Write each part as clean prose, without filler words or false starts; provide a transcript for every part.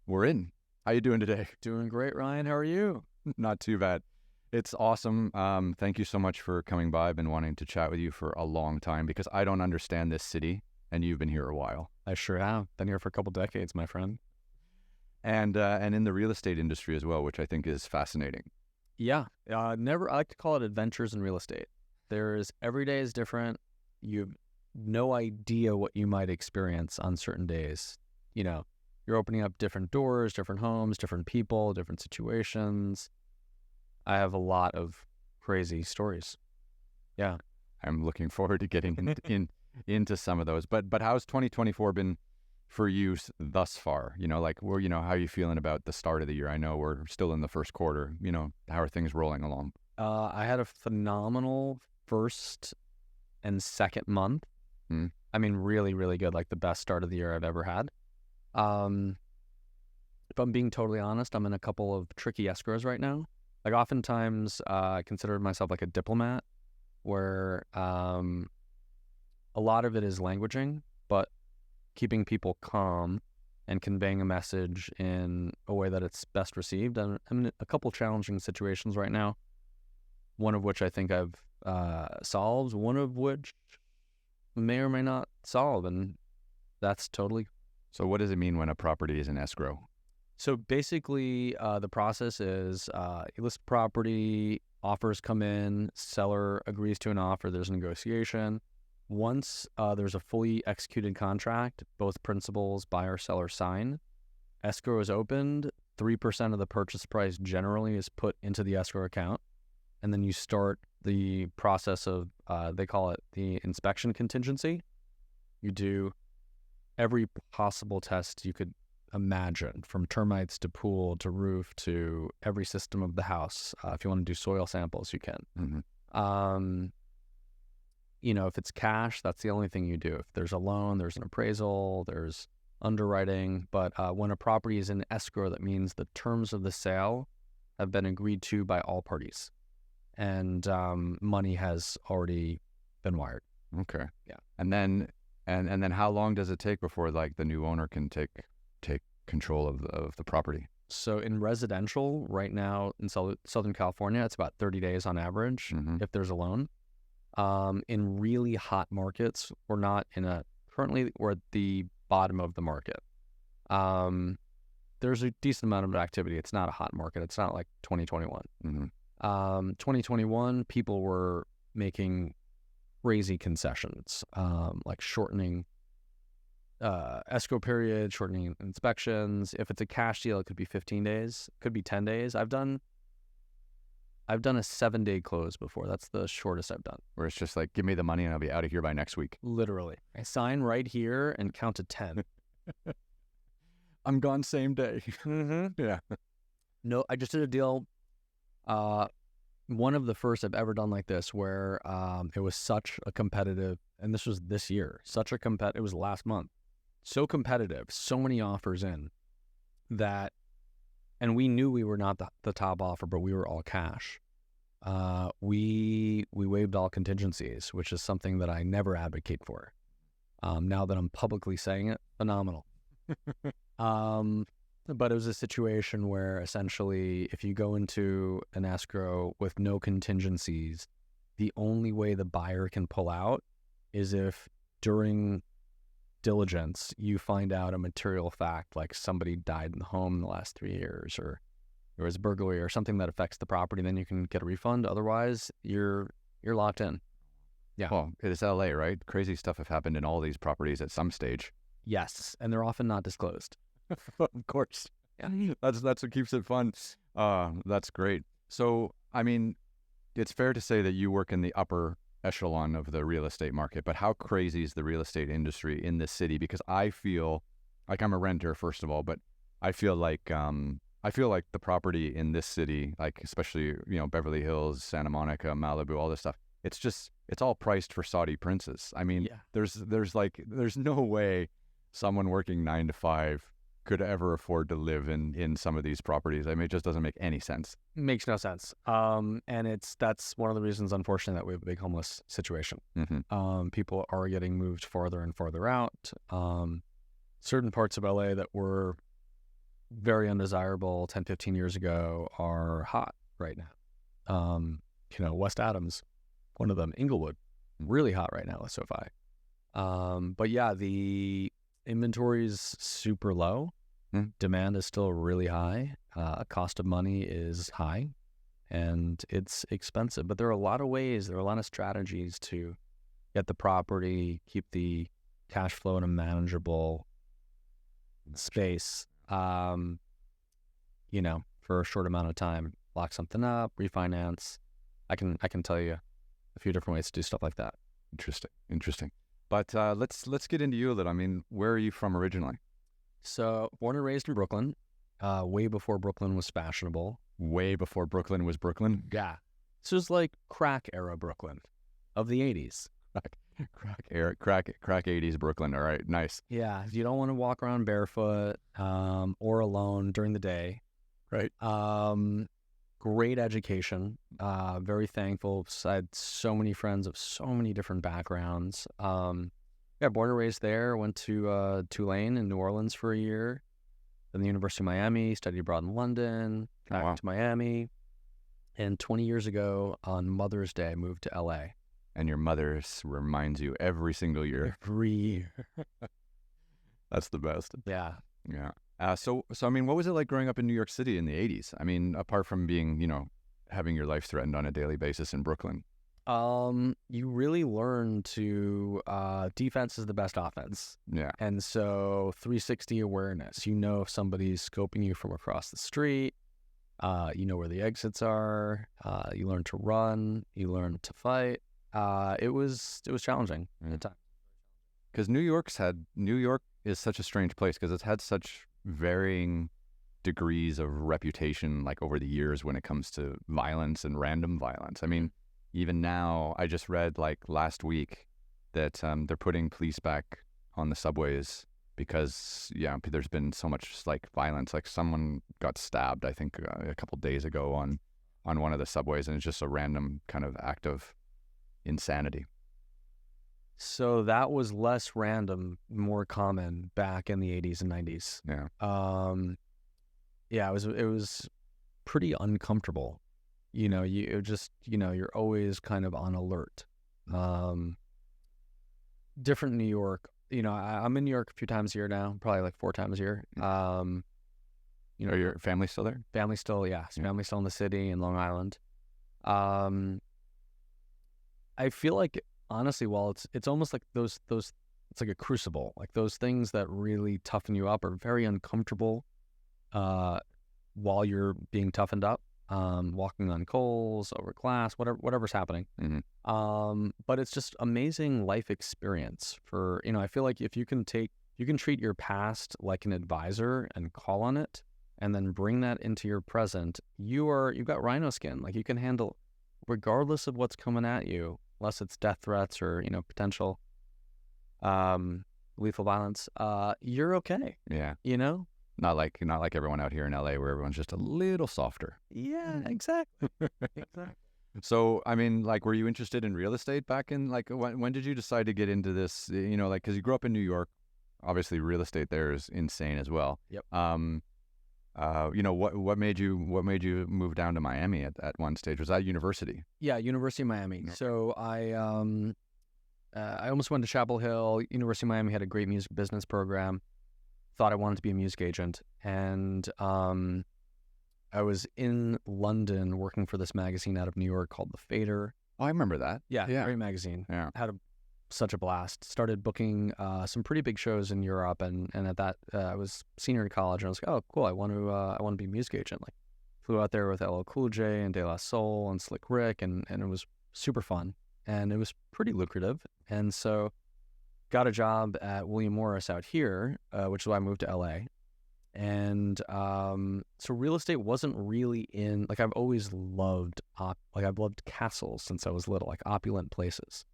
We're in. How you doing today? Doing great, Ryan. How are you? Not too bad. It's awesome. Thank you so much for coming by. I've been wanting to chat with you for a long time because I don't understand this city, and you've been here a while. I sure have. Been here for a couple decades, my friend. And in the real estate industry as well, which I think is fascinating. Yeah. I like to call it adventures in real estate. Every day is different. You have no idea what you might experience on certain days. You know, you're opening up different doors, different homes, different people, different situations. I have a lot of crazy stories. Yeah. I'm looking forward to getting into some of those. But how's 2024 been for you thus far? How are you feeling about the start of the year? I know we're still in the first quarter. How are things rolling along? I had a phenomenal first and second month. I mean, really, really good. Like the best start of the year I've ever had. If I'm being totally honest, I'm in a couple of tricky escrows right now. Like oftentimes I consider myself like a diplomat where a lot of it is languaging, but keeping people calm and conveying a message in a way that it's best received. I'm in a couple challenging situations right now, one of which I think I've solved, one of which may or may not solve, and that's totally. So what does it mean when a property is in escrow? So basically, the process is you list property, offers come in, seller agrees to an offer, there's a negotiation. Once there's a fully executed contract, both principals, buyer, seller sign, escrow is opened, 3% of the purchase price generally is put into the escrow account, and then you start the process of, they call it the inspection contingency. You do every possible test you could imagine, from termites to pool to roof to every system of the house. If you want to do soil samples, you can. Mm-hmm. If it's cash, that's the only thing you do. If there's a loan, there's an appraisal, there's underwriting. But when a property is in escrow, that means the terms of the sale have been agreed to by all parties, and money has already been wired. Okay. Yeah. And then how long does it take before like the new owner can take control of the property? So in residential right now in Southern California, it's about 30 days on average. Mm-hmm. If there's a loan. In really hot markets, currently we're at the bottom of the market. There's a decent amount of activity. It's not a hot market. It's not like 2021. Mm-hmm. 2021, people were making crazy concessions, like shortening escrow period, shortening inspections. If it's a cash deal, it could be 15 days, could be 10 days. I've done a 7-day close before. That's the shortest I've done. Where it's just like, give me the money and I'll be out of here by next week. Literally. I sign right here and count to 10. I'm gone same day. Mm-hmm. Yeah. No, I just did a deal. One of the first I've ever done like this where it was such a competitive, and this was this year, it was last month. So competitive, so many offers in that, and we knew we were not the top offer, but we were all cash. We waived all contingencies, which is something that I never advocate for. Now that I'm publicly saying it, phenomenal. But it was a situation where essentially if you go into an escrow with no contingencies, the only way the buyer can pull out is if during diligence you find out a material fact, like somebody died in the home in the last 3 years, or there was burglary or something that affects the property, then you can get a refund. Otherwise, you're locked in. Yeah. Well, it is LA, right? Crazy stuff have happened in all these properties at some stage. Yes, and they're often not disclosed. Of course. Yeah. That's what keeps it fun. That's great. So, I mean, it's fair to say that you work in the upper echelon of the real estate market, but how crazy is the real estate industry in this city? Because I feel like I'm a renter, first of all, but I feel like the property in this city, like especially, Beverly Hills, Santa Monica, Malibu, all this stuff, it's all priced for Saudi princes. I mean, Yeah. there's no way someone working 9 to 5 could ever afford to live in some of these properties. I mean, it just doesn't make any sense. Makes no sense. And that's one of the reasons, unfortunately, that we have a big homeless situation. Mm-hmm. People are getting moved farther and farther out. Certain parts of LA that were very undesirable 10, 15 years ago are hot right now. West Adams, one of them, Inglewood, really hot right now with SoFi. But yeah, the inventory is super low. Demand is still really high. Cost of money is high, and it's expensive. But there are a lot of ways, there are a lot of strategies to get the property, keep the cash flow in a manageable space, for a short amount of time. Lock something up, refinance. I can tell you a few different ways to do stuff like that. Interesting. But let's get into you a little. I mean, where are you from originally? So, born and raised in Brooklyn, way before Brooklyn was fashionable. Way before Brooklyn was Brooklyn? Yeah. This was like crack era Brooklyn of the 80s. Crack 80s Brooklyn. All right, nice. Yeah, you don't want to walk around barefoot or alone during the day. Right. Great education. Very thankful. I had so many friends of so many different backgrounds. Born and raised there. Went to Tulane in New Orleans for a year. Then the University of Miami. Studied abroad in London. Back to Miami. And 20 years ago on Mother's Day, I moved to LA. And your mother reminds you every single year. Every year. That's the best. Yeah. So I mean, what was it like growing up in New York City in the 80s? I mean, apart from being, having your life threatened on a daily basis in Brooklyn. You really learn to, defense is the best offense. Yeah. And so 360 awareness, if somebody's scoping you from across the street, where the exits are, you learn to run, you learn to fight. It was challenging at the time. Because New York is such a strange place because it's had such varying degrees of reputation like over the years when it comes to violence and random violence. I mean, even now, I just read like last week that they're putting police back on the subways because there's been so much like violence. Like someone got stabbed, I think a couple days ago on one of the subways, and it's just a random kind of act of insanity. So that was less random, more common back in the 80s and 90s. Yeah. It was pretty uncomfortable. You're always kind of on alert. Different New York. I'm in New York a few times a year now, probably like 4 times a year. Are your family still there? Family still, yeah. Family still in the city in Long Island. I feel like, honestly, while it's almost like those it's like a crucible. Like those things that really toughen you up are very uncomfortable while you're being toughened up, walking on coals, over glass, whatever's happening. Mm-hmm. But it's just amazing life experience for, I feel like if you can treat your past like an advisor and call on it and then bring that into your present, you've got rhino skin. Like you can handle, regardless of what's coming at you, unless it's death threats or, potential lethal violence, you're okay. Yeah. Not like everyone out here in LA where everyone's just a little softer. Yeah, exactly. So, I mean, like, were you interested in real estate back in, like, when did you decide to get into this, because you grew up in New York, obviously real estate there is insane as well. Yep. What made you move down to Miami at one stage? Was that university? Yeah, University of Miami. Okay. So I almost went to Chapel Hill. University of Miami had a great music business program. Thought I wanted to be a music agent, and I was in London working for this magazine out of New York called The Fader. Oh, I remember that. Yeah. Great magazine. Yeah. Had such a blast. Started booking some pretty big shows in Europe, and at that I was senior in college, and I was like, oh, cool. I want to be a music agent. Like, flew out there with LL Cool J and De La Soul and Slick Rick, and it was super fun, and it was pretty lucrative, and so got a job at William Morris out here, which is why I moved to LA. And so real estate wasn't really in, like, I've always loved I've loved castles since I was little, like opulent places.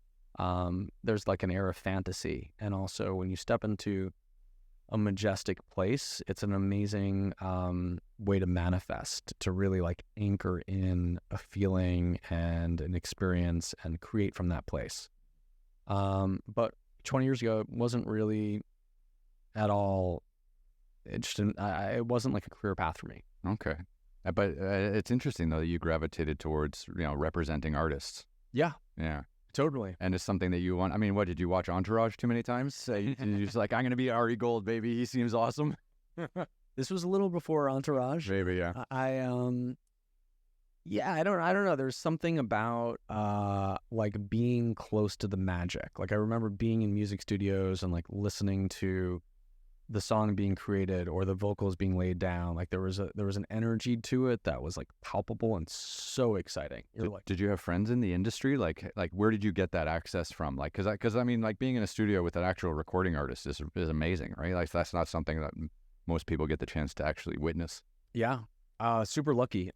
There's like an air of fantasy, and also when you step into a majestic place, it's an amazing way to manifest, to really like anchor in a feeling and an experience and create from that place. But 20 years ago, it wasn't really at all it just didn't. It wasn't like a career path for me. Okay. But it's interesting, though, that you gravitated towards, representing artists. Yeah, Yeah. totally. And it's something that you want. I mean, what, did you watch Entourage too many times? You're just like, I'm going to be Ari Gold, baby. He seems awesome. This was a little before Entourage. Maybe, yeah. Yeah, I don't know. There's something about like being close to the magic. Like I remember being in music studios and like listening to the song being created or the vocals being laid down. Like there was an energy to it that was like palpable and so exciting. Did you have friends in the industry? Like where did you get that access from? Like, because I mean, like being in a studio with an actual recording artist is amazing, right? Like that's not something that most people get the chance to actually witness. Yeah, super lucky.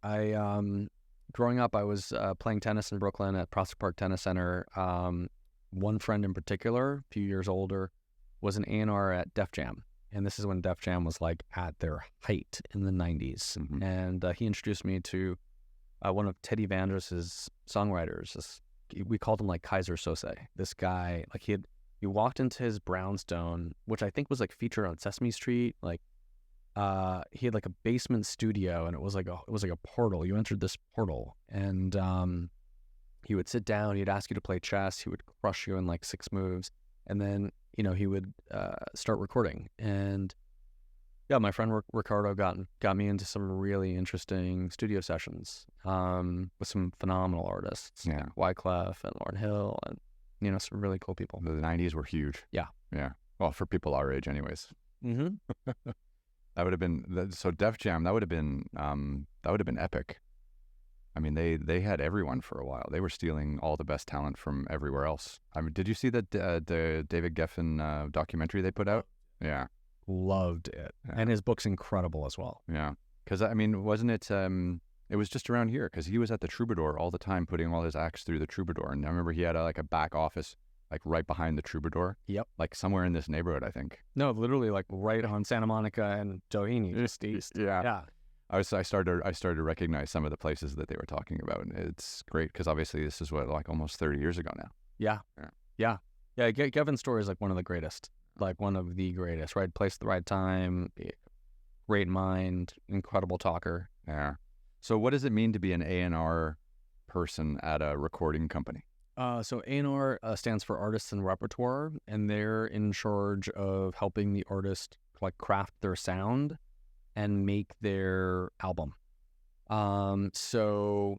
Growing up, I was playing tennis in Brooklyn at Prospect Park Tennis Center. One friend in particular, a few years older, was an A&R at Def Jam. And this is when Def Jam was like at their height in the 90s. Mm-hmm. And he introduced me to one of Teddy Vandross's songwriters. We called him like Kaiser Sose. This guy, like he walked into his brownstone, which I think was like featured on Sesame Street. Like he had like a basement studio, and it was like a portal. You entered this portal, and he would sit down. He'd ask you to play chess. He would crush you in like 6 moves, and then he would start recording. And yeah, my friend Ricardo got me into some really interesting studio sessions with some phenomenal artists, yeah, like Wyclef and Lauryn Hill, and some really cool people. The 90s were huge. Yeah. Well, for people our age, anyways. Mm-hmm. That would have been so Def Jam. That would have been epic. I mean, they had everyone for a while. They were stealing all the best talent from everywhere else. I mean, did you see the David Geffen documentary they put out? Yeah, loved it, and his book's incredible as well. Yeah, because I mean, wasn't it? It was just around here because he was at the Troubadour all the time, putting all his acts through the Troubadour. And I remember he had a back office like right behind the Troubadour. Yep, like somewhere in this neighborhood, I think. No, literally like right on Santa Monica and Doheny, just east. Yeah. I started to recognize some of the places that they were talking about. And it's great because obviously this is like almost 30 years ago now. Yeah. Gevin's story is like one of the greatest, right? Place at the right time, great mind, incredible talker. Yeah. So what does it mean to be an A&R person at a recording company? So A&R stands for Artists and Repertoire, and they're in charge of helping the artist like craft their sound and make their album. So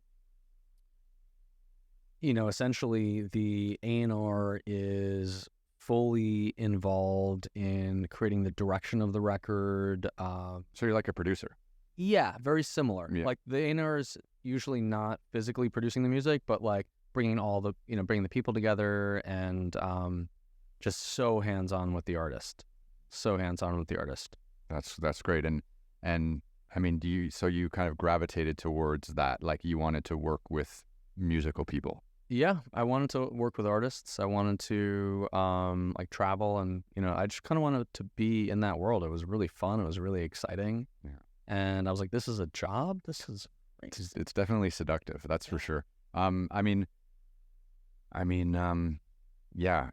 essentially the A&R is fully involved in creating the direction of the record. So you're like a producer. Yeah, very similar. Yeah. Like the A&R is usually not physically producing the music, but like bringing all the, bringing the people together and just so hands-on with the artist. That's great. And I mean, you kind of gravitated towards that, like you wanted to work with musical people? Yeah, I wanted to work with artists. I wanted to like travel, and I just kind of wanted to be in that world. It was really fun. It was really exciting. Yeah. And I was like, this is a job. This is great. It's definitely seductive. That's for sure. Yeah,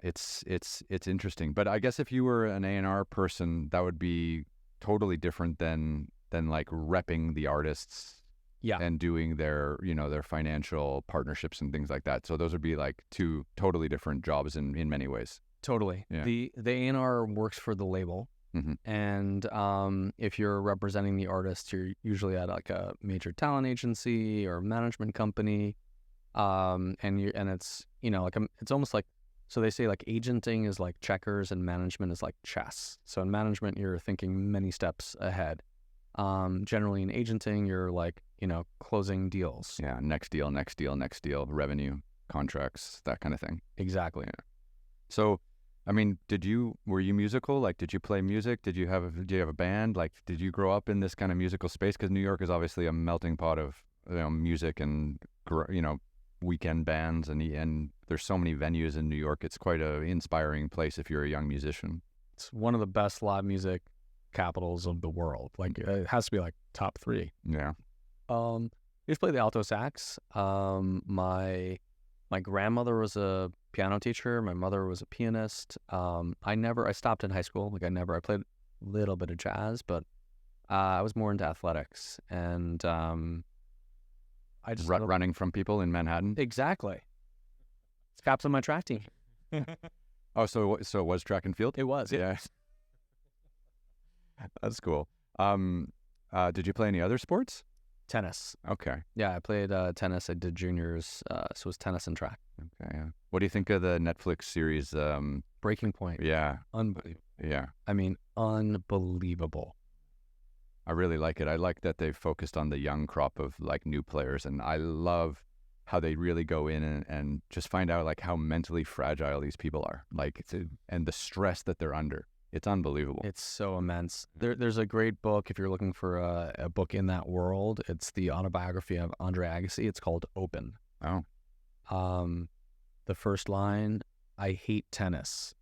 it's interesting. But I guess if you were an A&R person, that would be totally different than like repping the artists. Yeah. And doing their their financial partnerships and things like that. So those would be like 2 totally different jobs in many ways. Totally. Yeah. The A&R works for the label. Mm-hmm. And if you're representing the artist, you're usually at like a major talent agency or management company. And it's it's almost like, so they say like agenting is like checkers and management is like chess. So in management, you're thinking many steps ahead. Generally in agenting, you're like, closing deals. Yeah. Next deal, revenue, contracts, that kind of thing. Exactly. Yeah. So, I mean, were you musical? Like, did you play music? Do you have a band? Like, did you grow up in this kind of musical space? Because New York is obviously a melting pot of, music and, weekend bands and there's so many venues in New York. It's quite an inspiring place if you're a young musician. It's one of the best live music capitals of the world. Like it has to be like top 3. Yeah. I used to play the alto sax. My grandmother was a piano teacher. My mother was a pianist. I stopped in high school. I played little bit of jazz, but I was more into athletics, and I just running from people in Manhattan. Exactly. It's caps on my track team. Oh, so it was track and field? It was. Yeah. That's cool. Did you play any other sports? Tennis. Okay. Yeah, I played tennis. I did juniors, so it was tennis and track. Okay. Yeah. What do you think of the Netflix series? Breaking Point. Yeah. Unbelievable. Yeah. I mean, unbelievable. I really like it. I like that they've focused on the young crop of like new players, and I love how they really go in and just find out like how mentally fragile these people are, like and the stress that they're under. It's unbelievable. It's so immense. There's a great book if you're looking for a book in that world. It's the autobiography of Andre Agassi. It's called Open. Oh. The first line, I hate tennis.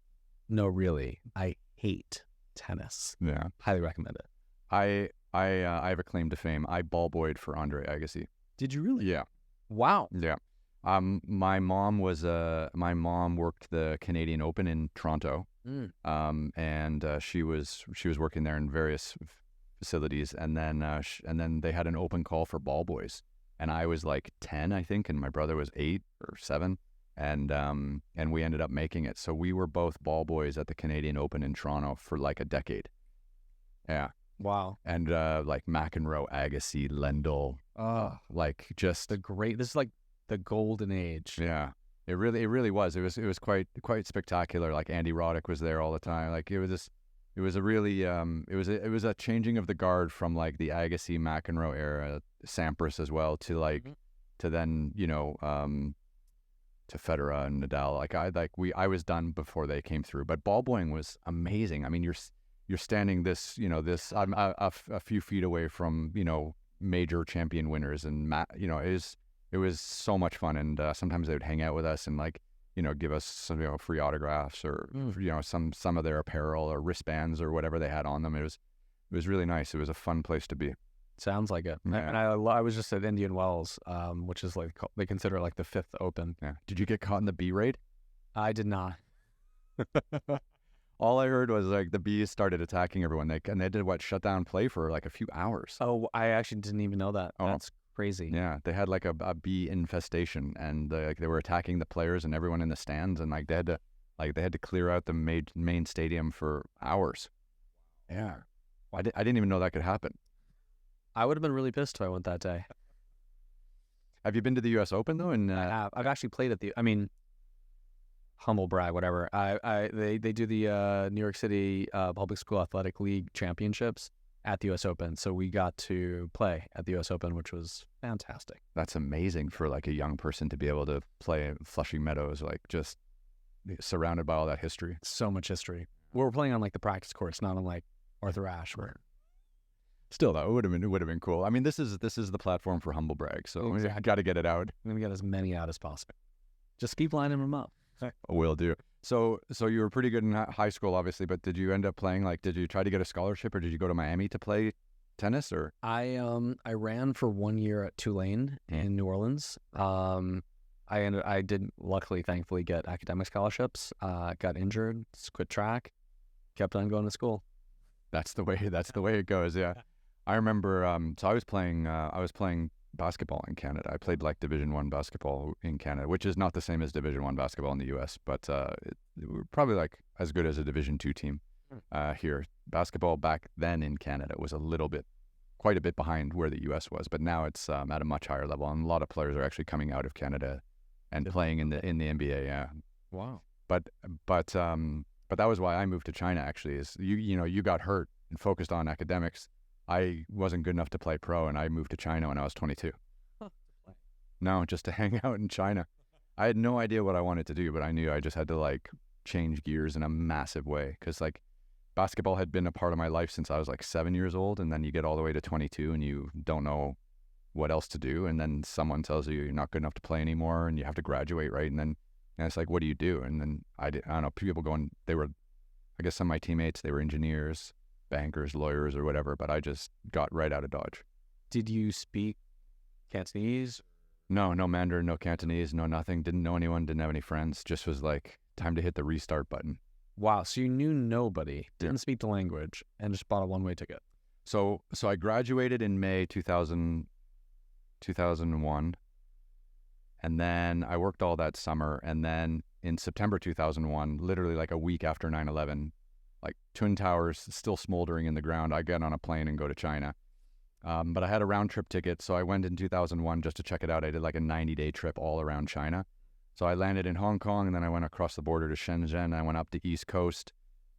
No, really, I hate tennis. Yeah. Highly recommend it. I have a claim to fame. I ball boyed for Andre Agassi. Did you really? Yeah. Wow. Yeah. My mom worked the Canadian Open in Toronto. And she was working there in various facilities, and then they had an open call for ball boys, and I was like 10, I think, and my brother was 8 or 7, and we ended up making it. So we were both ball boys at the Canadian Open in Toronto for like a decade. Yeah. Wow. And like McEnroe, Agassi, Lendl, like just this is like the golden age. Yeah. It really was. It was quite spectacular. Like Andy Roddick was there all the time. Like it was a really it was a changing of the guard from like the Agassi McEnroe era, Sampras as well, to like to then to Federer and Nadal. I was done before they came through. But ball boying was amazing. I mean, you're standing a few feet away from major champion winners, and it was so much fun, and sometimes they would hang out with us and give us some free autographs or some of their apparel or wristbands or whatever they had on them. It was really nice. It was a fun place to be. Sounds like it. Yeah. And I was just at Indian Wells, which is like they consider it like the 5th Open. Yeah. Did you get caught in the bee raid? I did not. All I heard was like the bees started attacking everyone. They did shut down play for like a few hours. Oh, I actually didn't even know that. Oh. That's crazy. Yeah, they had like a bee infestation, and they were attacking the players and everyone in the stands, and they had to clear out the main stadium for hours. Yeah, I didn't even know that could happen. I would have been really pissed if I went that day. Have you been to the U.S. Open though? And I have. I've actually played at humble brag, whatever. They do the New York City Public School Athletic League Championships at the U.S. Open, so we got to play at the U.S. Open, which was fantastic. That's amazing for like a young person to be able to play in Flushing Meadows, like just surrounded by all that history. So much history. We were playing on like the practice course, not on like Arthur Ashe. Still, though, it would have been cool. I mean, this is the platform for humble brag, so I got to get it out. I'm gonna get as many out as possible. Just keep lining them up. Will do. So you were pretty good in high school, obviously, but did you end up playing, did you try to get a scholarship, or did you go to Miami to play tennis, or? I ran for 1 year at Tulane in New Orleans. I did luckily, thankfully, get academic scholarships. Got injured, quit track, kept on going to school. That's the way it goes. Yeah. I remember, so I was playing basketball in Canada. I played like Division I basketball in Canada, which is not the same as Division I basketball in the U.S., but we're probably like as good as a Division II team here. Basketball back then in Canada was quite a bit behind where the U.S. was, but now it's at a much higher level, and a lot of players are actually coming out of Canada and playing in the NBA. Yeah. Wow. But that was why I moved to China. Actually, is you got hurt and focused on academics. I wasn't good enough to play pro, and I moved to China when I was 22. No, just to hang out in China. I had no idea what I wanted to do, but I knew I just had to change gears in a massive way, because basketball had been a part of my life since I was 7 years old, and then you get all the way to 22 and you don't know what else to do, and then someone tells you you're not good enough to play anymore and you have to graduate, right? And it's like, what do you do? And then I don't know, people going, I guess some of my teammates, they were engineers, bankers, lawyers, or whatever, but I just got right out of Dodge. Did you speak Cantonese? No Mandarin, no Cantonese, no nothing. Didn't know anyone, didn't have any friends. Just was like, time to hit the restart button. Wow. So you knew nobody, didn't speak the language, and just bought a one-way ticket. So I graduated in May 2001, and then I worked all that summer, and then in September 2001, literally like a week after 9/11, like Twin Towers still smoldering in the ground, I get on a plane and go to China. But I had a round trip ticket, so I went in 2001 just to check it out. I did like a 90-day trip all around China. So I landed in Hong Kong, and then I went across the border to Shenzhen. I went up the East Coast.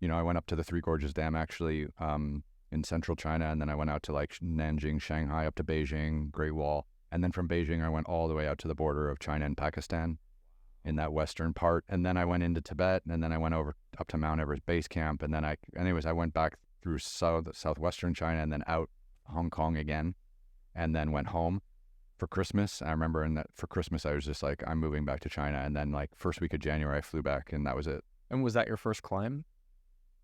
I went up to the Three Gorges Dam actually in central China, and then I went out to like Nanjing, Shanghai, up to Beijing, Great Wall. And then from Beijing, I went all the way out to the border of China and Pakistan in that western part. And then I went into Tibet, and then I went over up to Mount Everest Base Camp. And then I went back through southwestern China and then out Hong Kong again, and then went home for Christmas. I remember for Christmas, I was just like, I'm moving back to China. And then like first week of January, I flew back, and that was it. And was that your first climb?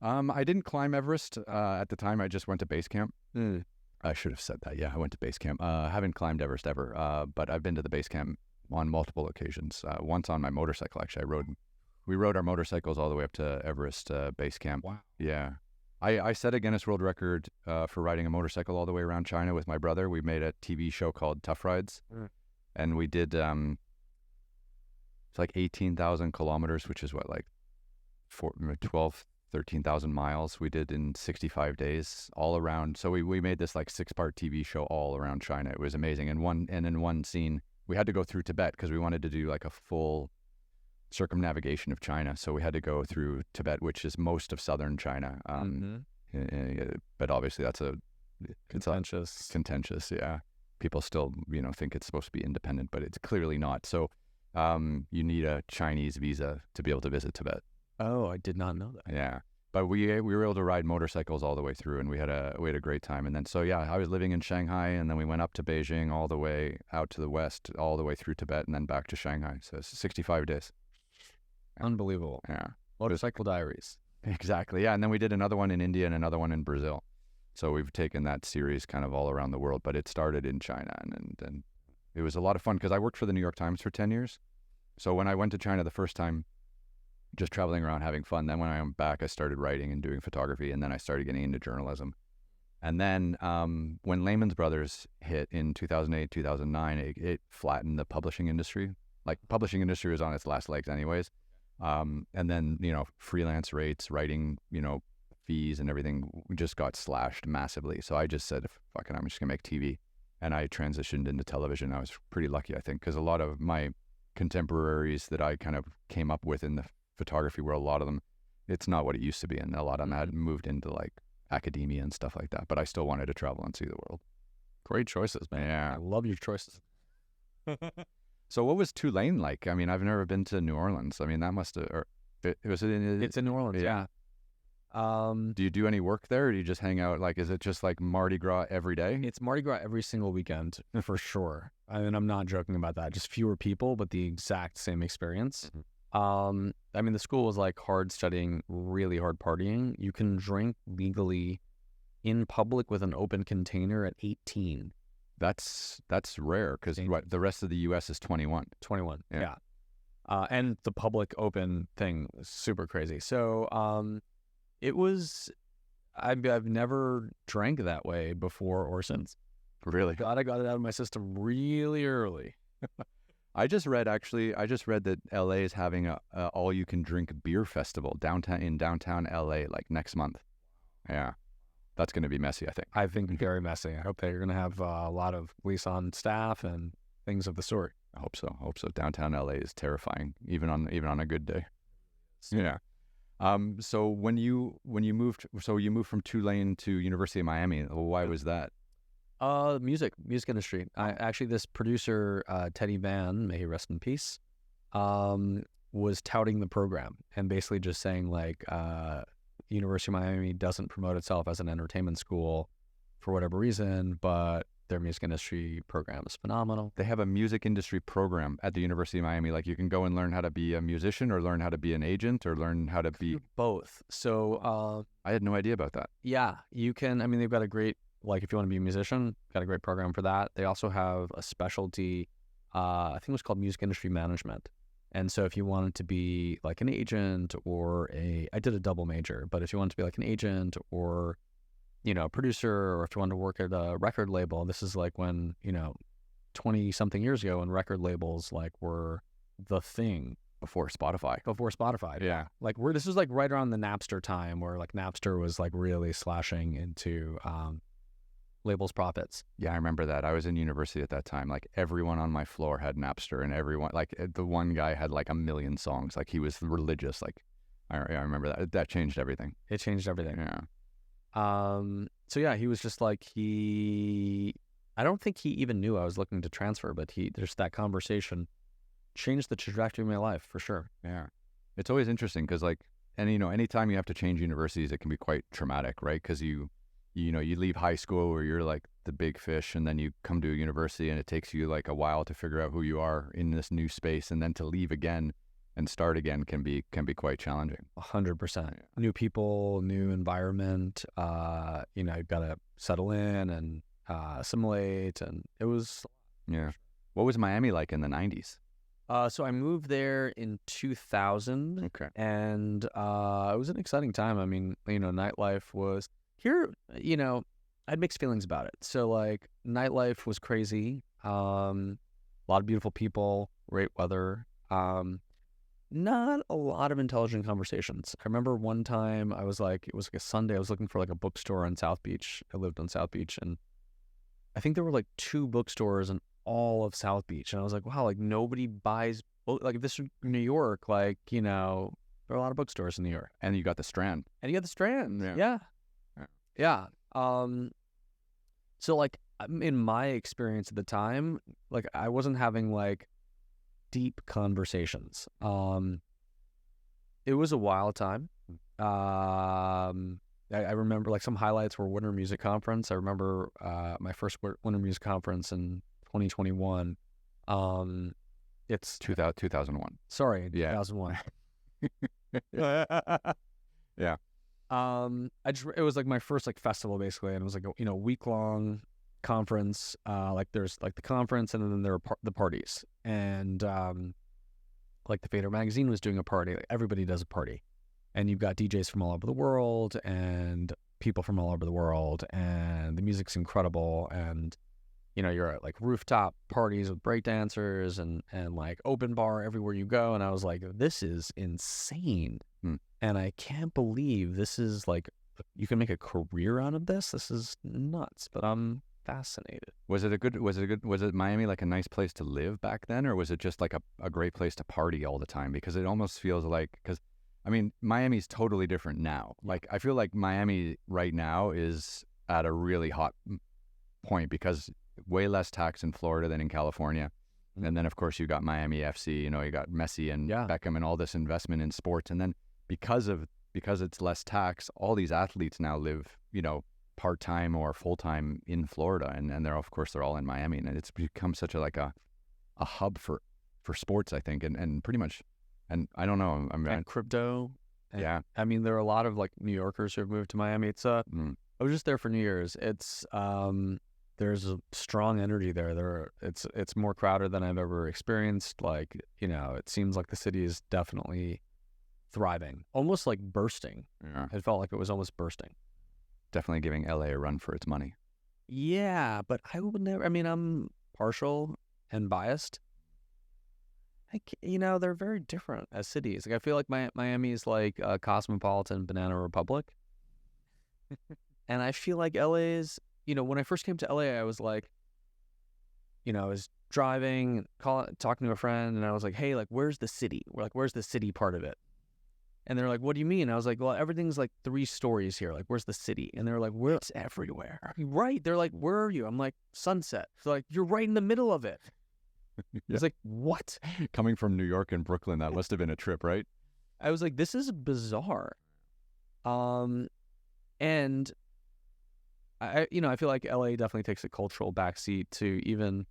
I didn't climb Everest at the time. I just went to base camp. I should have said that. Yeah, I went to base camp. I haven't climbed Everest ever, but I've been to the base camp on multiple occasions. Once on my motorcycle, actually. We rode our motorcycles all the way up to Everest base camp. Wow. Yeah. I set a Guinness World Record for riding a motorcycle all the way around China with my brother. We made a TV show called Tough Rides, and we did it's like 18,000 kilometers, which is what, like 13,000 miles we did in 65 days all around. So we made this like 6-part TV show all around China. It was amazing. And in one scene, we had to go through Tibet because we wanted to do like a full circumnavigation of China. So we had to go through Tibet, which is most of southern China. But obviously that's contentious. Yeah. People still, think it's supposed to be independent, but it's clearly not. So you need a Chinese visa to be able to visit Tibet. Oh, I did not know that. Yeah. But we were able to ride motorcycles all the way through, and we had a great time. And then, so yeah, I was living in Shanghai, and then we went up to Beijing, all the way out to the west, all the way through Tibet, and then back to Shanghai. So it's 65 days. Unbelievable. Yeah. Motorcycle diaries. Exactly. Yeah. And then we did another one in India and another one in Brazil. So we've taken that series kind of all around the world, but it started in China, and it was a lot of fun because I worked for the New York Times for 10 years. So when I went to China the first time, just traveling around having fun. Then when I went back, I started writing and doing photography, and then I started getting into journalism. And then when Lehman Brothers hit in 2008, 2009, it flattened the publishing industry. Like, publishing industry was on its last legs anyways. And then, freelance rates, writing, fees and everything just got slashed massively. So I just said, fuck it, I'm just going to make TV. And I transitioned into television. I was pretty lucky, I think, because a lot of my contemporaries that I kind of came up with in the photography world, a lot of them, it's not what it used to be, and a lot of them had moved into like academia and stuff like that, but I still wanted to travel and see the world. Great choices, man. Yeah. I love your choices. So what was Tulane like? I mean, I've never been to New Orleans. I mean, that must have, it's in New Orleans. Yeah. Do you do any work there, or do you just hang out? Like, is it just like Mardi Gras every day? It's Mardi Gras every single weekend for sure. I mean, I'm not joking about that. Just fewer people, but the exact same experience. I mean, the school was like hard studying, really hard partying. You can drink legally in public with an open container at 18. That's rare, because the rest of the U.S. is 21. 21, yeah. And the public open thing was super crazy. So it was, I've never drank that way before or since. Really? God, I got it out of my system really early. I just read that LA is having a all-you-can-drink beer festival in downtown LA like next month. Yeah, that's going to be messy, I think. I think very messy. I hope they're going to have a lot of police on staff and things of the sort. I hope so. Downtown LA is terrifying, even on a good day. Yeah. So when you moved from Tulane to University of Miami, why was that? Music industry. Actually, this producer, Teddy Van, may he rest in peace, was touting the program and basically just saying like, University of Miami doesn't promote itself as an entertainment school for whatever reason, but their music industry program is phenomenal. They have a music industry program at the University of Miami. Like, you can go and learn how to be a musician, or learn how to be an agent, or learn how to be both. So I had no idea about that. Yeah, you can. I mean, they've got a great, like, if you want to be a musician, got a great program for that. They also have a specialty, I think it was called music industry management. And so if you wanted to be like an agent or I did a double major, but if you wanted to be like an agent or, you know, a producer, or if you wanted to work at a record label, this is like when, you know, 20 something years ago when record labels like were the thing. Before Spotify. Yeah. Like this was like right around the Napster time where like Napster was like really slashing into labels' profits. Yeah, I remember that. I was in university at that time. Like everyone on my floor had Napster, and everyone, like the one guy had like 1 million songs. Like he was religious. Like I remember that. That changed everything. It changed everything. Yeah. So yeah, he was just like I don't think he even knew I was looking to transfer, but there's that conversation changed the trajectory of my life for sure. Yeah. It's always interesting because like, and you know, anytime you have to change universities, it can be quite traumatic, right? Because you know, you leave high school where you're like the big fish, and then you come to a university and it takes you like a while to figure out who you are in this new space, and then to leave again and start again can be quite challenging. 100%. New people, new environment, you know, you've got to settle in and assimilate, and it was... Yeah. What was Miami like in the 90s? So I moved there in 2000. Okay. And it was an exciting time. I mean, you know, nightlife was here, you know, I had mixed feelings about it. So like nightlife was crazy. A lot of beautiful people, great weather. Not a lot of intelligent conversations. I remember one time I was like, it was like a Sunday, I was looking for like a bookstore on South Beach. I lived on South Beach, and I think there were like 2 bookstores in all of South Beach. And I was like, wow, like nobody buys like if this is New York, like, you know, there are a lot of bookstores in New York. And you got the Strand. Yeah. So like in my experience at the time, like I wasn't having like deep conversations. It was a wild time. I remember like some highlights were Winter Music Conference. I remember my first Winter Music Conference in 2021. It's 2001. Sorry, yeah. 2001. Yeah. It was like my first like festival basically, and it was like a, you know, week-long conference. Like there's like the conference, and then there are the parties, and like the Fader magazine was doing a party. Like everybody does a party, and you've got DJs from all over the world and people from all over the world, and the music's incredible. And you know, you're at like rooftop parties with breakdancers and like open bar everywhere you go. And I was like, this is insane. And I can't believe this is like, you can make a career out of this. This is nuts, but I'm fascinated. Was it Miami like a nice place to live back then? Or was it just like a great place to party all the time? Because it almost feels like, because I mean, Miami's totally different now. Like, I feel like Miami right now is at a really hot point because way less tax in Florida than in California. And then, of course, you got Miami FC, you know, you got Messi and Beckham and all this investment in sports. And then because it's less tax, all these athletes now live, you know, part-time or full-time in Florida. And they're, of course, they're all in Miami. And it's become such a hub for sports, I think. And pretty much, and I don't know. And crypto. And, yeah. I mean, there are a lot of like New Yorkers who have moved to Miami. It's I was just there for New Year's. It's there's a strong energy there. It's more crowded than I've ever experienced. Like, you know, it seems like the city is definitely thriving, almost like bursting. Yeah. It felt like it was almost bursting. Definitely giving LA a run for its money. Yeah, but I would never. I mean, I'm partial and biased. You know, they're very different as cities. Like, I feel like Miami is like a cosmopolitan banana republic, and I feel like LA is. You know, when I first came to LA, I was like, you know, I was driving, talking to a friend, and I was like, hey, like, where's the city? We're like, where's the city part of it? And they're like, what do you mean? I was like, well, everything's like 3 stories here. Like, where's the city? And they're like, well, it's everywhere. Right. They're like, where are you? I'm like, Sunset. They're like, you're right in the middle of it. Yeah. It's like, what? Coming from New York and Brooklyn, that must have been a trip, right? I was like, this is bizarre. And I feel like LA definitely takes a cultural backseat to even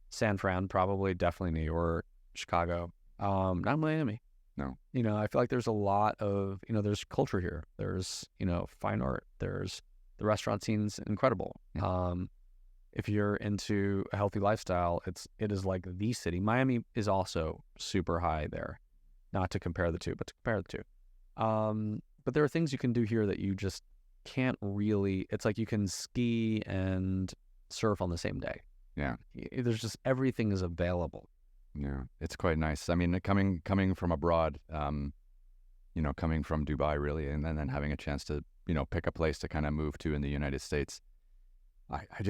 San Fran, probably, definitely New York, Chicago, not Miami. No. You know, I feel like there's a lot of, you know, there's culture here. There's, you know, fine art. There's the restaurant scene's incredible. if you're into a healthy lifestyle, it is like the city. Miami is also super high there, not to compare the two, but to compare the two. But there are things you can do here that you just can't really. It's like you can ski and surf on the same day. Yeah. There's just everything is available. Yeah, it's quite nice. I mean, coming from abroad, coming from Dubai really, and then having a chance to, pick a place to kind of move to in the United States. I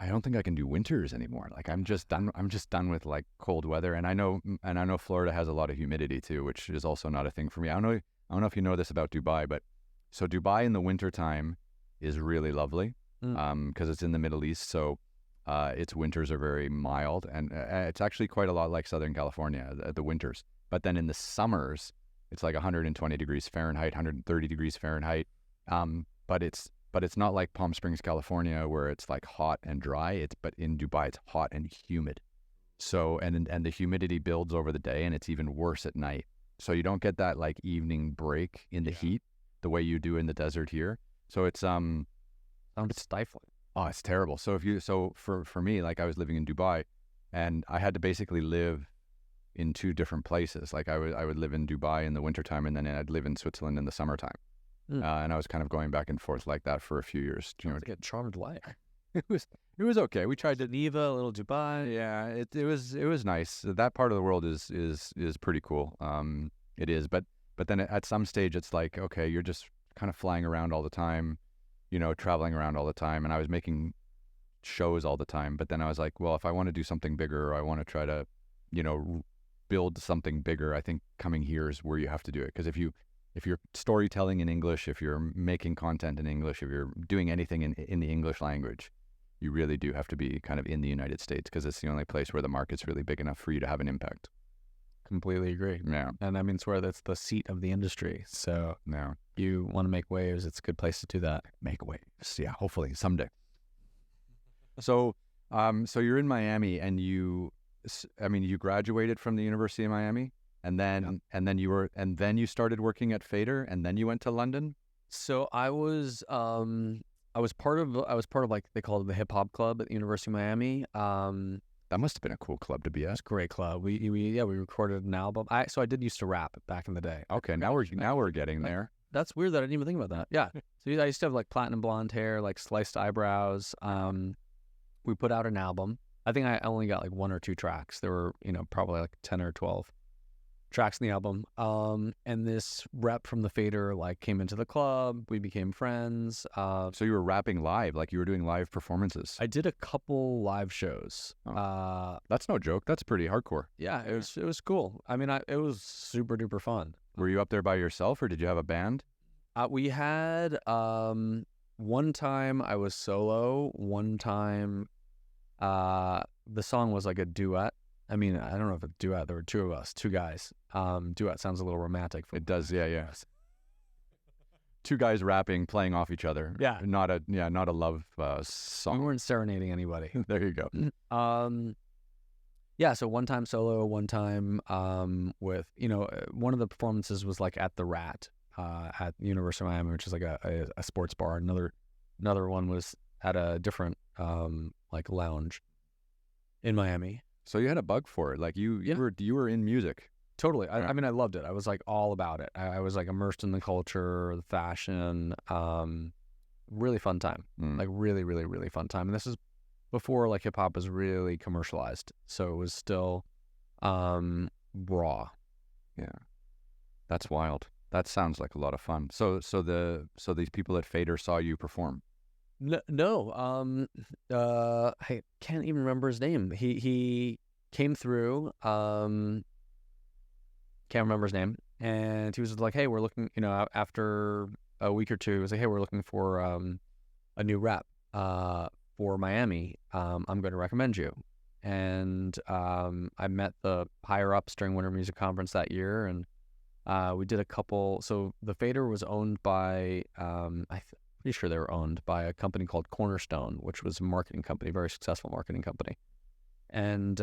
don't think I can do winters anymore. Like I'm just done with like cold weather. And I know Florida has a lot of humidity too, which is also not a thing for me. I don't know if you know this about Dubai, but so Dubai in the wintertime is really lovely because it's in the Middle East. So its winters are very mild, and it's actually quite a lot like Southern California, the winters. But then in the summers, it's like 120 degrees Fahrenheit, 130 degrees Fahrenheit. But it's not like Palm Springs, California, where it's like hot and dry. But in Dubai, it's hot and humid. So and the humidity builds over the day, and it's even worse at night. So you don't get that like evening break in the heat the way you do in the desert here. So it's sounds stifling. Oh, it's terrible. So for me, like I was living in Dubai, and I had to basically live in two different places. Like I would live in Dubai in the wintertime, and then I'd live in Switzerland in the summertime. And I was kind of going back and forth like that for a few years. To get charmed life. It was okay. We tried to Geneva, a little Dubai. Yeah, it was nice. That part of the world is pretty cool. It is, but then at some stage it's like, okay, you're just kind of flying around all the time, traveling around all the time, and I was making shows all the time. But then I was like, well, if I want to do something bigger, or I want to try to, build something bigger, I think coming here is where you have to do it. Because if you're storytelling in English, if you're making content in English, if you're doing anything in the English language, you really do have to be kind of in the United States, because it's the only place where the market's really big enough for you to have an impact. Completely agree. Yeah. And I mean, it's where that's the seat of the industry. So yeah, you want to make waves, it's a good place to do that. Make waves. Yeah, hopefully someday. So you're in Miami, and you graduated from the University of Miami? And then you started working at Fader, and then you went to London. So I was part of like they call it the hip hop club at the University of Miami. That must have been a cool club to be at. It's a great club. We recorded an album. I did used to rap back in the day. Okay, now we're getting there. That's weird that I didn't even think about that. Yeah. So I used to have like platinum blonde hair, like sliced eyebrows. We put out an album. I think I only got like 1 or 2 tracks. There were, probably like 10 or 12 tracks in the album. And this rep from the Fader like came into the club. We became friends. So you were rapping live, like you were doing live performances. I did a couple live shows. Oh. That's no joke. That's pretty hardcore. Yeah, it was cool. I mean, it was super duper fun. Were you up there by yourself, or did you have a band? We had one time I was solo. One time the song was like a duet. I mean, I don't know if it's a duet. There were 2 of us, 2 guys. Duet sounds a little romantic. It does, yeah. 2 guys rapping, playing off each other. Yeah. Not a love song. We weren't serenading anybody. There you go. Yeah, so one time solo, one time with, one of the performances was like at the Rat at the University of Miami, which is like a sports bar. Another one was at a different like lounge in Miami. So you had a bug for it, like you were in music. Totally. Yeah. I mean, I loved it. I was like all about it. I was like immersed in the culture, the fashion. Really fun time. Like really, really, really fun time. And this is before like hip hop was really commercialized, so it was still raw. Yeah, that's wild. That sounds like a lot of fun. So these people at Fader saw you perform. No. I can't even remember his name. He came through. Can't remember his name. And he was like, "Hey, we're looking." After a week or two, he was like, "Hey, we're looking for a new rep for Miami. I'm going to recommend you." And I met the higher ups during Winter Music Conference that year, and we did a couple. So the Fader was owned by pretty sure they were owned by a company called Cornerstone, which was a marketing company, very successful marketing company. And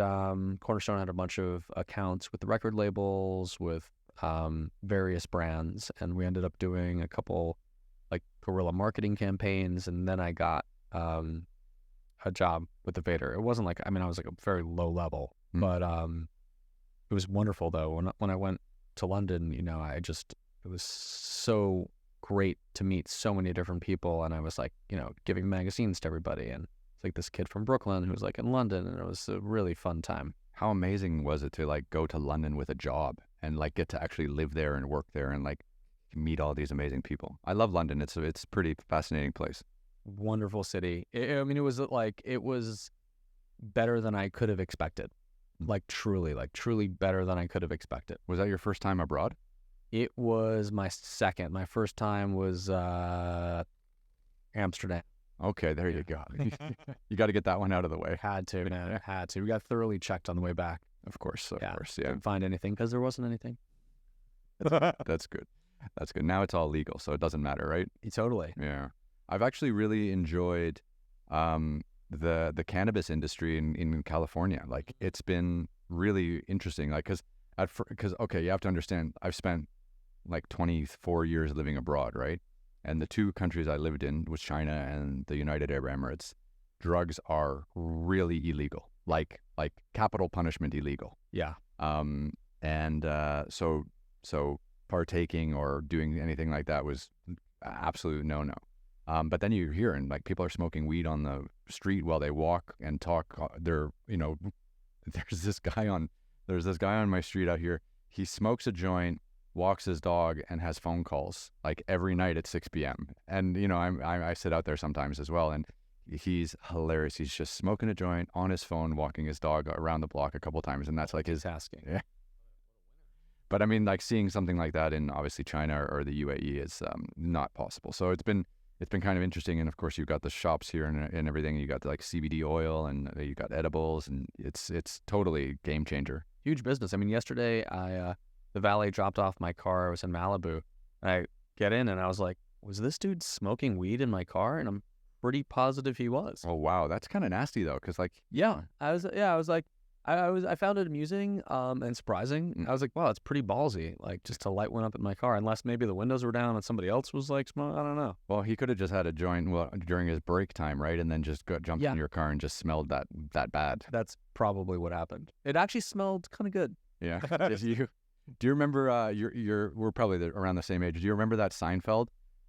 Cornerstone had a bunch of accounts with the record labels, with various brands, and we ended up doing a couple like guerrilla marketing campaigns. And then I got a job with the Vader. It wasn't like, I mean, I was like a very low level, but it was wonderful though. When I went to London, you know, it was so great to meet so many different people, and I was like, you know, giving magazines to everybody, and it's like this kid from Brooklyn who was like in London, and it was a really fun time. How amazing was it to like go to London with a job and like get to actually live there and work there and like meet all these amazing people? I love London. It's a pretty fascinating place. Wonderful city. I mean, it was better than I could have expected. Like truly better than I could have expected. Was that your first time abroad? It was my second. My first time was Amsterdam. Okay, there you go. You got to get that one out of the way. Had to, man. Had to. We got thoroughly checked on the way back. Of course. Yeah. Didn't find anything because there wasn't anything. That's good. That's good. Now it's all legal, so it doesn't matter, right? Totally. Yeah. I've actually really enjoyed the cannabis industry in California. Like, it's been really interesting. Like, because okay, you have to understand, I've spent like 24 years living abroad, right? And the two countries I lived in was China and the United Arab Emirates. Drugs are really illegal, like capital punishment illegal. Yeah. So partaking or doing anything like that was absolute no. But then you hear, and like, people are smoking weed on the street while they walk and talk. They're, you know, there's this guy on my street out here. He smokes a joint, walks his dog, and has phone calls like every night at 6 p.m. And, you know, I sit out there sometimes as well, and he's hilarious. He's just smoking a joint on his phone, walking his dog around the block a couple times, and that's like his tasking. Yeah. But I mean, like, seeing something like that in obviously China or the UAE is not possible. So it's been kind of interesting. And of course, you've got the shops here and everything. You got the, like, CBD oil, and you got edibles, and it's totally game changer. Huge business. I mean, yesterday the valet dropped off my car. I was in Malibu, and I get in, and I was like, was this dude smoking weed in my car? And I'm pretty positive he was. Oh wow, that's kind of nasty though, because like, I was like, I found it amusing and surprising. I was like, wow, it's pretty ballsy, like, just to light one up in my car, unless maybe the windows were down and somebody else was like smoking. I don't know. Well, he could have just had a joint during his break time, right? And then just jumped in your car and just smelled that bad. That's probably what happened. It actually smelled kind of good. Yeah. Do you remember, we're probably around the same age. Do you remember that Seinfeld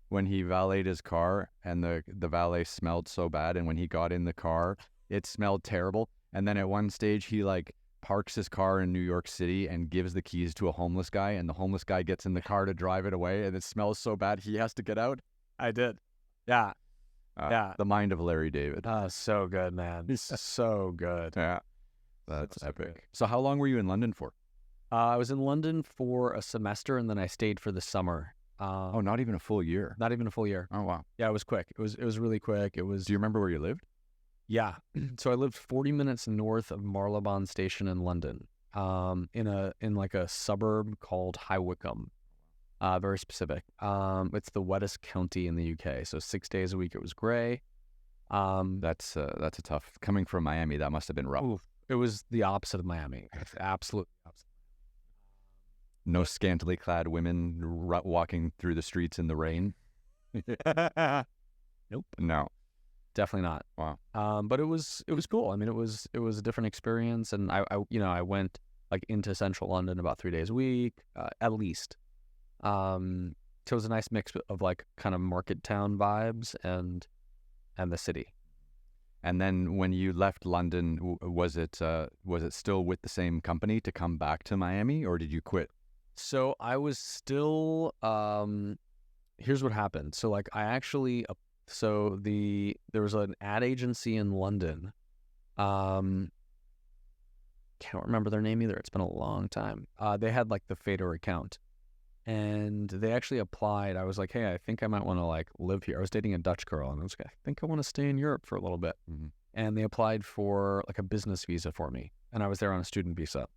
when he valeted his car and the valet smelled so bad, and when he got in the car, it smelled terrible? And then at one stage, he like parks his car in New York City and gives the keys to a homeless guy, and the homeless guy gets in the car to drive it away, and it smells so bad he has to get out. I did. Yeah. Yeah. The mind of Larry David. So good, man. So good. Yeah. That's epic. So how long were you in London for? I was in London for a semester, and then I stayed for the summer. Not even a full year. Not even a full year. Oh wow. Yeah, it was quick. It was really quick. It was. Do you remember where you lived? Yeah. So I lived 40 minutes north of Marylebone Station in London, in like a suburb called High Wycombe. Very specific. It's the wettest county in the UK. So 6 days a week it was gray. That's a tough. Coming from Miami, that must have been rough. Oof. It was the opposite of Miami. Absolutely opposite. No scantily clad women walking through the streets in the rain. Nope. No. Definitely not. Wow. But it was cool. I mean, it was a different experience, and I went like into central London about 3 days a week, at least. So it was a nice mix of like kind of market town vibes and the city. And then when you left London, was it still with the same company to come back to Miami, or did you quit? So I was still. Here's what happened. So like I actually. There was an ad agency in London. Can't remember their name either. It's been a long time. They had like the Fader account, and they actually applied. I was like, hey, I think I might want to like live here. I was dating a Dutch girl, and I was like, I think I want to stay in Europe for a little bit. Mm-hmm. And they applied for like a business visa for me, and I was there on a student visa.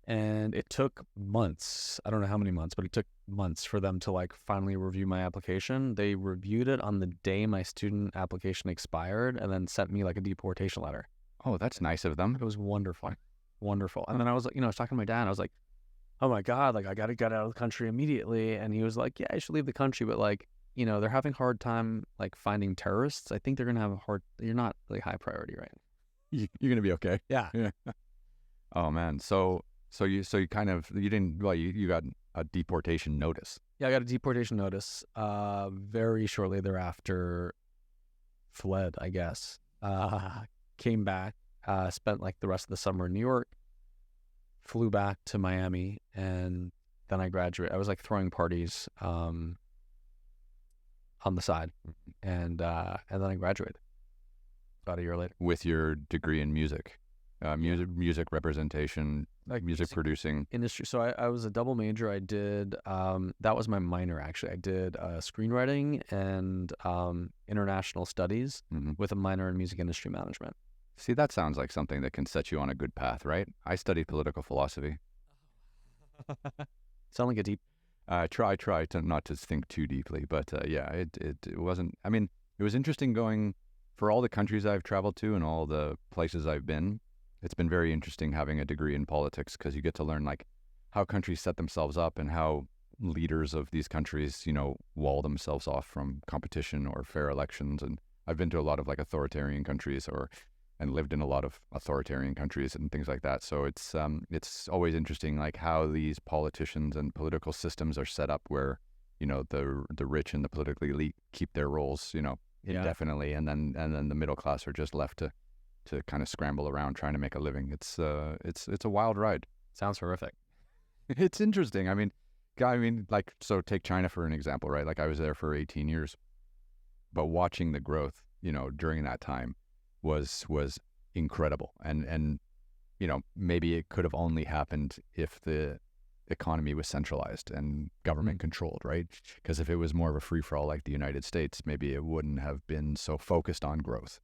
And it took months. I don't know how many months, but it took months for them to like finally review my application. They reviewed it on the day my student application expired, and then sent me like a deportation letter. Oh, that's nice of them. It was wonderful. Wonderful. And then I was like, I was talking to my dad, and I was like, oh my God, like I got to get out of the country immediately. And he was like, yeah, you should leave the country, but like, they're having a hard time like finding terrorists. I think they're gonna have a hard. You're not really high priority, right? You're gonna be okay. Yeah. Yeah. Oh man. So you kind of you didn't well you got a deportation notice. Yeah, I got a deportation notice. Very shortly thereafter, fled. I guess. Came back. Spent like the rest of the summer in New York. Flew back to Miami, and then I graduated. I was like throwing parties on the side, and then I graduated about a year later With your degree in music, music representation, like music producing. industry. So I was a double major. I did that was my minor actually. I did screenwriting and international studies with a minor in music industry management. See, that sounds like something that can set you on a good path, right? I studied political philosophy. Sound like a deep. I try to not to think too deeply, but yeah, it wasn't. I mean, it was interesting going for all the countries I've traveled to and all the places I've been. It's been very interesting having a degree in politics because you get to learn like how countries set themselves up and how leaders of these countries, wall themselves off from competition or fair elections. And I've been to a lot of like authoritarian countries and lived in a lot of authoritarian countries and things like that. So it's always interesting like how these politicians and political systems are set up where, the rich and the politically elite keep their roles, indefinitely, and then the middle class are just left to kind of scramble around trying to make a living. It's a wild ride. Sounds horrific. It's interesting. I mean, like, so take China for an example, right? Like I was there for 18 years, but watching the growth, during that time was incredible. And maybe it could have only happened if the economy was centralized and government controlled, right? Because if it was more of a free-for-all like the United States, maybe it wouldn't have been so focused on growth.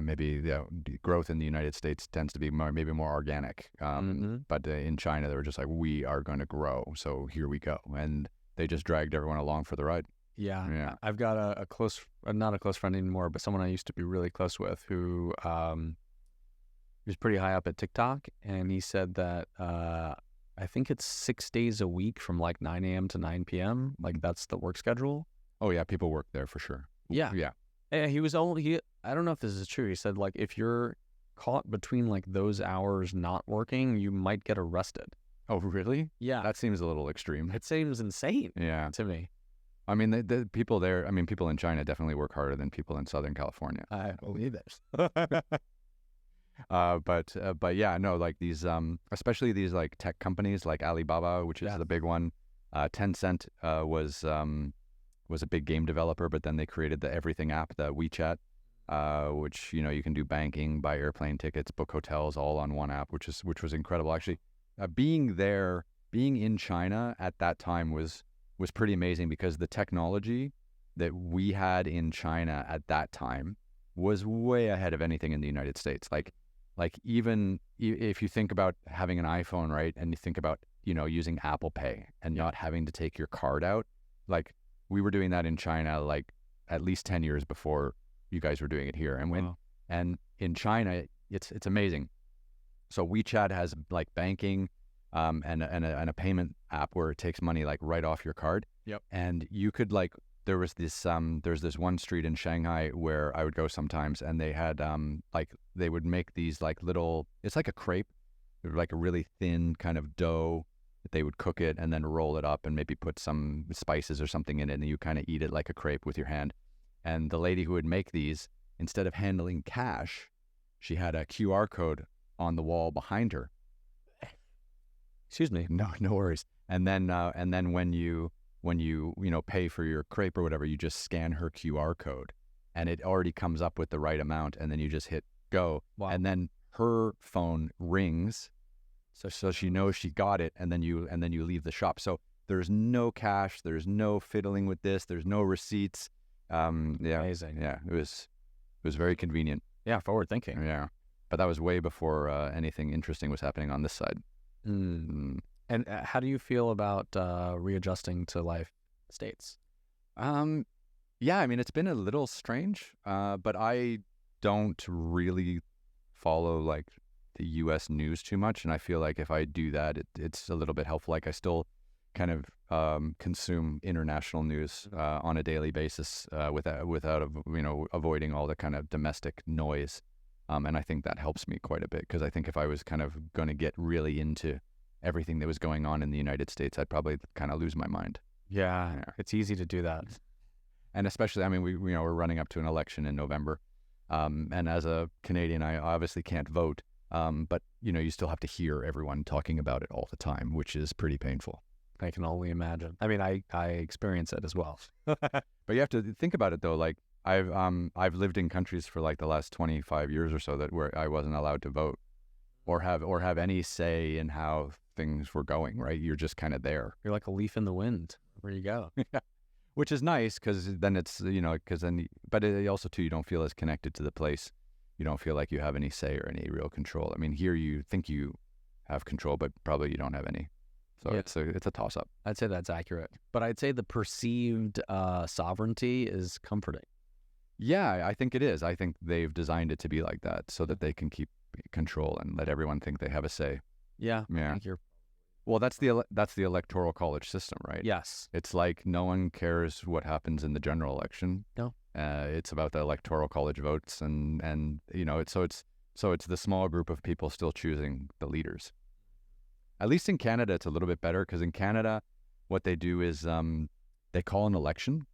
Maybe the growth in the United States tends to be maybe more organic. But in China, they were just like, we are going to grow. So here we go. And they just dragged everyone along for the ride. Yeah. I've got a close, not a close friend anymore, but someone I used to be really close with who was pretty high up at TikTok. And he said that I think it's 6 days a week from like 9 a.m. to 9 p.m. Like that's the work schedule. Oh, yeah. People work there for sure. Yeah. Yeah. I don't know if this is true. He said like if you're caught between like those hours not working, you might get arrested. Oh, really? Yeah. That seems a little extreme. It seems insane to me. I mean, the people there, people in China definitely work harder than people in Southern California. I believe it. But yeah, no, like these, especially these like tech companies like Alibaba, which is the big one. Tencent was a big game developer, but then they created the everything app, the WeChat, which you can do banking, buy airplane tickets, book hotels, all on one app, which was incredible. Actually, being in China at that time was pretty amazing because the technology that we had in China at that time was way ahead of anything in the United States. Like even if you think about having an iPhone, right, and you think about using Apple Pay and not having to take your card out, like we were doing that in China like at least 10 years before you guys were doing it here. And and in China, it's amazing. So WeChat has like banking and a payment app where it takes money like right off your card. Yep. And you could like there's this one street in Shanghai where I would go sometimes, and they had like they would make these like little, it's like a crepe, like a really thin kind of dough. They would cook it and then roll it up and maybe put some spices or something in it, and you kind of eat it like a crepe with your hand. And the lady who would make these, instead of handling cash, she had a QR code on the wall behind her. Excuse me. No worries. And then when you pay for your crepe or whatever, you just scan her QR code, and it already comes up with the right amount, and then you just hit go. Wow. And then her phone rings, so she knows she got it, and then you leave the shop. So there's no cash, there's no fiddling with this, there's no receipts. Amazing. Yeah, it was very convenient. Yeah, forward thinking. Yeah, but that was way before anything interesting was happening on this side. And how do you feel about readjusting to life in the States? Yeah, I mean, it's been a little strange, but I don't really follow like the U.S. news too much, and I feel like if I do that, it's a little bit helpful. Like I still kind of consume international news on a daily basis without avoiding all the kind of domestic noise. And I think that helps me quite a bit, because I think if I was kind of going to get really into everything that was going on in the United States, I'd probably kind of lose my mind. Yeah, it's easy to do that. And especially, I mean, we're running up to an election in November. And as a Canadian, I obviously can't vote. But, you still have to hear everyone talking about it all the time, which is pretty painful. I can only imagine. I mean, I experience it as well. But you have to think about it, though. Like, I've lived in countries for like the last 25 years or so where I wasn't allowed to vote or have any say in how things were going, right? You're just kind of there. You're like a leaf in the wind where you go. Yeah. Which is nice, because then it's, but it also too, you don't feel as connected to the place. You don't feel like you have any say or any real control. I mean, here you think you have control, but probably you don't have any. So yeah. It's a toss-up. I'd say that's accurate. But I'd say the perceived sovereignty is comforting. Yeah, I think it is. I think they've designed it to be like that so that they can keep control and let everyone think they have a say. Yeah. Yeah. Well, that's the electoral college system, right? Yes. It's like no one cares what happens in the general election. No. It's about the electoral college votes, and it's the small group of people still choosing the leaders. At least in Canada, it's a little bit better, because in Canada, what they do is they call an election.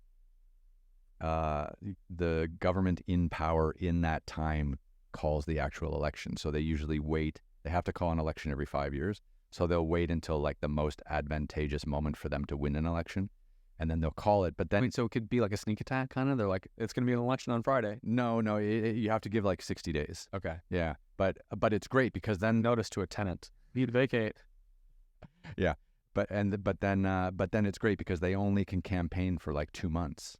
The government in power in that time calls the actual election. So they usually wait. They have to call an election every 5 years. So they'll wait until like the most advantageous moment for them to win an election, and then they'll call it. But then, so it could be like a sneak attack kind of. They're like, it's going to be an election on Friday. No, you have to give like 60 days. Okay. Yeah, but it's great, because then notice to a tenant, you'd vacate. Yeah, but then it's great because they only can campaign for like 2 months.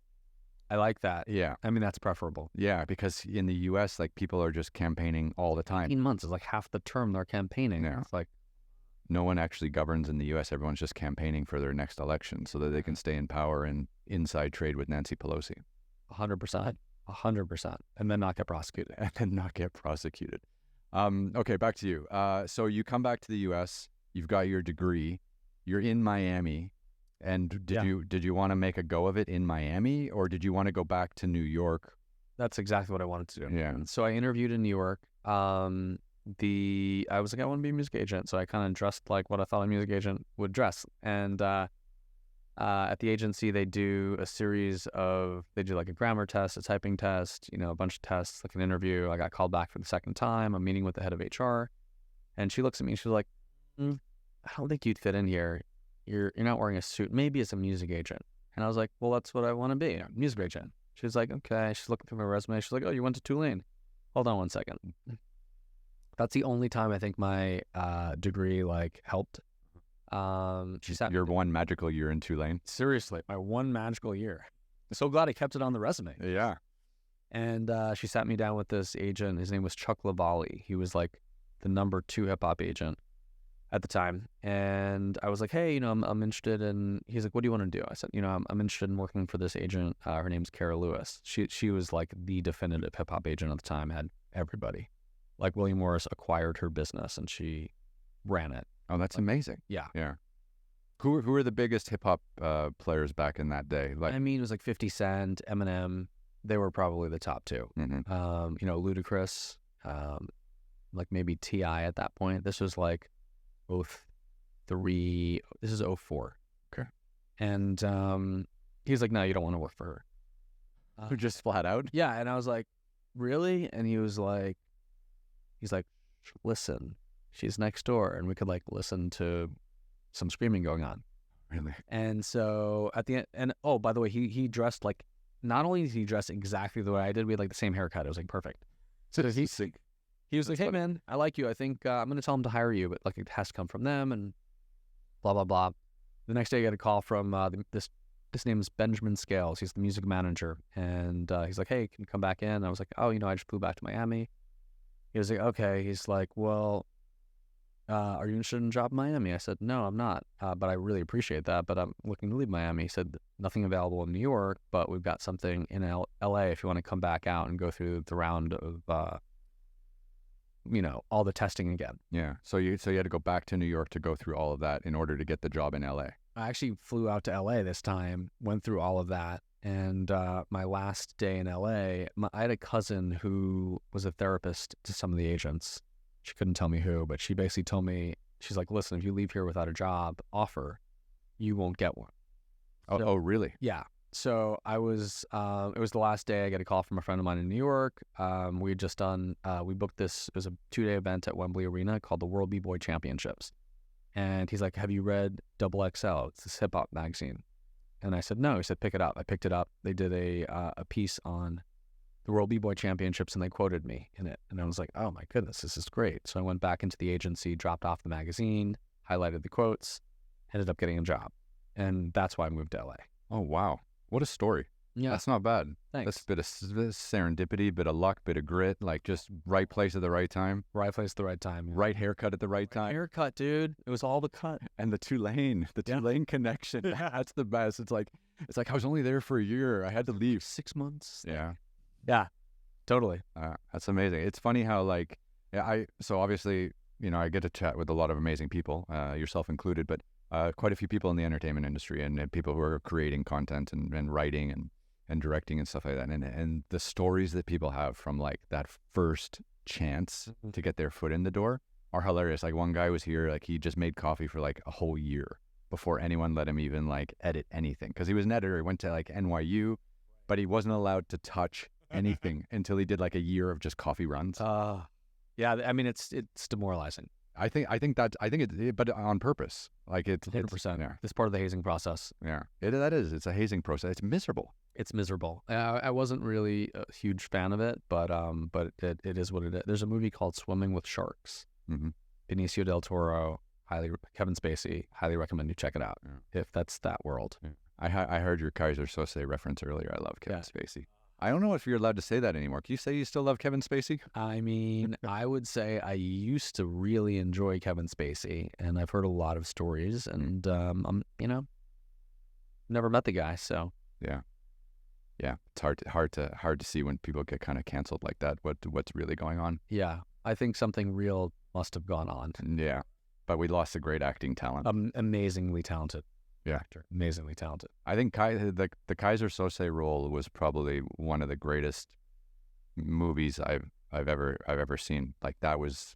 I like that. Yeah. I mean, that's preferable. Yeah, because in the U.S., like, people are just campaigning all the time. 18 months is like half the term they're campaigning. Yeah. It's like, no one actually governs in the U.S. Everyone's just campaigning for their next election so that they can stay in power and inside trade with Nancy Pelosi. 100%. 100%. And then not get prosecuted. Okay, back to you. So you come back to the U.S., you've got your degree, you're in Miami. And did you want to make a go of it in Miami, or did you want to go back to New York? That's exactly what I wanted to do. Yeah. So I interviewed in New York. I was like, I want to be a music agent. So I kind of dressed like what I thought a music agent would dress. And at the agency, they do like a grammar test, a typing test, a bunch of tests, like an interview. I got called back for the second time. I'm meeting with the head of HR, and she looks at me and she's like, I don't think you'd fit in here. You're not wearing a suit. Maybe as a music agent. And I was like, well, that's what I want to be, a music agent. She was like, okay. She's looking through my resume. She's like, oh, you went to Tulane. Hold on one second. That's the only time I think my degree like helped. Your one magical year in Tulane. Seriously, my one magical year. I'm so glad I kept it on the resume. Yeah. And she sat me down with this agent. His name was Chuck LaValle. He was like the number 2 hip hop agent at the time. And I was like, hey, I'm interested in, he's like, what do you want to do? I said, I'm interested in working for this agent. Her name's Kara Lewis. She was like the definitive hip hop agent at the time, had everybody. Like William Morris acquired her business and she ran it. Oh, that's amazing. Yeah. Yeah. Who were the biggest hip hop players back in that day? Like, I mean, it was like 50 Cent, Eminem. They were probably the top 2. Mm-hmm. Ludacris, like maybe T.I. at that point. This was like 03. This is 04. Okay. And he's like, no, you don't want to work for her. Just flat out? Yeah. And I was like, really? And he's like, listen, she's next door, and we could like listen to some screaming going on. Really? And so at the end, and oh, by the way, he dressed like, not only did he dress exactly the way I did, we had like the same haircut. It was like perfect. So he was like, hey man, I like you. I think I'm going to tell him to hire you, but like it has to come from them and blah, blah, blah. The next day I got a call from this name is Benjamin Scales. He's the music manager. And he's like, hey, can you come back in? I was like, oh, I just flew back to Miami. He was like, okay. He's like, well, are you interested in a job in Miami? I said, no, I'm not. But I really appreciate that. But I'm looking to leave Miami. He said, nothing available in New York, but we've got something in LA if you want to come back out and go through the round of, all the testing again. Yeah. So you had to go back to New York to go through all of that in order to get the job in LA. I actually flew out to LA this time, went through all of that. And my last day in LA, I had a cousin who was a therapist to some of the agents. She couldn't tell me who, but she basically told me, she's like, listen, if you leave here without a job offer, you won't get one. Oh, really? Yeah. So I was, it was the last day. I got a call from a friend of mine in New York. We had just done, we booked this, it was a 2-day event at Wembley Arena called the World B-Boy Championships. And he's like, have you read Double XL? It's this hip hop magazine. And I said, no. He said, pick it up. I picked it up. They did a piece on the World B-Boy Championships, and they quoted me in it. And I was like, oh my goodness, this is great. So I went back into the agency, dropped off the magazine, highlighted the quotes, ended up getting a job. And that's why I moved to LA. Oh, wow. What a story. Yeah. That's not bad. Thanks. That's a bit of serendipity, bit of luck, bit of grit, like just right place at the right time. Right place at the right time. Yeah. Right haircut at the right time. Haircut, dude. It was all the cut. And the two-lane connection. That's the best. It's like I was only there for a year. I had to leave. 6 months. Yeah. Yeah, totally. That's amazing. It's funny how so obviously, I get to chat with a lot of amazing people, yourself included, but quite a few people in the entertainment industry and people who are creating content and writing and directing and stuff like that. And the stories that people have from like that first chance to get their foot in the door are hilarious. Like one guy was here, like he just made coffee for like a whole year before anyone let him even like edit anything. Cause he was an editor. He went to like NYU, but he wasn't allowed to touch anything until he did like a year of just coffee runs. Yeah. I mean, it's demoralizing. I think it, but on purpose. Like it's 100%. Yeah. It's part of the hazing process. Yeah. It's a hazing process. It's miserable. It's miserable. I wasn't really a huge fan of it, but it is what it is. There's a movie called Swimming with Sharks. Mm-hmm. Benicio del Toro, Kevin Spacey, highly recommend you check it out if that's that world. Yeah. I heard your Kaiser Sose reference earlier. I love Kevin Spacey. I don't know if you're allowed to say that anymore. Can you say you still love Kevin Spacey? I mean, I would say I used to really enjoy Kevin Spacey, and I've heard a lot of stories, and I'm never met the guy, so yeah. It's hard to see when people get kind of canceled like that. What's really going on? Yeah, I think something real must have gone on. Yeah, but we lost a great acting talent. Amazingly talented. Actor, amazingly talented. I think the Kaiser Sose role was probably one of the greatest movies I've ever seen. Like that was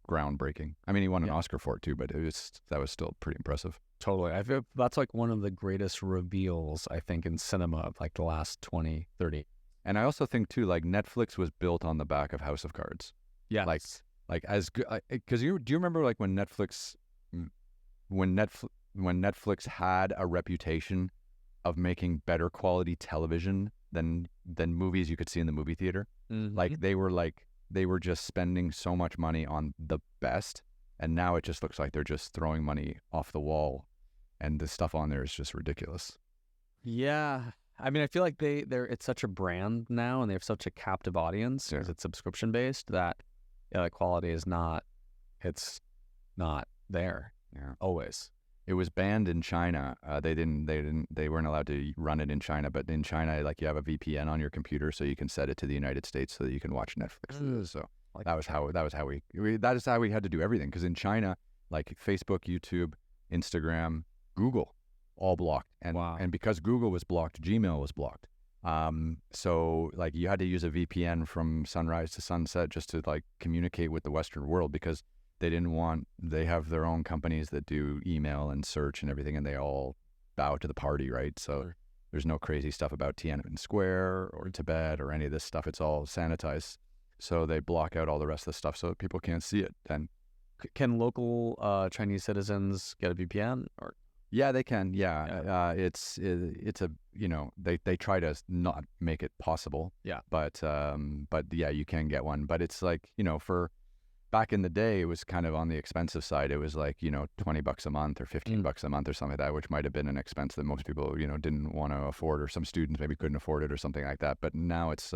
groundbreaking. I mean, he won an Oscar for it too, but that was still pretty impressive. Totally. I feel that's like one of the greatest reveals, I think, in cinema of like the last 20, 30. And I also think too, like Netflix was built on the back of House of Cards. Yeah. Like as good, because do you remember like when Netflix had a reputation of making better quality television than movies you could see in the movie theater? Mm-hmm. Like they were just spending so much money on the best, and now it just looks like they're just throwing money off the wall, and the stuff on there is just ridiculous. Yeah. I mean, I feel like it's such a brand now, and they have such a captive audience because it's subscription based that the quality is not there. Yeah. Always. It was banned in China. They weren't allowed to run it in China, but in China, like you have a VPN on your computer, so you can set it to the United States so that you can watch Netflix. So that is how we had to do everything. Because in China, like Facebook, YouTube, Instagram, Google, all blocked, and because Google was blocked, Gmail was blocked. So like you had to use a VPN from sunrise to sunset just to like communicate with the Western world, because they have their own companies that do email and search and everything, and they all bow to the party, right? So there's no crazy stuff about Tiananmen Square or Tibet or any of this stuff. It's all sanitized. So they block out all the rest of the stuff so that people can't see it. And can local Chinese citizens get a VPN? Or yeah, they can. Yeah. It's a, they try to not make it possible. Yeah. But yeah, you can get one. But it's like, for back in the day, it was kind of on the expensive side. It was like, $20 a month or $15 a month or something like that, which might have been an expense that most people, didn't want to afford, or some students maybe couldn't afford it or something like that. But now it's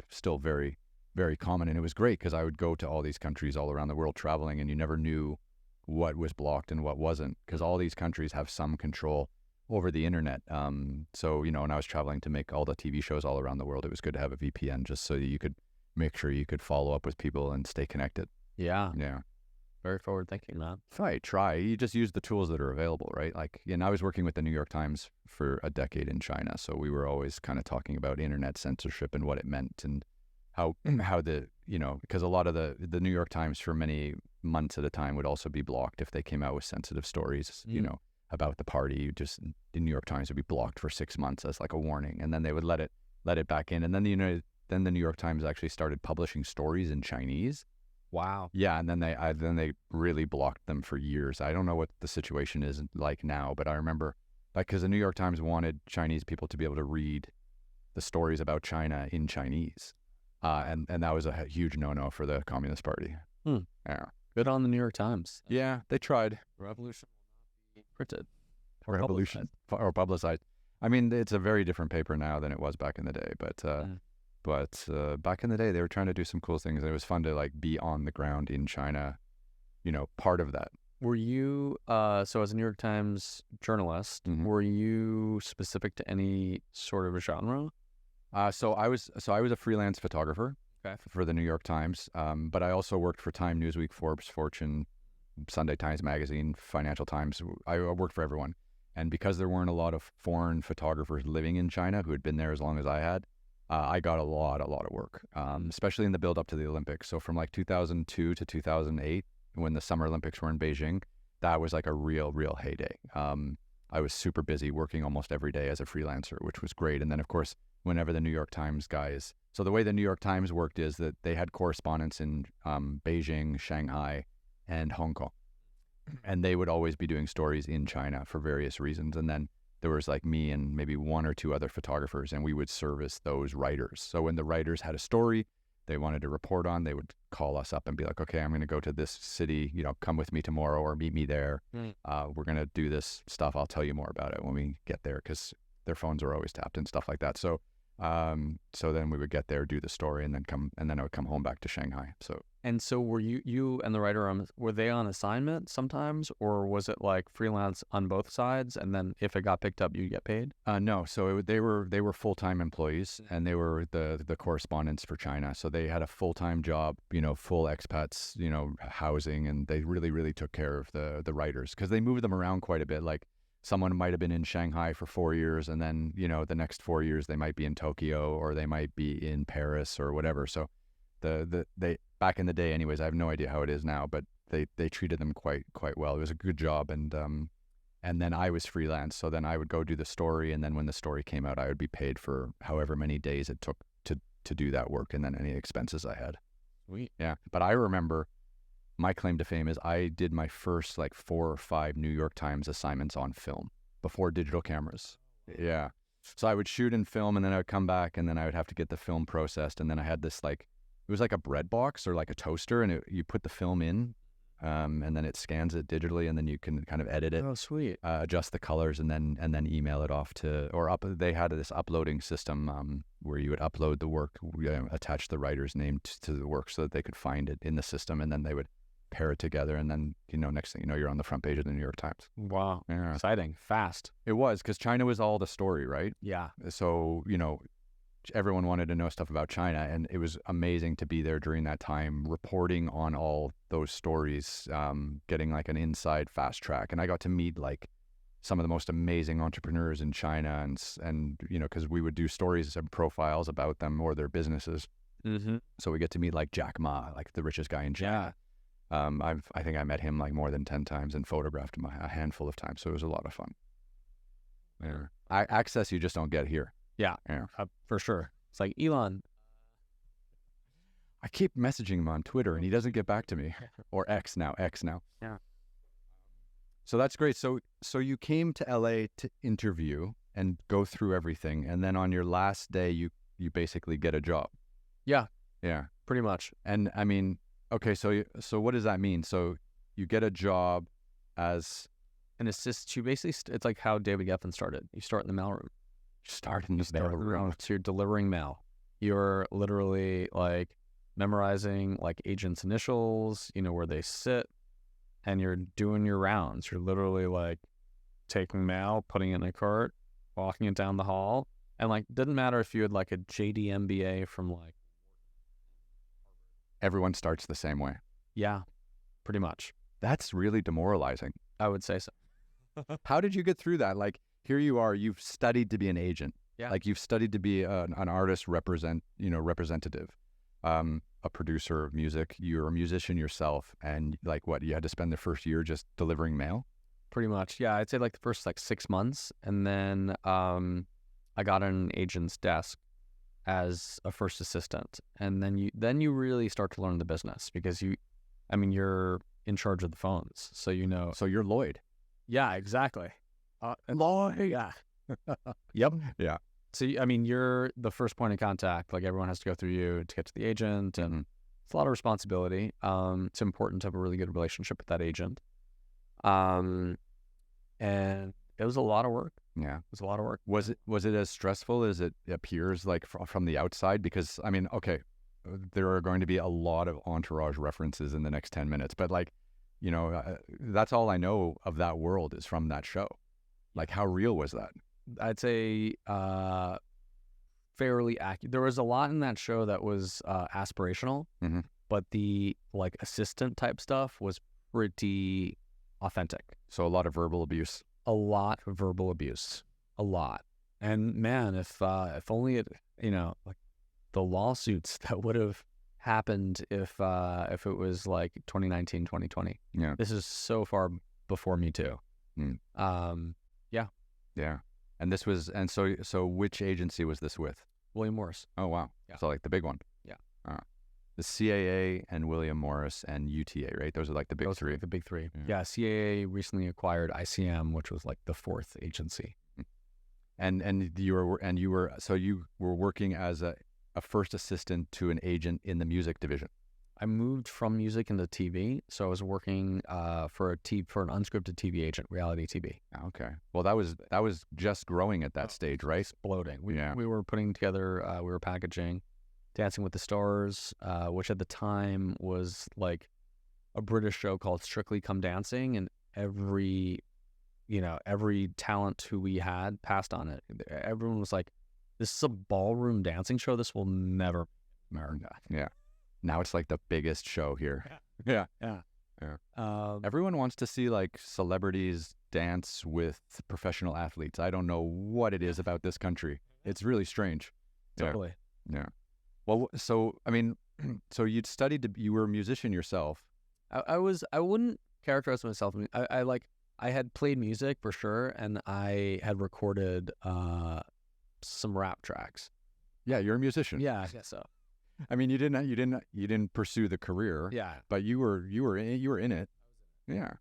still very, very common. And it was great because I would go to all these countries all around the world traveling, and you never knew what was blocked and what wasn't, because all these countries have some control over the internet. So, when I was traveling to make all the TV shows all around the world, it was good to have a VPN just so you could make sure you could follow up with people and stay connected. Yeah. Yeah. Very forward thinking, man. Try. You just use the tools that are available, right? Like, I was working with the New York Times for a decade in China, so we were always kind of talking about internet censorship and what it meant, and how the, because a lot of the New York Times for many months at a time would also be blocked if they came out with sensitive stories, about the party. The New York Times would be blocked for 6 months as like a warning, and then they would let it back in, and then the New York Times actually started publishing stories in Chinese. Wow. Yeah, and then they really blocked them for years. I don't know what the situation is like now, but I remember, like, because the New York Times wanted Chinese people to be able to read the stories about China in Chinese, and that was a huge no-no for the Communist Party. Yeah. Good on the New York Times. Yeah, they tried. Revolution will not be printed. Revolution or publicized. I mean, it's a very different paper now than it was back in the day, but back in the day, they were trying to do some cool things, and it was fun to like be on the ground in China, part of that. Were you, so as a New York Times journalist, were you specific to any sort of a genre? So I was a freelance photographer for the New York Times, but I also worked for Time, Newsweek, Forbes, Fortune, Sunday Times Magazine, Financial Times. I worked for everyone. And because there weren't a lot of foreign photographers living in China who had been there as long as I had, I got a lot of work, especially in the build up to the Olympics. So from like 2002 to 2008, when the Summer Olympics were in Beijing, that was like a real heyday. I was super busy working almost every day as a freelancer, which was great. And then, of course, whenever the New York Times guys... So the way the New York Times worked is that they had correspondents in Beijing, Shanghai, and Hong Kong. And they would always be doing stories in China for various reasons. And then there was like me and maybe one or two other photographers, and we would service those writers. So when the writers had a story they wanted to report on, they would call us up and be like, okay, I'm going to go to this city, come with me tomorrow or meet me there. We're going to do this stuff. I'll tell you more about it when we get there, because their phones are always tapped and stuff like that. So then we would get there, do the story, and then I would come home back to Shanghai. So were you and the writer, were they on assignment sometimes, or was it like freelance on both sides, and then if it got picked up, you get paid? No. So they were full-time employees, and they were the correspondents for China. So they had a full-time job, full expats, housing, and they really took care of the writers, because they moved them around quite a bit. Like, someone might have been in Shanghai for 4 years, and then, the next 4 years they might be in Tokyo, or they might be in Paris or whatever. So they back in the day anyways, I have no idea how it is now, but they treated them quite well. It was a good job. And then I was freelance. So then I would go do the story. And then when the story came out, I would be paid for however many days it took to do that work, and then any expenses I had. Sweet. Yeah. But I remember my claim to fame is I did my first like 4 or 5 New York Times assignments on film before digital cameras. Yeah. So I would shoot in film, and then I would come back, and then I would have to get the film processed. And then I had this it was like a bread box or like a toaster, and you put the film in, and then it scans it digitally, and then you can kind of edit it. Oh, sweet. Adjust the colors, and then email it off they had this uploading system where you would upload the work, attach the writer's name to the work so that they could find it in the system, and then they would pair it together, and then next thing you know, you're on the front page of the New York Times. Wow. Yeah. Exciting. Fast. It was, because China was all the story, right? Yeah. So everyone wanted to know stuff about China, and it was amazing to be there during that time, reporting on all those stories, getting like an inside fast track. And I got to meet like some of the most amazing entrepreneurs in China, and because we would do stories and profiles about them or their businesses. So we get to meet like Jack Ma, like the richest guy in China. I think I met him like more than 10 times and photographed him a handful of times. So it was a lot of fun. Yeah. Access you just don't get here. Yeah, for sure. It's like, Elon. I keep messaging him on Twitter, and he doesn't get back to me. Or X now. Yeah. So that's great. So you came to LA to interview and go through everything, and then on your last day, you basically get a job. Yeah. Yeah. Pretty much. And I mean, okay, so what does that mean? So you get a job as an assist. You basically, it's like how David Geffen started. You start in the mailroom. Start in the mailroom. So you're delivering mail. You're literally like memorizing like agents' initials, where they sit, and you're doing your rounds. You're literally like taking mail, putting it in a cart, walking it down the hall. And like, didn't matter if you had like a JD MBA from like. Everyone starts the same way. Yeah. pretty much. That's really demoralizing. I would say so. How did you get through that? Like, here you are, you've studied to be an agent. Yeah. Like, you've studied to be an artist representative, a producer of music. You're a musician yourself. And like, what, you had to spend the first year just delivering mail? Pretty much. Yeah. I'd say like the first like 6 months. And then I got on an agent's desk as a first assistant. And then you really start to learn the business because you're in charge of the phones. So, So you're Lloyd. Yeah, exactly. Lloyd. Yeah. Yep. Yeah. So, you're the first point of contact. Like, everyone has to go through you to get to the agent, and it's a lot of responsibility. It's important to have a really good relationship with that agent. And it was a lot of work. Yeah. It was a lot of work. Was it as stressful as it appears, like from the outside? Because, okay, there are going to be a lot of entourage references in the next 10 minutes, but like, that's all I know of that world is from that show. Like, how real was that? I'd say fairly accurate. There was a lot in that show that was aspirational, but the like assistant type stuff was pretty authentic. So a lot of verbal abuse. A lot of verbal abuse. A lot. And man, if only it, like the lawsuits that would have happened if it was like 2019, 2020. Yeah. This is so far before Me Too. Yeah. And this was, and so which agency was this with? William Morris. Oh, wow. Yeah. So like the big one. Yeah. The CAA and William Morris and UTA, right? Those are like the big three. The big three. Yeah. CAA recently acquired ICM, which was like the fourth agency. And you were working as a first assistant to an agent in the music division. I moved from music into TV, so I was working for an unscripted TV agent, reality TV. Okay. Well, that was just growing at that stage, right? Exploding. We were putting together, we were packaging Dancing with the Stars, which at the time was like a British show called Strictly Come Dancing, and every talent who we had passed on it. Everyone was like, "This is a ballroom dancing show. This will never America." Yeah. Now it's like the biggest show here. Yeah. Everyone wants to see like celebrities dance with professional athletes. I don't know what it is about this country. It's really strange. Totally. Yeah. Well, so so you were a musician yourself. I wouldn't characterize myself. I had played music for sure, and I had recorded some rap tracks. Yeah, you're a musician. Yeah, I guess so. You didn't pursue the career. Yeah, but you were in it. Yeah,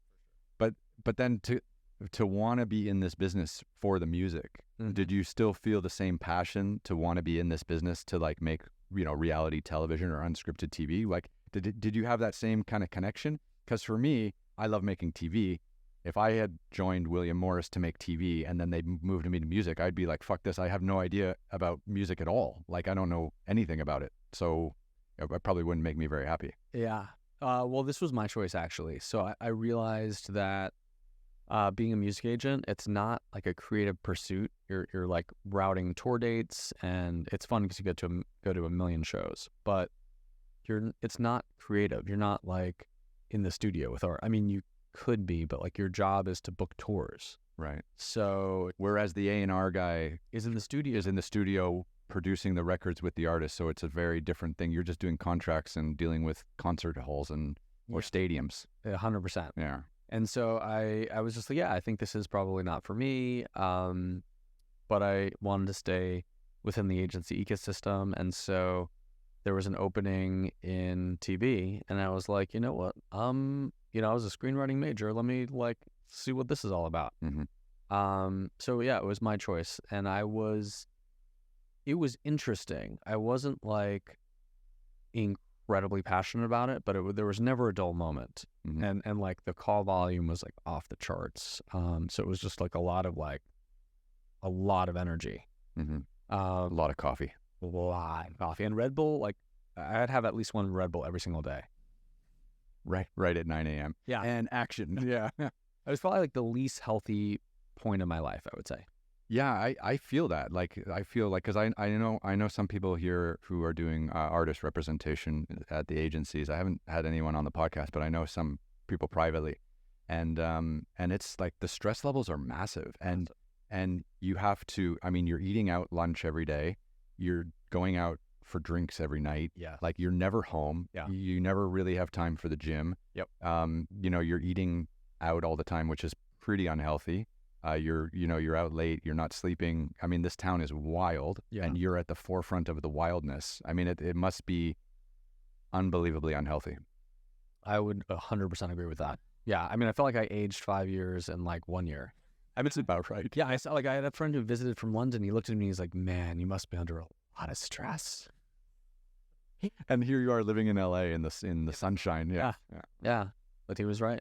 but then to want to be in this business for the music, did you still feel the same passion to want to be in this business to like make reality television or unscripted TV? Like, did you have that same kind of connection? Because for me, I love making TV. If I had joined William Morris to make TV and then they moved me to music, I'd be like, fuck this. I have no idea about music at all. Like, I don't know anything about it. So it probably wouldn't make me very happy. Yeah. Well, this was my choice, actually. So I realized that being a music agent, it's not like a creative pursuit. You're like routing tour dates, and it's fun because you get to go to a million shows. But it's not creative. You're not like in the studio with art. You could be, but like your job is to book tours. Right. So whereas the A&R guy is in the studio producing the records with the artist, so it's a very different thing. You're just doing contracts and dealing with concert halls or stadiums. 100%. Yeah. And so I was just like, I think this is probably not for me. But I wanted to stay within the agency ecosystem, and so there was an opening in TV, and I was like, you know what? I was a screenwriting major. Let me like see what this is all about. So yeah, it was my choice, and it was interesting. I wasn't like incredibly passionate about it, but there was never a dull moment, and like the call volume was like off the charts. So it was just like a lot of energy, a lot of coffee, and Red Bull. Like I'd have at least one Red Bull every single day. Right at 9 a.m. Yeah. And action. Yeah. It was probably like the least healthy point of my life, I would say. Yeah, I feel that. Like, I feel like, because I know some people here who are doing artist representation at the agencies. I haven't had anyone on the podcast, but I know some people privately, and it's like the stress levels are massive, and you have to. I mean, you're eating out lunch every day, you're going out for drinks every night. Yeah. Like you're never home. Yeah. You never really have time for the gym. Yep. You know, you're eating out all the time, which is pretty unhealthy. You're out late, you're not sleeping. I mean, this town is wild, and you're at the forefront of the wildness. I mean, it must be unbelievably unhealthy. I would 100% agree with that. Yeah. I mean, I felt like I aged 5 years in like 1 year. I mean, it's about right. Yeah. I saw, like, I had a friend who visited from London. He looked at me, he's like, man, you must be under a lot of stress. And here you are living in LA in the sunshine. Yeah. Yeah. But he was right.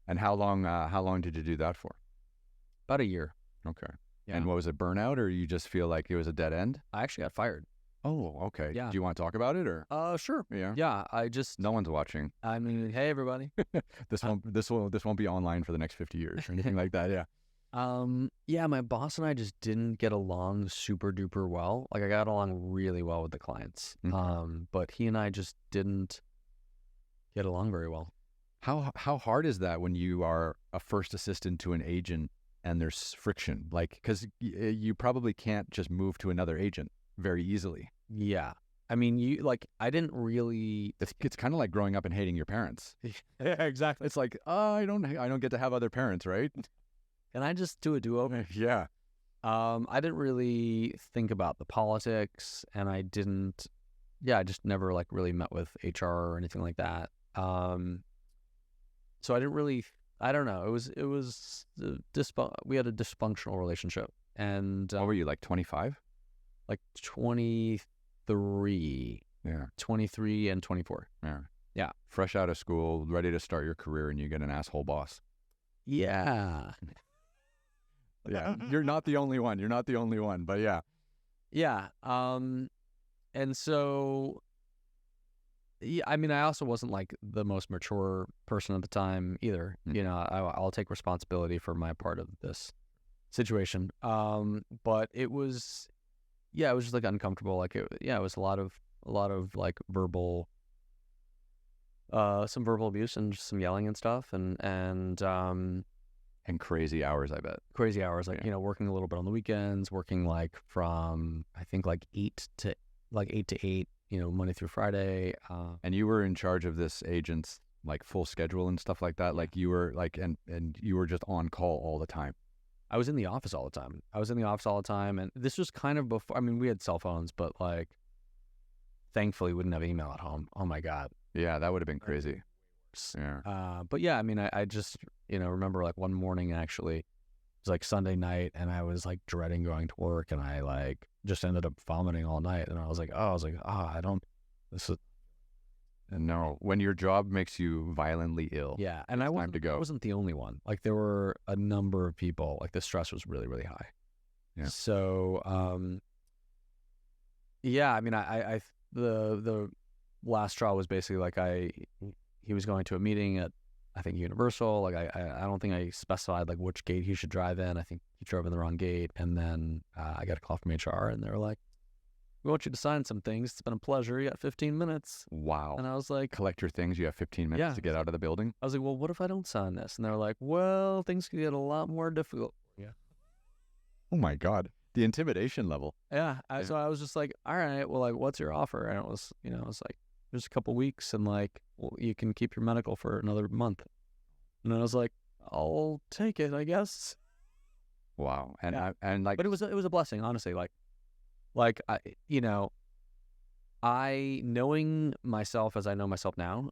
And how long did you do that for? About a year. Okay. Yeah. And what was it, burnout, or you just feel like it was a dead end? I actually got fired. Oh, okay. Yeah. Do you want to talk about it, or? Sure. Yeah. Yeah. I just. No one's watching. I mean, hey everybody. This won't be online for the next 50 years or anything like that. Yeah. Yeah, my boss and I just didn't get along super duper well. Like, I got along really well with the clients. But he and I just didn't get along very well. How hard is that when you are a first assistant to an agent and there's friction? Like, because you probably can't just move to another agent very easily. Yeah. I mean, I didn't really. It's kind of like growing up and hating your parents. Yeah, exactly. It's like, I don't get to have other parents, right? Can I just do a do-over? Yeah. I didn't really think about the politics, and I just never like really met with HR or anything like that. So I didn't really, I don't know. It was we had a dysfunctional relationship, and what were you, like 25? Like 23. Yeah. 23 and 24. Yeah. Yeah. Fresh out of school, ready to start your career, and you get an asshole boss. Yeah. Yeah. You're not the only one. But yeah. Yeah. And so, yeah, I mean, I also wasn't like the most mature person at the time either. You know, I'll take responsibility for my part of this situation. But it was just like uncomfortable. Like, it was a lot of like verbal, some verbal abuse and just some yelling and stuff. And crazy hours, I bet. Crazy hours, like, you know, working a little bit on the weekends, working like from, I think, like 8 to 8, you know, Monday through Friday. And you were in charge of this agent's like full schedule and stuff like that. Like you were like, and you were just on call all the time. I was in the office all the time. And this was kind of before, I mean, we had cell phones, but like, thankfully we didn't have email at home. Oh my God. Yeah, that would have been crazy. Yeah. But yeah, I mean, I just, you know, remember like one morning, actually, it was like Sunday night, and I was like dreading going to work, and I like just ended up vomiting all night. And I was like, No, when your job makes you violently ill. Yeah. And I wasn't the only one. Like, there were a number of people, like the stress was really, really high. Yeah. So, yeah, I mean, the last straw was basically like he was going to a meeting at, I think, Universal. Like, I don't think I specified like which gate he should drive in. I think he drove in the wrong gate. And then I got a call from HR, and they were like, we want you to sign some things. It's been a pleasure. You got 15 minutes. Wow. And I was like, collect your things. You have 15 minutes to get out of the building. I was like, well, what if I don't sign this? And they're like, well, things could get a lot more difficult. Yeah. Oh my God. The intimidation level. Yeah. So I was just like, all right, well, like, what's your offer? And it was, you know, it was like, there's a couple weeks, and like, well, you can keep your medical for another month. And I was like, I'll take it, I guess. Wow. And like, but it was a blessing, honestly. Like I, you know, knowing myself as I know myself now,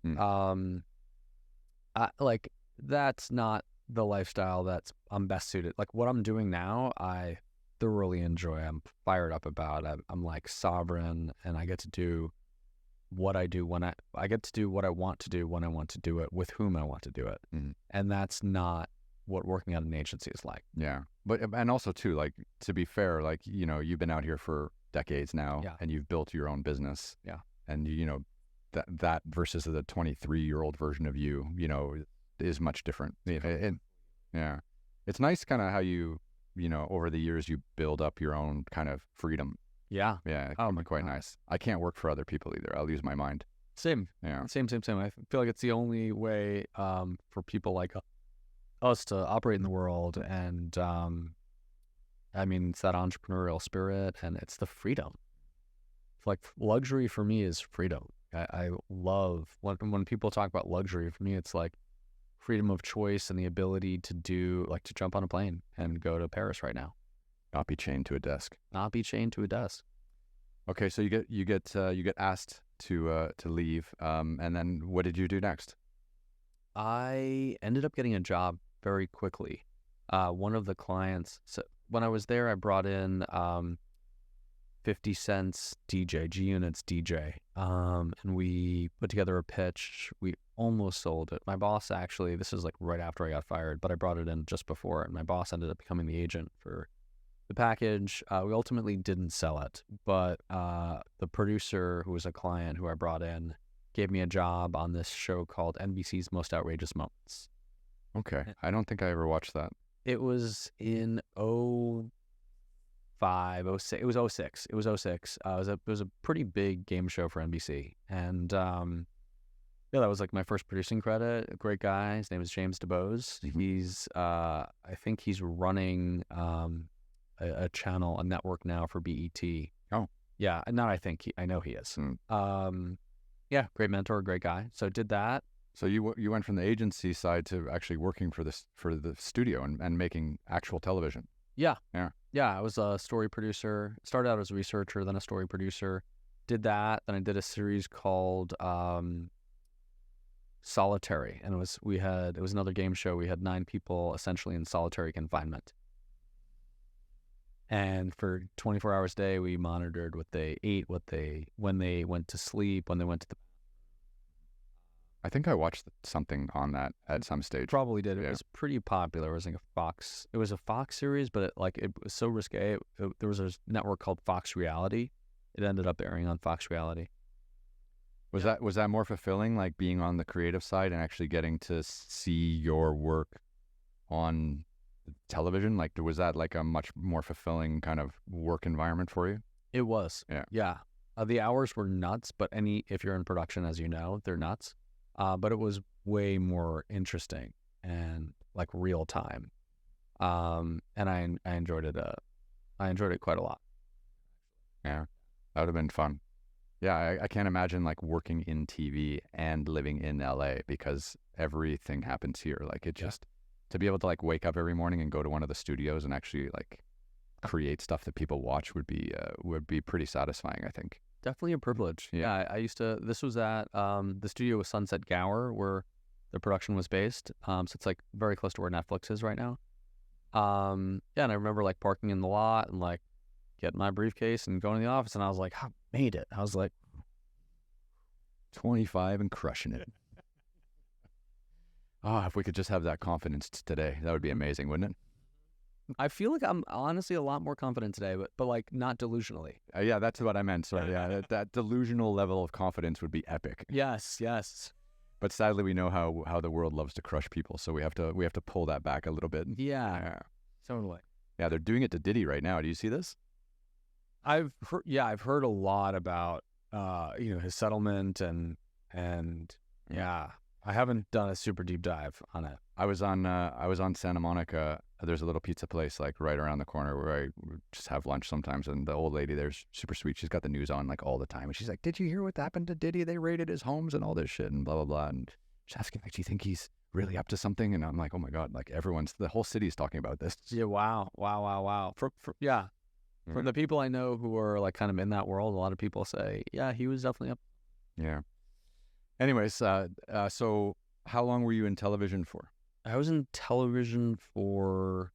like, that's not the lifestyle I'm best suited. Like, what I'm doing now, I thoroughly enjoy. I'm fired up about. I'm like sovereign, and I get to do what I do when I get to do what I want to do when I want to do it with whom I want to do it. And that's not what working at an agency is like. Yeah. But, and also too, like, to be fair, like, you know, you've been out here for decades now, and you've built your own business. Yeah. And, you know, that versus the 23-year-old version of you, you know, is much different. Yeah. It's nice kind of how you know, over the years you build up your own kind of freedom. Yeah. Yeah. It can be quite nice. I can't work for other people either. I'll lose my mind. Same. Yeah. Same. I feel like it's the only way for people like us to operate in the world. And I mean, it's that entrepreneurial spirit and it's the freedom. Like luxury for me is freedom. I love when people talk about luxury. For me, it's like freedom of choice and the ability to do, like, to jump on a plane and go to Paris right now. Not be chained to a desk. Not be chained to a desk. Okay, so you get asked to leave, and then what did you do next? I ended up getting a job very quickly. One of the clients, so when I was there, I brought in 50 cents DJ, G Units DJ, and we put together a pitch. We almost sold it. My boss, actually, this is like right after I got fired, but I brought it in just before, and my boss ended up becoming the agent for the package. We ultimately didn't sell it, but the producer, who was a client who I brought in, gave me a job on this show called NBC's Most Outrageous Moments. Okay, I don't think I ever watched that. It was in 05, 06. It was 06. It was 06. It was a pretty big game show for NBC. And yeah, that was like my first producing credit. A great guy. His name is James DeBose. He's, I think he's running a channel, a network now for BET. Oh. Yeah, not I think. I know he is. Yeah, great mentor, great guy. So did that. So you went from the agency side to actually working for the studio and making actual television. Yeah. Yeah. Yeah, I was a story producer. Started out as a researcher, then a story producer. Did that. Then I did a series called Solitary, and it was another game show. We had 9 people essentially in solitary confinement. And for 24 hours a day, we monitored what they ate, when they went to sleep, when they went to the... I think I watched something on that at some stage. Probably did. It Yeah. was pretty popular. It was like it was a Fox series, but it was so risque. There was a network called Fox Reality. It ended up airing on Fox Reality. Was that more fulfilling, like being on the creative side and actually getting to see your work on television? Like, was that like a much more fulfilling kind of work environment for you? It was. Yeah. Yeah. The hours were nuts, but if you're in production, as you know, they're nuts. But it was way more interesting and like real time. And I enjoyed it. I enjoyed it quite a lot. Yeah, that would have been fun. Yeah, I can't imagine like working in TV and living in LA because everything happens here. Like it just, to be able to like wake up every morning and go to one of the studios and actually like create stuff that people watch would be pretty satisfying, I think. Definitely a privilege. Yeah, I used to. This was at the studio was Sunset Gower, where the production was based. So it's like very close to where Netflix is right now. Yeah, and I remember like parking in the lot and like getting my briefcase and going to the office, and I was like, I made it. I was like 25 and crushing it. If we could just have that confidence today, that would be amazing, wouldn't it? I feel like I'm honestly a lot more confident today, but like not delusionally. Yeah, that's what I meant. Sorry, yeah, that delusional level of confidence would be epic. Yes. But sadly, we know how the world loves to crush people, so we have to pull that back a little bit. Yeah, totally. Yeah, they're doing it to Diddy right now. Do you see this? I've heard a lot about his settlement and yeah. I haven't done a super deep dive on it. I was on Santa Monica. There's a little pizza place like right around the corner where I just have lunch sometimes, and the old lady there's super sweet. She's got the news on like all the time, and she's like, "Did you hear what happened to Diddy? They raided his homes and all this shit and blah blah blah." And she's asking like, "Do you think he's really up to something?" And I'm like, "Oh my god!" Like the whole city's talking about this. Yeah, wow. From the people I know who are like kind of in that world, a lot of people say, yeah, he was definitely up. Yeah. Anyways, so how long were you in television for? I was in television for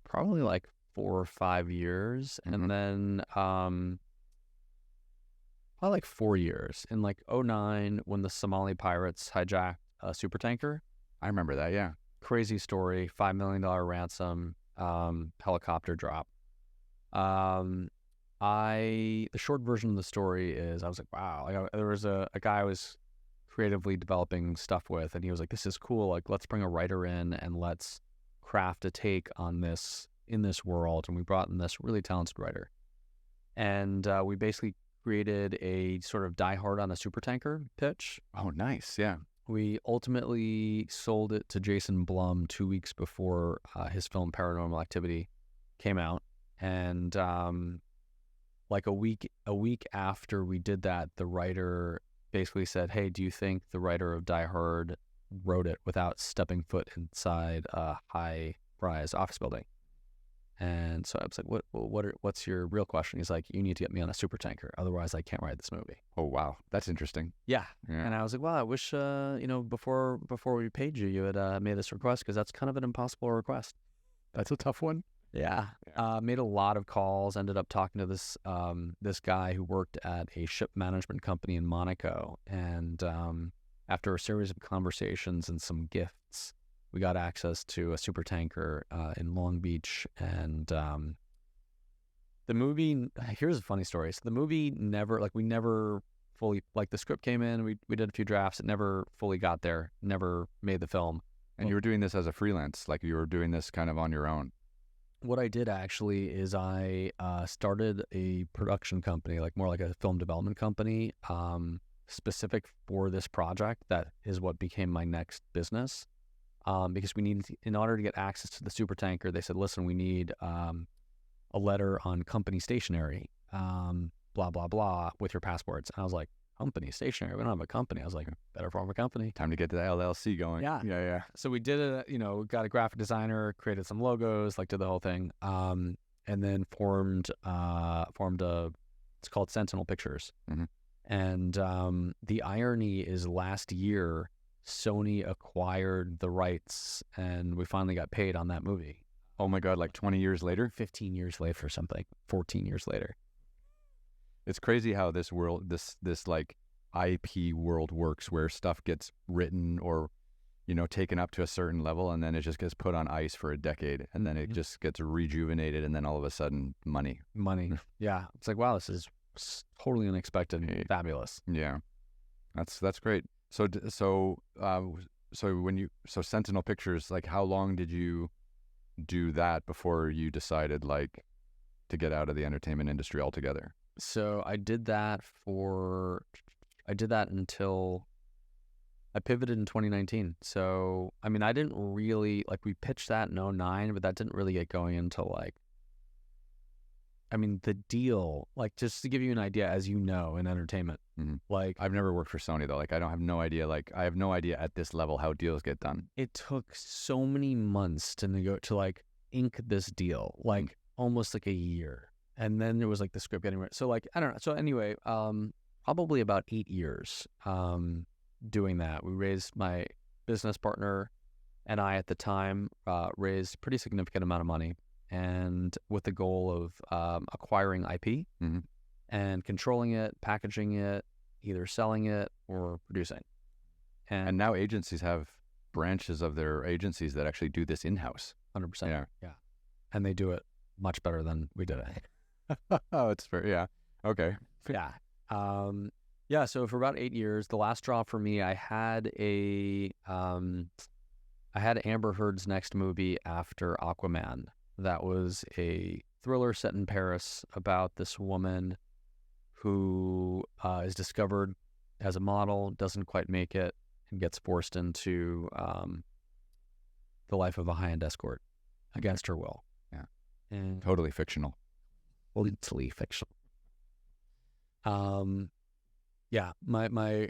probably like 4 or 5 years, and then probably like 4 years. In like 2009, when the Somali pirates hijacked a supertanker. I remember that, yeah. Crazy story, $5 million ransom, helicopter drop. The short version of the story is I was like, wow. Like there was a guy I was creatively developing stuff with, and he was like, this is cool. Like, let's bring a writer in and let's craft a take on this in this world. And we brought in this really talented writer. And we basically created a sort of Die Hard on a supertanker pitch. Oh, nice. Yeah. We ultimately sold it to Jason Blum 2 weeks before his film Paranormal Activity came out, and like a week after we did that, the writer basically said, "Hey, do you think the writer of Die Hard wrote it without stepping foot inside a high-rise office building?" And so I was like, what's your real question? He's like, "You need to get me on a supertanker, otherwise I can't write this movie." Oh, wow. That's interesting. Yeah. Yeah. And I was like, well, I wish, before we paid you, you had made this request, because that's kind of an impossible request. That's a tough one. Yeah. Made a lot of calls, ended up talking to this guy who worked at a ship management company in Monaco. And after a series of conversations and some gifts, we got access to a supertanker in Long Beach. And the movie, here's a funny story. So the movie we never fully, like, the script came in, we did a few drafts, it never fully got there, never made the film. And you were doing this as a freelance, like you were doing this kind of on your own. What I did actually is I started a production company, like more like a film development company, specific for this project. That is what became my next business. Because we needed, in order to get access to the supertanker, they said, "Listen, we need a letter on company stationery, blah, blah, blah, with your passports." And I was like, "Company stationery? We don't have a company." I was like, "Better form a company." Time to get the LLC going. Yeah. Yeah. So we did it, got a graphic designer, created some logos, like did the whole thing, and then formed it's called Sentinel Pictures. Mm-hmm. And the irony is, last year, Sony acquired the rights, and we finally got paid on that movie. Oh my God, like 20 years later? 15 years later or something, 14 years later. It's crazy how this world, this like IP world works, where stuff gets written or, taken up to a certain level, and then it just gets put on ice for a decade, and then it just gets rejuvenated, and then all of a sudden, money. Yeah. It's like, wow, this is totally unexpected and fabulous. Yeah. That's great. So Sentinel Pictures, like, how long did you do that before you decided, like, to get out of the entertainment industry altogether? So I did that until I pivoted in 2019. So, I mean, I didn't really, like, we pitched that in 2009, but that didn't really get going until, like, I mean, the deal, like, just to give you an idea, as you know, in entertainment, like, I've never worked for Sony, though. Like, I have no idea at this level how deals get done. It took so many months to like, ink this deal, like, almost like a year. And then there was, like, the script getting ready. So, like, I don't know. So anyway, probably about 8 years doing that. We raised, my business partner and I at the time raised a pretty significant amount of money, and with the goal of acquiring IP and controlling it, packaging it, either selling it or producing. And now agencies have branches of their agencies that actually do this in-house. 100%. Yeah. And they do it much better than we did it. Oh, it's fair. Yeah. Okay. Yeah. Yeah. So for about 8 years, the last draw for me, I had Amber Heard's next movie after Aquaman. That was a thriller set in Paris about this woman who is discovered as a model, doesn't quite make it, and gets forced into the life of a high-end escort against her will. Yeah. And totally fictional. Totally fictional. Yeah, my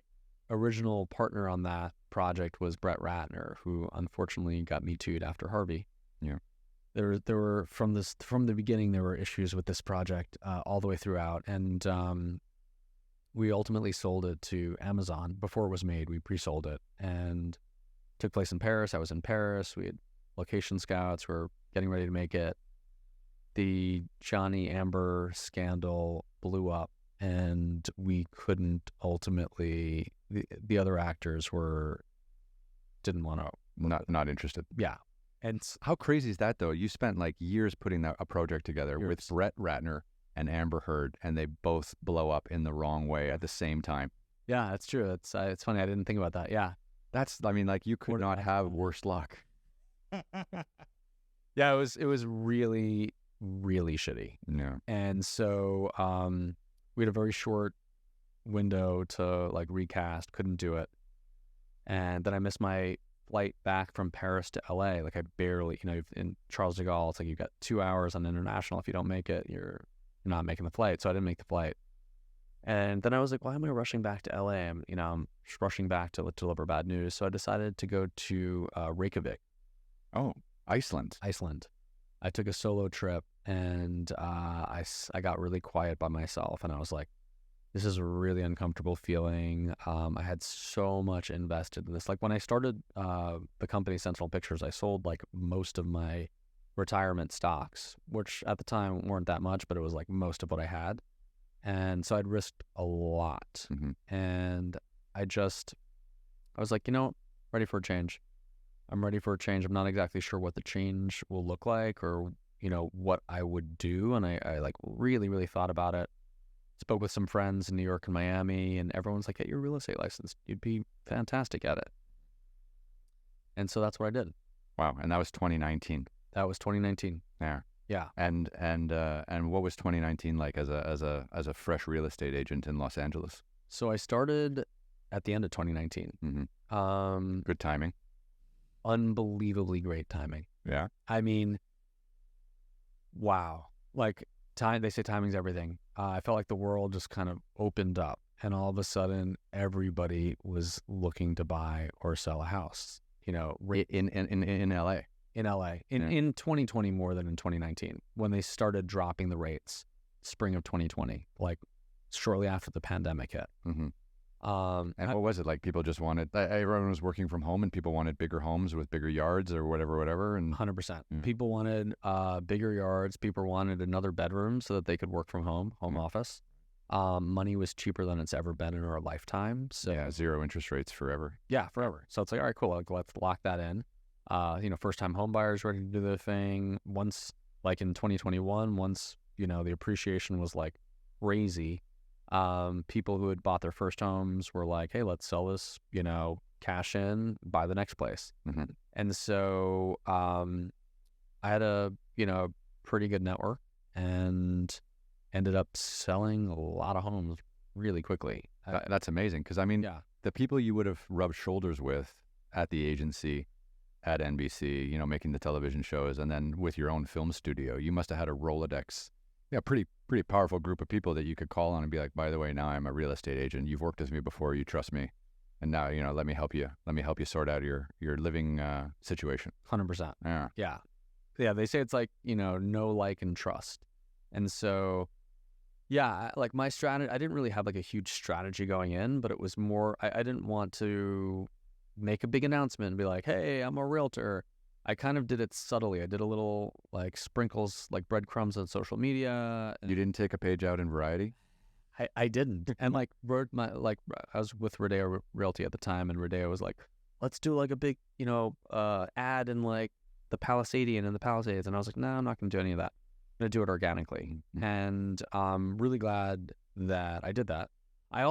original partner on that project was Brett Ratner, who unfortunately got Me Too'd after Harvey. Yeah. There were from the beginning, there were issues with this project all the way throughout, and we ultimately sold it to Amazon before it was made. We pre-sold it, and it took place in Paris. I was in Paris. We had location scouts. We were getting ready to make it. The Johnny Amber scandal blew up, and we couldn't ultimately. The other actors didn't want to. Not interested. Yeah. And how crazy is that, though? You spent like years putting a project together with Brett Ratner and Amber Heard, and they both blow up in the wrong way at the same time. Yeah, that's true. It's funny. I didn't think about that. Yeah. You could not have worse luck. Yeah, it was really, really shitty. Yeah. And so we had a very short window to like recast, couldn't do it. And then I missed my flight back from Paris to LA. Like I barely, in Charles de Gaulle, it's like you've got 2 hours on international. If you don't make it, you're not making the flight. So I didn't make the flight. And then I was like, why am I rushing back to LA? I'm just rushing back to deliver bad news. So I decided to go to Reykjavik. Oh, Iceland. I took a solo trip, and I got really quiet by myself, and I was like, this is a really uncomfortable feeling. I had so much invested in this. Like when I started the company Sentinel Pictures, I sold like most of my retirement stocks, which at the time weren't that much, but it was like most of what I had. And so I'd risked a lot. And I was like, ready for a change. I'm ready for a change. I'm not exactly sure what the change will look like or, what I would do. And I like really, really thought about it. Spoke with some friends in New York and Miami, and everyone's like, get your real estate license. You'd be fantastic at it. And so that's what I did. Wow. And that was 2019. That was 2019. Yeah. And what was 2019 like as a fresh real estate agent in Los Angeles? So I started at the end of 2019. Good timing. Unbelievably great timing. Yeah. I mean, wow. Like they say timing's everything. I felt like the world just kind of opened up, and all of a sudden everybody was looking to buy or sell a house, in LA. In 2020 more than in 2019, when they started dropping the rates, spring of 2020, like shortly after the pandemic hit. And what was it like? People just wanted, everyone was working from home and people wanted bigger homes with bigger yards or whatever. And 100%. People wanted bigger yards. People wanted another bedroom so that they could work from home office. Money was cheaper than it's ever been in our lifetime. So yeah, zero interest rates forever. Yeah, forever. So it's like, all right, cool. Like, let's lock that in. First-time home buyers ready to do their thing. Once, like in 2021, the appreciation was like crazy. People who had bought their first homes were like, hey, let's sell this, cash in, buy the next place. And so I had a pretty good network and ended up selling a lot of homes really quickly. That's amazing because, the people you would have rubbed shoulders with at the agency, at NBC, making the television shows, and then with your own film studio, you must have had a Rolodex. Yeah, pretty powerful group of people that you could call on and be like, by the way, now I'm a real estate agent. You've worked with me before. You trust me. And now, let me help you. Let me help you sort out your living situation. 100%. Yeah. Yeah. They say it's like, know, like, and trust. And so, yeah, like my strategy, I didn't really have like a huge strategy going in, but it was more, I didn't want to make a big announcement and be like, hey, I'm a realtor. I kind of did it subtly. I did a little like sprinkles, like breadcrumbs on social media. You didn't take a page out in Variety? I didn't. And I was with Rodeo Realty at the time, and Rodeo was like, let's do like a big, ad in like the Palisadian and the Palisades. And I was like, no, I'm not going to do any of that. I'm going to do it organically. And I'm really glad that I did that. I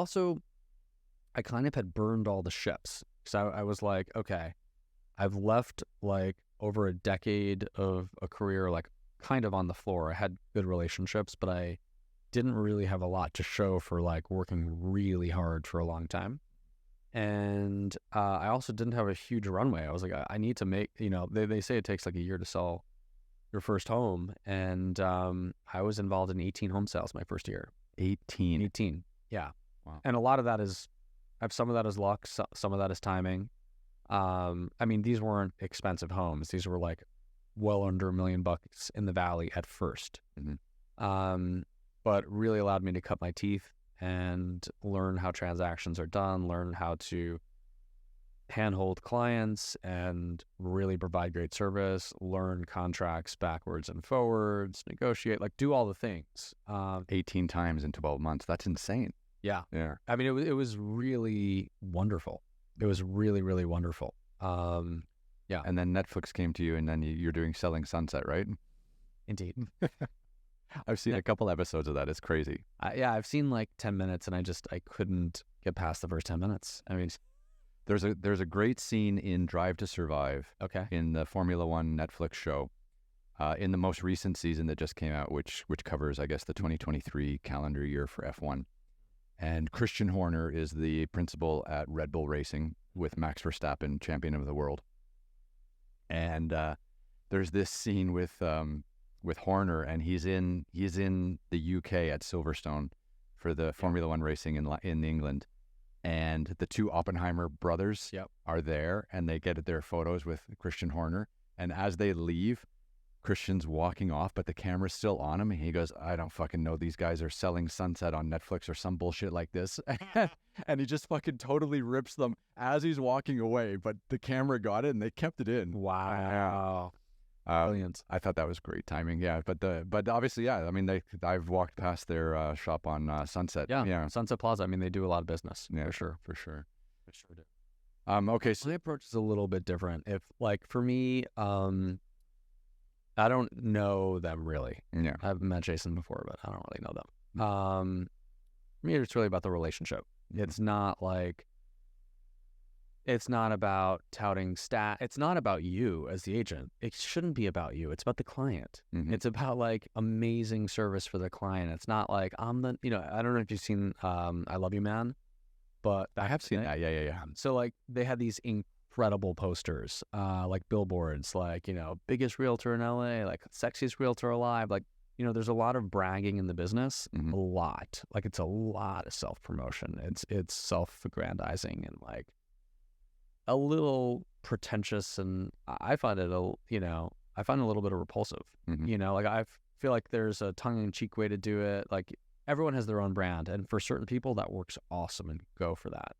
kind of had burned all the ships. So I was like, okay, I've left like over a decade of a career, like kind of on the floor. I had good relationships, but I didn't really have a lot to show for like working really hard for a long time. And I also didn't have a huge runway. I was like, I need to make, they say it takes like a year to sell your first home. And I was involved in 18 home sales my first year. 18. Yeah. Wow. And a lot of that is, some of that is luck. Some of that is timing. These weren't expensive homes. These were like well under $1 million in the Valley at first. But really allowed me to cut my teeth and learn how transactions are done, learn how to handhold clients and really provide great service, learn contracts backwards and forwards, negotiate, like do all the things. 18 times in 12 months. That's insane. Yeah. Yeah. It was really wonderful. It was really, really wonderful. Yeah. And then Netflix came to you, and then you're doing Selling Sunset, right? Indeed. I've seen a couple episodes of that. It's crazy. I've seen like 10 minutes, and I couldn't get past the first 10 minutes. There's a great scene in Drive to Survive. Okay. In the Formula One Netflix show, in the most recent season that just came out, which covers, I guess, the 2023 calendar year for F1. And Christian Horner is the principal at Red Bull Racing with Max Verstappen, champion of the world. And there's this scene with Horner, and he's in the UK at Silverstone for the Formula One racing in England. And the two Oppenheimer brothers are there, and they get their photos with Christian Horner. And as they leave, Christian's walking off, but the camera's still on him. And he goes, I don't fucking know. These guys are selling Sunset on Netflix or some bullshit like this. And he just fucking totally rips them as he's walking away. But the camera got it, and they kept it in. Wow. Brilliant. I thought that was great timing. Yeah, but obviously, yeah. I mean, I've walked past their shop on Sunset. Yeah, Sunset Plaza. I mean, they do a lot of business. Yeah, for sure. For sure. They sure do. Okay, So the approach is a little bit different. If, like, for me, I don't know them really. Yeah. I've met Jason before, but I don't really know them. For me, it's really about the relationship. It's not like, it's not about touting stat. It's not about you as the agent. It shouldn't be about you. It's about the client. It's about like amazing service for the client. It's not like I don't know if you've seen I Love You Man, but I have seen that. Yeah. So like they had these incredible posters, like billboards, like, biggest realtor in LA, like sexiest realtor alive. Like, there's a lot of bragging in the business, a lot. Like it's a lot of self-promotion. It's self-aggrandizing and like a little pretentious, and I find it a little bit of repulsive. Like I feel like there's a tongue-in-cheek way to do it. Like everyone has their own brand, and for certain people that works awesome and go for that.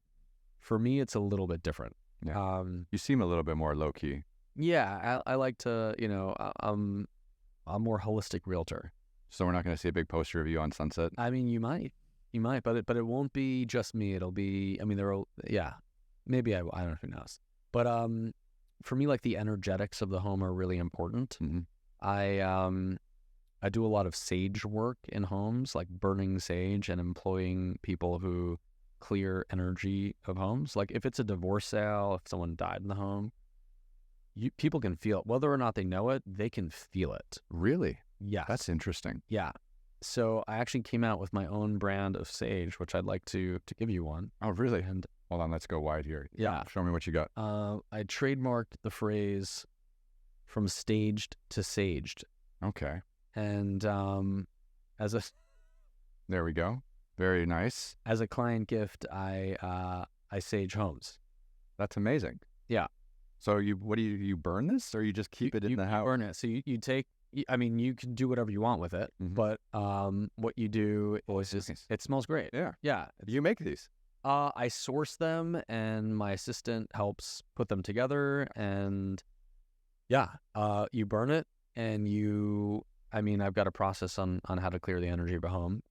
For me, it's a little bit different. Yeah. You seem a little bit more low key. Yeah, I like to, I'm a more holistic realtor. So we're not going to see a big poster of you on Sunset? I mean, you might, but it won't be just me. It'll be, I mean, maybe I don't know, who knows. But for me, like the energetics of the home are really important. I do a lot of sage work in homes, like burning sage and employing people who clear energy of homes. Like if it's a divorce sale, if someone died in the home, people can feel it. Whether or not they know it, they can feel it. Really? Yeah. That's interesting. Yeah. So I actually came out with my own brand of sage, which I'd like to give you one. Oh, really? And hold on, let's go wide here. Yeah. Show me what you got. I trademarked the phrase from staged to saged. Okay. And there we go. Very nice. As a client gift, I sage homes. That's amazing. Yeah. So you burn this, or you just keep it in the house? Burn it. So you take. I mean, you can do whatever you want with it, but what you do is it smells great. Yeah. Yeah. You make these? I source them, and my assistant helps put them together. And yeah, you burn it, and I've got a process on how to clear the energy of a home.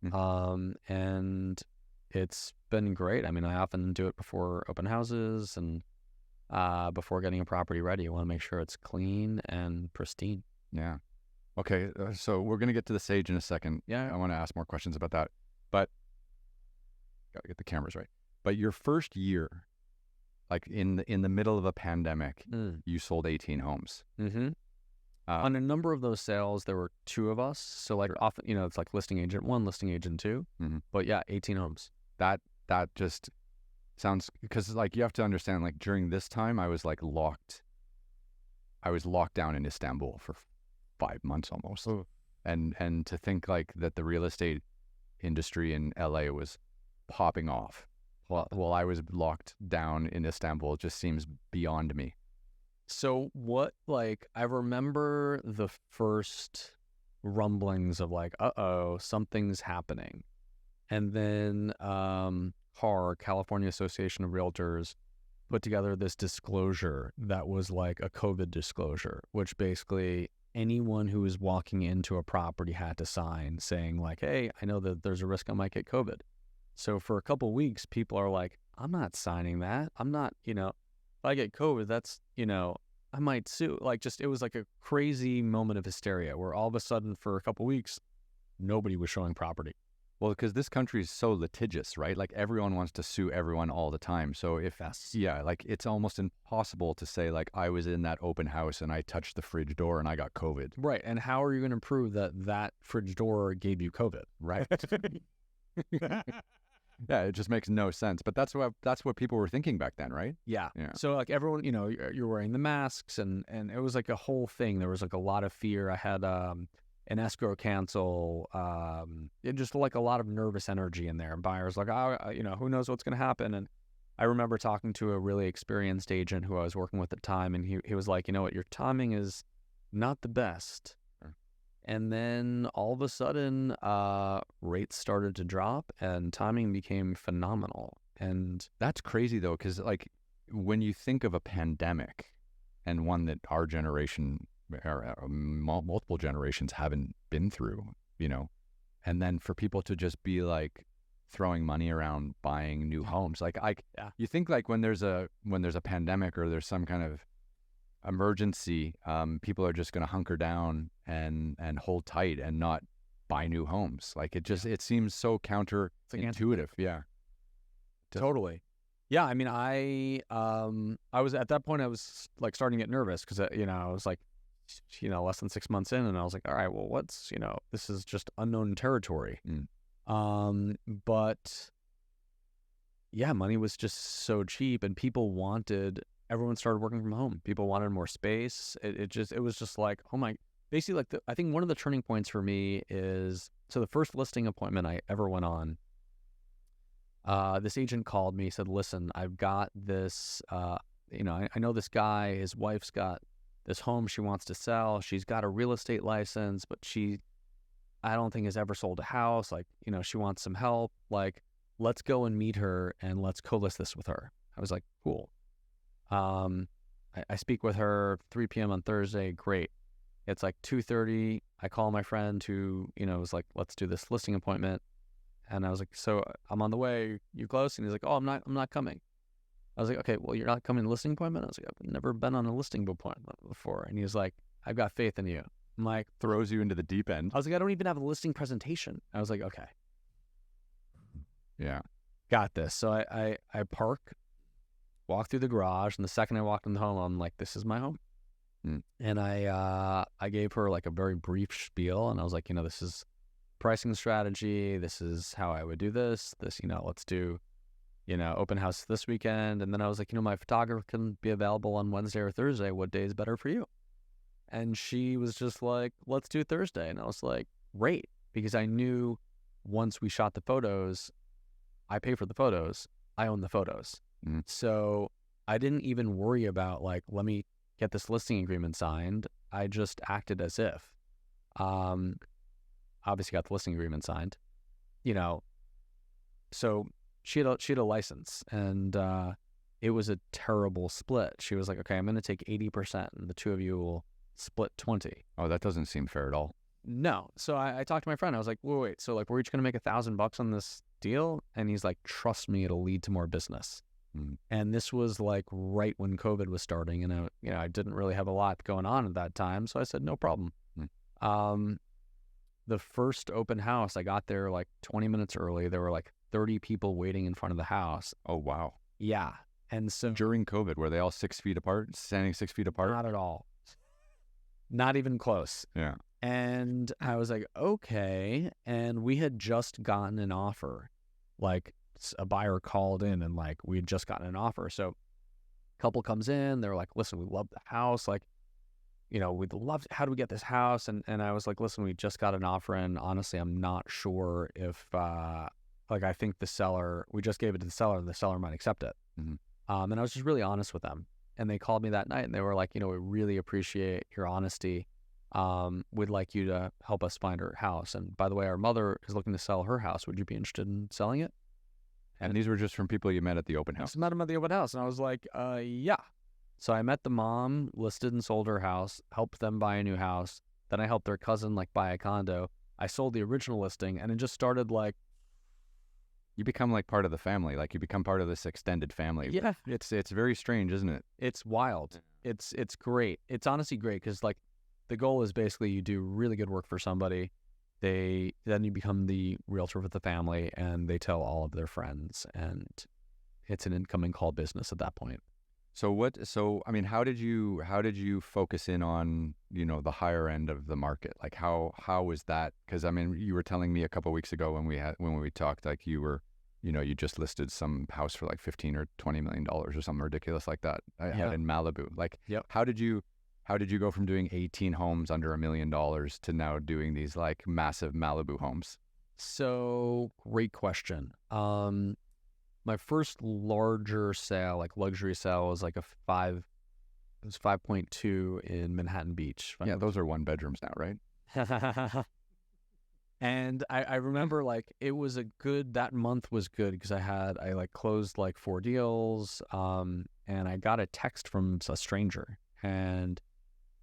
And it's been great. I mean, I often do it before open houses and before getting a property ready. You want to make sure it's clean and pristine. Yeah. Okay. So we're going to get to the sage in a second. Yeah. I want to ask more questions about that, but got to get the cameras right. But your first year, like in the middle of a pandemic, you sold 18 homes. On a number of those sales, there were two of us. So like often, it's like listing agent 1, listing agent 2. But yeah, 18 homes. That just sounds, because like you have to understand, like during this time, I was locked down in Istanbul for 5 months almost. And to think like that the real estate industry in LA was popping off while I was locked down in Istanbul just seems beyond me. So I remember the first rumblings of like, something's happening. And then CAR, California Association of Realtors, put together this disclosure that was like a COVID disclosure, which basically anyone who was walking into a property had to sign saying like, hey, I know that there's a risk I might get COVID. So for a couple of weeks, people are like, I'm not signing that. I'm not, if I get COVID, that's, I might sue. Like it was like a crazy moment of hysteria where all of a sudden for a couple of weeks, nobody was showing property. Well, because this country is so litigious, right? Like everyone wants to sue everyone all the time. So if, yeah, like it's almost impossible to say like I was in that open house and I touched the fridge door and I got COVID. Right. And how are you going to prove that that fridge door gave you COVID? Right. Yeah, it just makes no sense. But that's what people were thinking back then, right? Yeah. Yeah. So like everyone, you know, you're wearing the masks and it was like a whole thing. There was like a lot of fear. I had an escrow cancel, just like a lot of nervous energy in there. And buyers like, oh, you know, who knows what's going to happen. And I remember talking to a really experienced agent who I was working with at the time, and he was like, you know what, your timing is not the best. And then all of a sudden, rates started to drop and timing became phenomenal. And that's crazy though, because like when you think of a pandemic and one that our generation or multiple generations haven't been through, you know, and then for people to just be like throwing money around buying new homes, like you think like when there's a pandemic or there's some kind of emergency, people are just going to hunker down and hold tight and not buy new homes. Like it seems so counterintuitive. Yeah, totally. Yeah, I mean, I was at that point, I was like starting to get nervous because you know, I was like, you know, less than 6 months in, and I was like, all right, well, what's, you know, this is just unknown territory. But yeah, money was just so cheap, and everyone started working from home. People wanted more space. It was just like, oh my, basically like I think one of the turning points for me is, so the first listing appointment I ever went on, this agent called me, said, listen, I've got this, you know, I know this guy, his wife's got this home she wants to sell. She's got a real estate license, but I don't think has ever sold a house. Like, you know, she wants some help. Like, let's go and meet her and let's co-list this with her. I was like, cool. I speak with her 3 p.m. on Thursday. Great. It's like 2:30. I call my friend who, you know, was like, let's do this listing appointment. And I was like, so I'm on the way. You close? And he's like, oh, I'm not coming. I was like, okay, well, you're not coming to the listing appointment? I was like, I've never been on a listing appointment before. And he was like, I've got faith in you. I'm like, throws you into the deep end. I was like, I don't even have a listing presentation. I was like, okay. Yeah. Got this. So I park, walk through the garage, and the second I walked in the home, I'm like, this is my home. And I gave her like a very brief spiel, and I was like, you know, this is pricing strategy. This is how I would do this. You know, let's do, you know, open house this weekend. And then I was like, you know, my photographer can be available on Wednesday or Thursday. What day is better for you? And she was just like, let's do Thursday. And I was like, great. Because I knew once we shot the photos, I pay for the photos. I own the photos. So I didn't even worry about like, let me get this listing agreement signed. I just acted as if. Obviously got the listing agreement signed, you know. So she had a license, and it was a terrible split. She was like, okay, I'm going to take 80%, and the two of you will split 20. Oh, that doesn't seem fair at all. No. So I talked to my friend. I was like, wait, so like we're each going to make $1,000 on this deal? And he's like, trust me, it'll lead to more business. And this was like right when COVID was starting, and I didn't really have a lot going on at that time. So I said, no problem. The first open house, I got there like 20 minutes early. There were like 30 people waiting in front of the house. Oh, wow. Yeah. And so during COVID, were they all 6 feet apart, standing 6 feet apart? Not at all. Not even close. Yeah. And I was like, okay. And we had just gotten an offer. Like a buyer called in and like we had just gotten an offer. So a couple comes in, they're like, listen, we love the house. Like, you know, we'd love, how do we get this house? And I was like, listen, we just got an offer, and honestly, I'm not sure if, like, I think we just gave it to the seller might accept it. And I was just really honest with them. And they called me that night and they were like, you know, we really appreciate your honesty. We'd like you to help us find her house. And by the way, our mother is looking to sell her house. Would you be interested in selling it? And these were just from people you met at the open house? I met them at the open house. And I was like, yeah. So I met the mom, listed and sold her house, helped them buy a new house. Then I helped their cousin like buy a condo. I sold the original listing, and it just started like, you become like part of the family. Like you become part of this extended family. Yeah. It's very strange, isn't it? It's wild. It's great. It's honestly great because like the goal is basically you do really good work for somebody, then you become the realtor with the family, and they tell all of their friends, and it's an incoming call business at that point. So I mean, how did you focus in on, the higher end of the market? Like how was that? Because I mean, you were telling me a couple of weeks ago when we talked, like you were, you just listed some house for like $15 or $20 million or something ridiculous like that out in Malibu. Like, how did you go from doing 18 homes under $1 million to now doing these like massive Malibu homes? So great question. My first larger sale, like luxury sale, was like it was 5.2 in Manhattan Beach. Yeah, those are 1 bedrooms now, right? And I remember like that month was good because I like closed like 4 deals, and I got a text from a stranger, and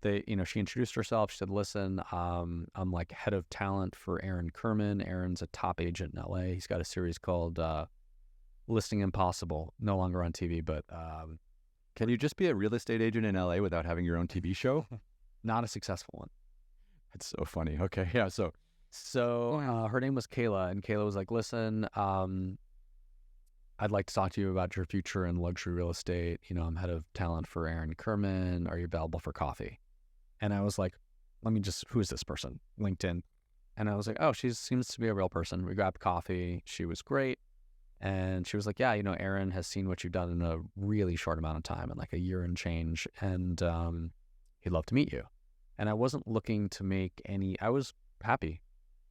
she introduced herself. She said, listen, I'm like head of talent for Aaron Kerman. Aaron's a top agent in LA. He's got a series called Listing Impossible, no longer on TV, but can you just be a real estate agent in LA without having your own TV show? Not a successful one. It's so funny. Okay, yeah. So her name was Kayla, and Kayla was like, listen, I'd like to talk to you about your future in luxury real estate. I'm head of talent for Aaron Kerman. Are you available for coffee? And I was like, who is this person? LinkedIn. And I was like, oh, she seems to be a real person. We grabbed coffee. She was great. And she was like, yeah, Aaron has seen what you've done in a really short amount of time, in like a year and change. And he'd love to meet you. And I wasn't looking to make I was happy.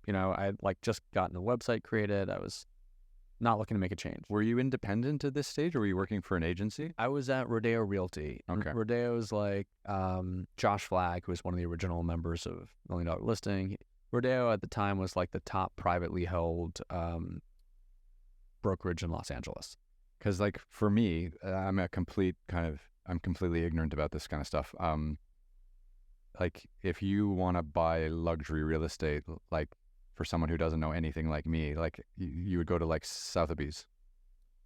I'd like just gotten a website created. I was not looking to make a change. Were you independent at this stage, or were you working for an agency? I was at Rodeo Realty. Okay. Rodeo's like Josh Flagg, who was one of the original members of $1 Million Listing. Rodeo at the time was like the top privately held brokerage in Los Angeles. Because like for me, I'm completely ignorant about this kind of stuff. Like if you want to buy luxury real estate, like for someone who doesn't know anything like me, like you would go to like Sotheby's.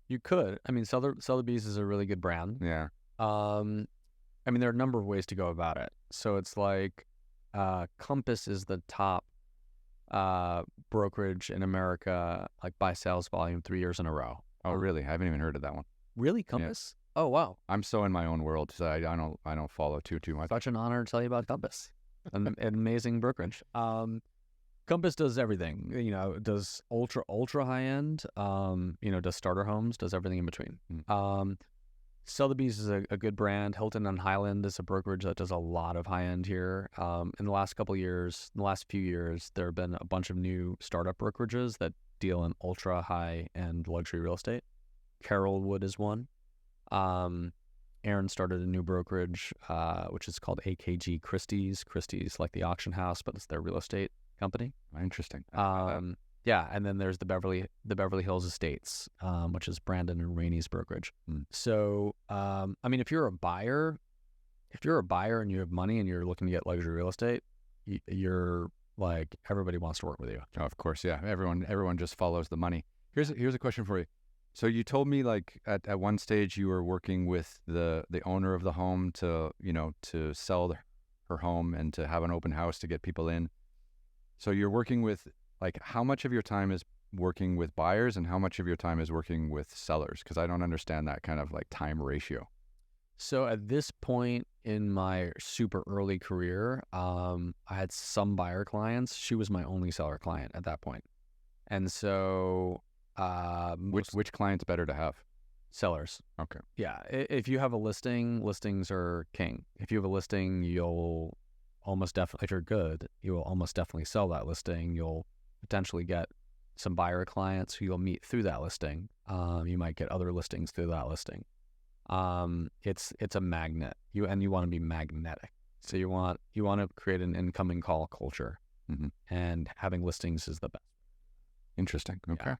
You could. I mean, Sotheby's is a really good brand. Yeah. I mean, there are a number of ways to go about it. So it's like Compass is the top brokerage in America, like by sales volume 3 years in a row. Oh, really? I haven't even heard of that one. Really, Compass? Yeah. Oh, wow. I'm so in my own world, so I don't follow too much. Such an honor to tell you about Compass, an amazing brokerage. Compass does everything. It does ultra high end. Does starter homes, does everything in between. Sotheby's is a good brand. Hilton on Highland is a brokerage that does a lot of high end here. In the last few years, there have been a bunch of new startup brokerages that deal in ultra high end luxury real estate. Carrollwood is one. Aaron started a new brokerage, which is called AKG Christie's. Christie's like the auction house, but it's their real estate company. Interesting. Yeah, and then there's the Beverly Hills Estates, which is Brandon and Rainey's brokerage. So, I mean, if you're a buyer and you have money and you're looking to get luxury real estate, you're like, everybody wants to work with you. Oh, of course, yeah. Everyone just follows the money. Here's a question for you. So you told me like at one stage you were working with the owner of the home to sell her home and to have an open house to get people in. So you're working with, like, how much of your time is working with buyers and how much of your time is working with sellers? Because I don't understand that kind of like time ratio. So at this point in my super early career, I had some buyer clients. She was my only seller client at that point. And so which client's better to have? Sellers. Okay. Yeah. If you have a listing, listings are king. If you have a listing, you'll almost definitely, if you're good, you will almost definitely sell that listing. You'll potentially get some buyer clients who you'll meet through that listing. You might get other listings through that listing. It's a magnet. You want to be magnetic. So you want to create an incoming call culture, and having listings is the best. Interesting. Okay.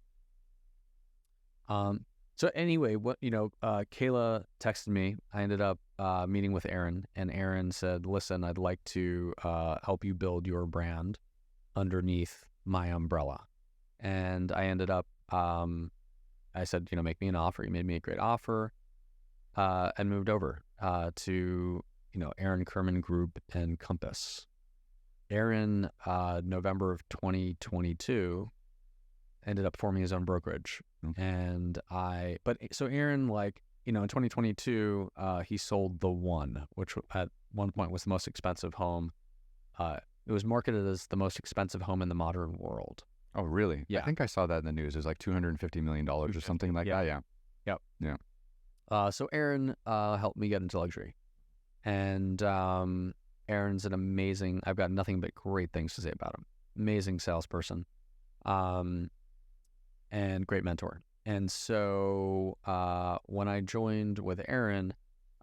Yeah. So anyway, Kayla texted me. I ended up meeting with Aaron, and Aaron said, listen, I'd like to help you build your brand underneath my umbrella. And I ended up, I said, make me an offer. He made me a great offer, and moved over to, Aaron Kerman Group and Compass. Aaron, November of 2022, ended up forming his own brokerage. And so Aaron, like, in 2022, he sold the One, which at one point was the most expensive home. It was marketed as the most expensive home in the modern world. Oh, really? Yeah. I think I saw that in the news. It was like $250 million or something like that. Yeah. Yep. Yeah. So Aaron helped me get into luxury. And Aaron's an amazing, I've got nothing but great things to say about him. Amazing salesperson. And great mentor. And so when I joined with Aaron,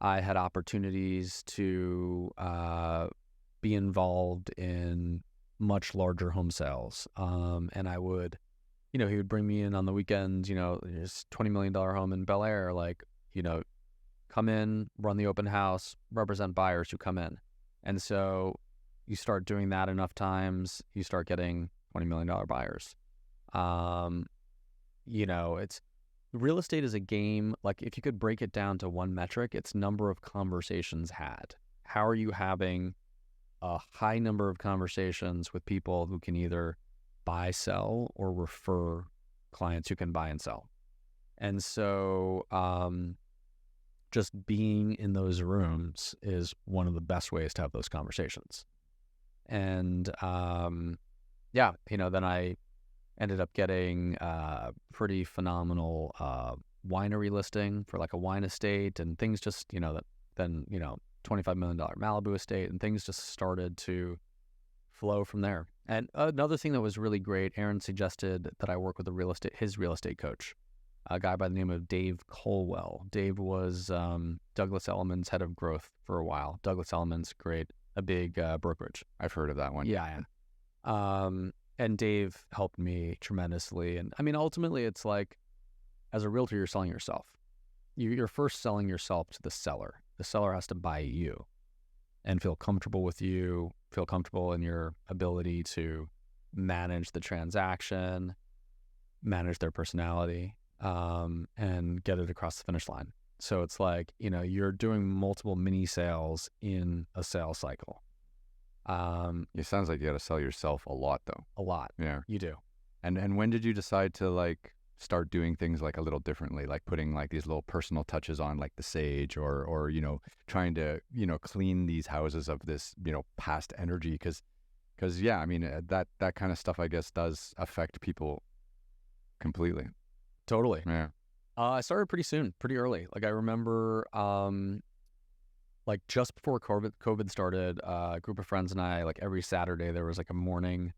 I had opportunities to be involved in much larger home sales. And I would, he would bring me in on the weekends, this $20 million home in Bel Air, like, come in, run the open house, represent buyers who come in. And so you start doing that enough times, you start getting $20 million buyers. It's real estate is a game. Like, if you could break it down to one metric, it's number of conversations had. How are you having a high number of conversations with people who can either buy, sell, or refer clients who can buy and sell? And so just being in those rooms is one of the best ways to have those conversations. And then I ended up getting a pretty phenomenal winery listing for like a wine estate, and things just, then $25 million Malibu estate, and things just started to flow from there. And another thing that was really great, Aaron suggested that I work with his real estate coach, a guy by the name of Dave Colwell. Dave was Douglas Elliman's head of growth for a while. Douglas Elliman's a big brokerage. I've heard of that one. Yeah. And Dave helped me tremendously. And I mean, ultimately, it's like, as a realtor, you're selling yourself. You're first selling yourself to the seller. The seller has to buy you and feel comfortable with you, feel comfortable in your ability to manage the transaction, manage their personality, and get it across the finish line. So it's like, you're doing multiple mini sales in a sales cycle. It sounds like you got to sell yourself a lot, though. A lot. Yeah. You do. And when did you decide to like start doing things like a little differently, like putting like these little personal touches on, like the sage, or trying to clean these houses of this past energy? Because yeah, I mean that kind of stuff, I guess, does affect people completely. Totally. Yeah. I started pretty soon, pretty early. Like, I remember like just before COVID started, a group of friends and I, like, every Saturday there was like a morning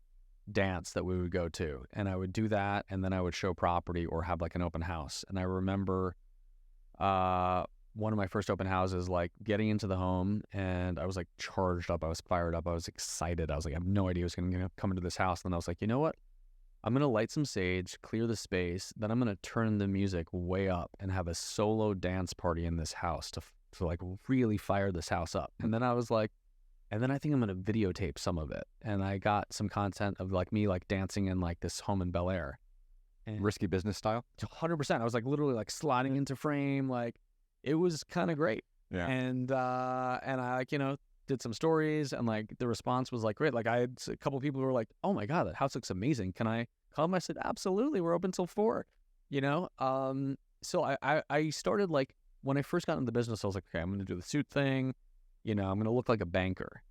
dance that we would go to, and I would do that, and then I would show property or have like an open house. And I remember one of my first open houses, like, getting into the home, and I was like charged up, I was fired up, I was excited, I was like, I have no idea who's gonna come into this house. And then I was like, you know what, I'm gonna light some sage, clear the space, then I'm gonna turn the music way up and have a solo dance party in this house to like really fire this house up. And then I was like, and then I think I'm going to videotape some of it. And I got some content of like me like dancing in like this home in Bel Air. And Risky Business style? 100%. I was like literally like sliding into frame. Like, it was kind of great. Yeah. And I like, did some stories, and like the response was like great. Like, I had a couple of people who were like, oh my God, that house looks amazing. Can I come? I said, absolutely. We're open till 4, So I started, like, when I first got into the business, I was like, okay, I'm going to do the suit thing. I'm going to look like a banker.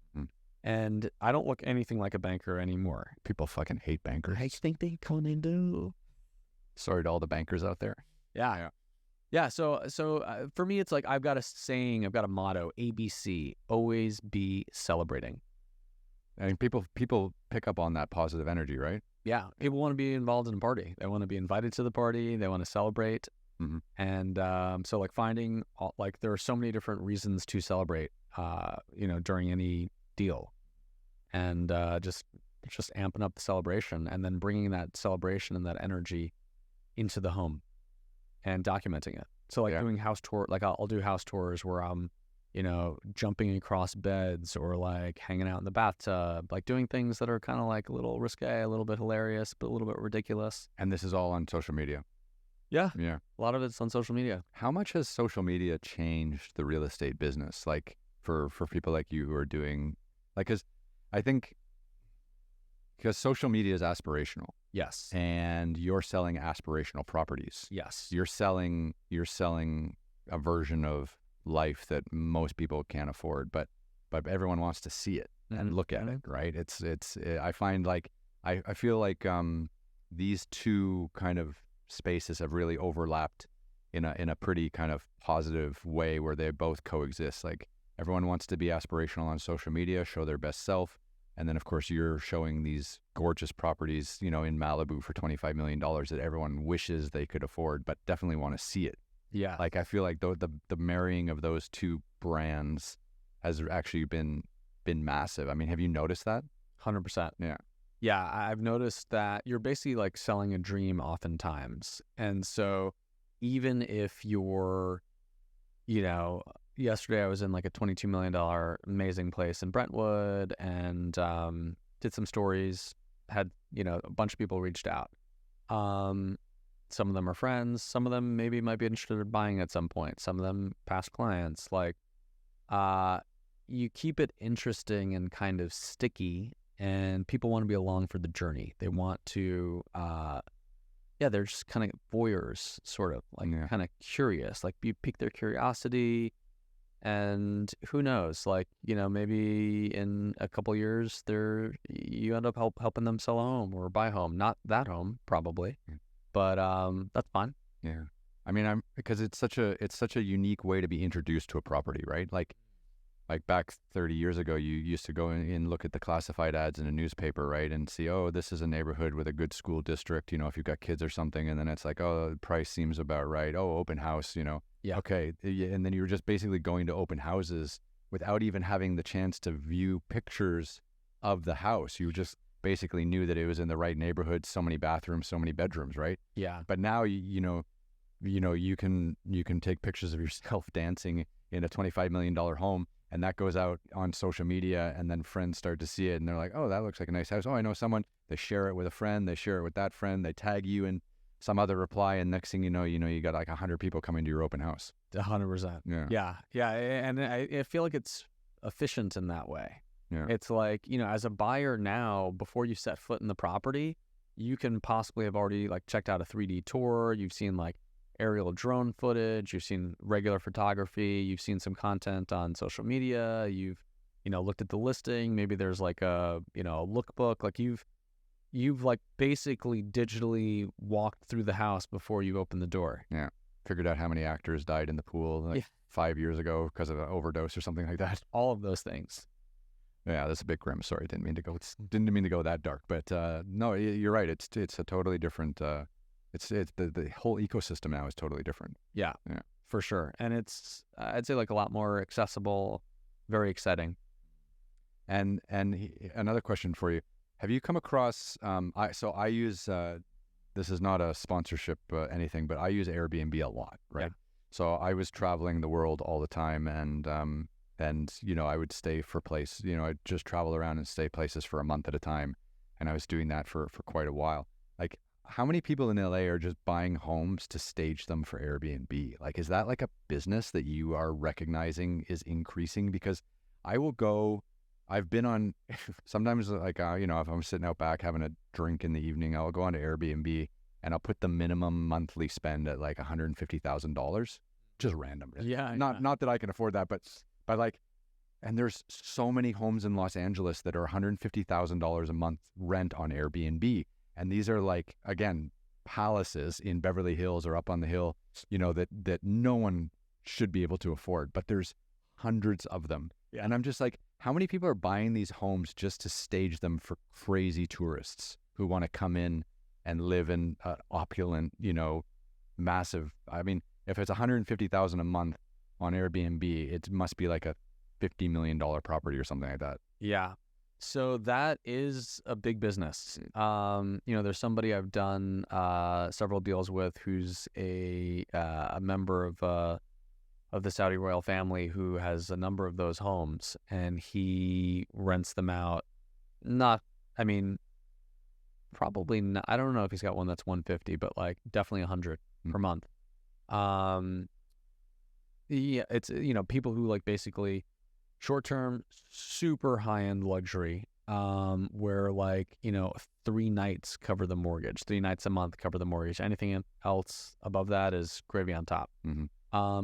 And I don't look anything like a banker anymore. People fucking hate bankers. I think they kind of do. Sorry to all the bankers out there. Yeah. So for me, it's like, I've got a saying, I've got a motto, ABC, always be celebrating. I mean, people pick up on that positive energy, right? Yeah. People want to be involved in a party. They want to be invited to the party. They want to celebrate. Mm-hmm. And so like finding, like, there are so many different reasons to celebrate, during any deal, and just amping up the celebration, and then bringing that celebration and that energy into the home and documenting it. So like doing house tour, like I'll do house tours where I'm, jumping across beds, or like hanging out in the bathtub, like doing things that are kind of like a little risque, a little bit hilarious, but a little bit ridiculous. And this is all on social media. Yeah. Yeah. A lot of it's on social media. How much has social media changed the real estate business? Like for people like you who are doing, like, 'cause I think because social media is aspirational, Yes. and you're selling aspirational properties. Yes. You're selling a version of life that most people can't afford, but everyone wants to see it and look at it, right? I find like I feel like these two kind of spaces have really overlapped in a pretty kind of positive way, where they both coexist. Like, everyone wants to be aspirational on social media, show their best self, and then of course you're showing these gorgeous properties, in Malibu for $25 million that everyone wishes they could afford, but definitely want to see it. Yeah. Like, I feel like the marrying of those two brands has actually been massive. I mean, have you noticed that? 100%. Yeah. Yeah, I've noticed that you're basically like selling a dream oftentimes. And so even if you're, yesterday I was in like a $22 million amazing place in Brentwood, and did some stories, had, a bunch of people reached out. Some of them are friends. Some of them maybe might be interested in buying at some point. Some of them past clients. Like, you keep it interesting and kind of sticky, and people want to be along for the journey. They want to, they're just kind of voyeurs, sort of like kind of curious. Like, you pique their curiosity, and who knows? Like, maybe in a couple years, you end up helping them sell a home or buy a home. Not that home, probably. But that's fine. Yeah, I mean, because it's such a unique way to be introduced to a property, right? Like back 30 years ago, you used to go in and look at the classified ads in a newspaper, right, and see, oh, this is a neighborhood with a good school district, if you've got kids or something, and then it's like, oh, the price seems about right. Oh, open house, Yeah. Okay, and then you were just basically going to open houses without even having the chance to view pictures of the house. You just basically knew that it was in the right neighborhood, so many bathrooms, so many bedrooms, right? Yeah. But now you can take pictures of yourself dancing in a $25 million home, and that goes out on social media, and then friends start to see it, and they're like, oh, that looks like a nice house. Oh, I know someone. They share it with a friend. They share it with that friend. They tag you in some other reply, and next thing you know, you got like 100 people coming to your open house. 100%. Yeah. And I feel like it's efficient in that way. Yeah. It's like, as a buyer now, before you set foot in the property, you can possibly have already like checked out a 3D tour. You've seen like aerial drone footage. You've seen regular photography. You've seen some content on social media. You've, looked at the listing. Maybe there's like a, lookbook. Like you've like basically digitally walked through the house before you open the door. Yeah. Figured out how many actors died in the pool 5 years ago because of an overdose or something like that. All of those things. Yeah, that's a bit grim. Sorry, didn't mean to go that dark. But no, you're right. It's a totally different. It's the whole ecosystem now is totally different. Yeah, for sure. And it's I'd say like a lot more accessible, very exciting. And another question for you: have you come across? I use. This is not a sponsorship anything, but I use Airbnb a lot, right? Yeah. So I was traveling the world all the time, and I would stay for place. I'd just travel around and stay places for a month at a time, and I was doing that for quite a while. Like, how many people in LA are just buying homes to stage them for Airbnb? Like, is that like a business that you are recognizing is increasing? Because I've been on sometimes, like, if I'm sitting out back having a drink in the evening, I'll go onto Airbnb and I'll put the minimum monthly spend at like $150,000, just random. Yeah. Not that I can afford that, but like, and there's so many homes in Los Angeles that are $150,000 a month rent on Airbnb. And these are like, again, palaces in Beverly Hills or up on the hill, that no one should be able to afford, but there's hundreds of them. Yeah. And I'm just like, how many people are buying these homes just to stage them for crazy tourists who want to come in and live in opulent, massive, I mean, if it's $150,000 a month on Airbnb, it must be like a $50 million property or something like that. Yeah. So that is a big business. There's somebody I've done several deals with who's a member of the Saudi royal family who has a number of those homes, and he rents them out. Probably not. I don't know if he's got one that's 150, but like definitely 100 per month. Yeah, it's people who like basically short-term, super high-end luxury, where like, 3 nights cover the mortgage, 3 nights a month cover the mortgage. Anything else above that is gravy on top.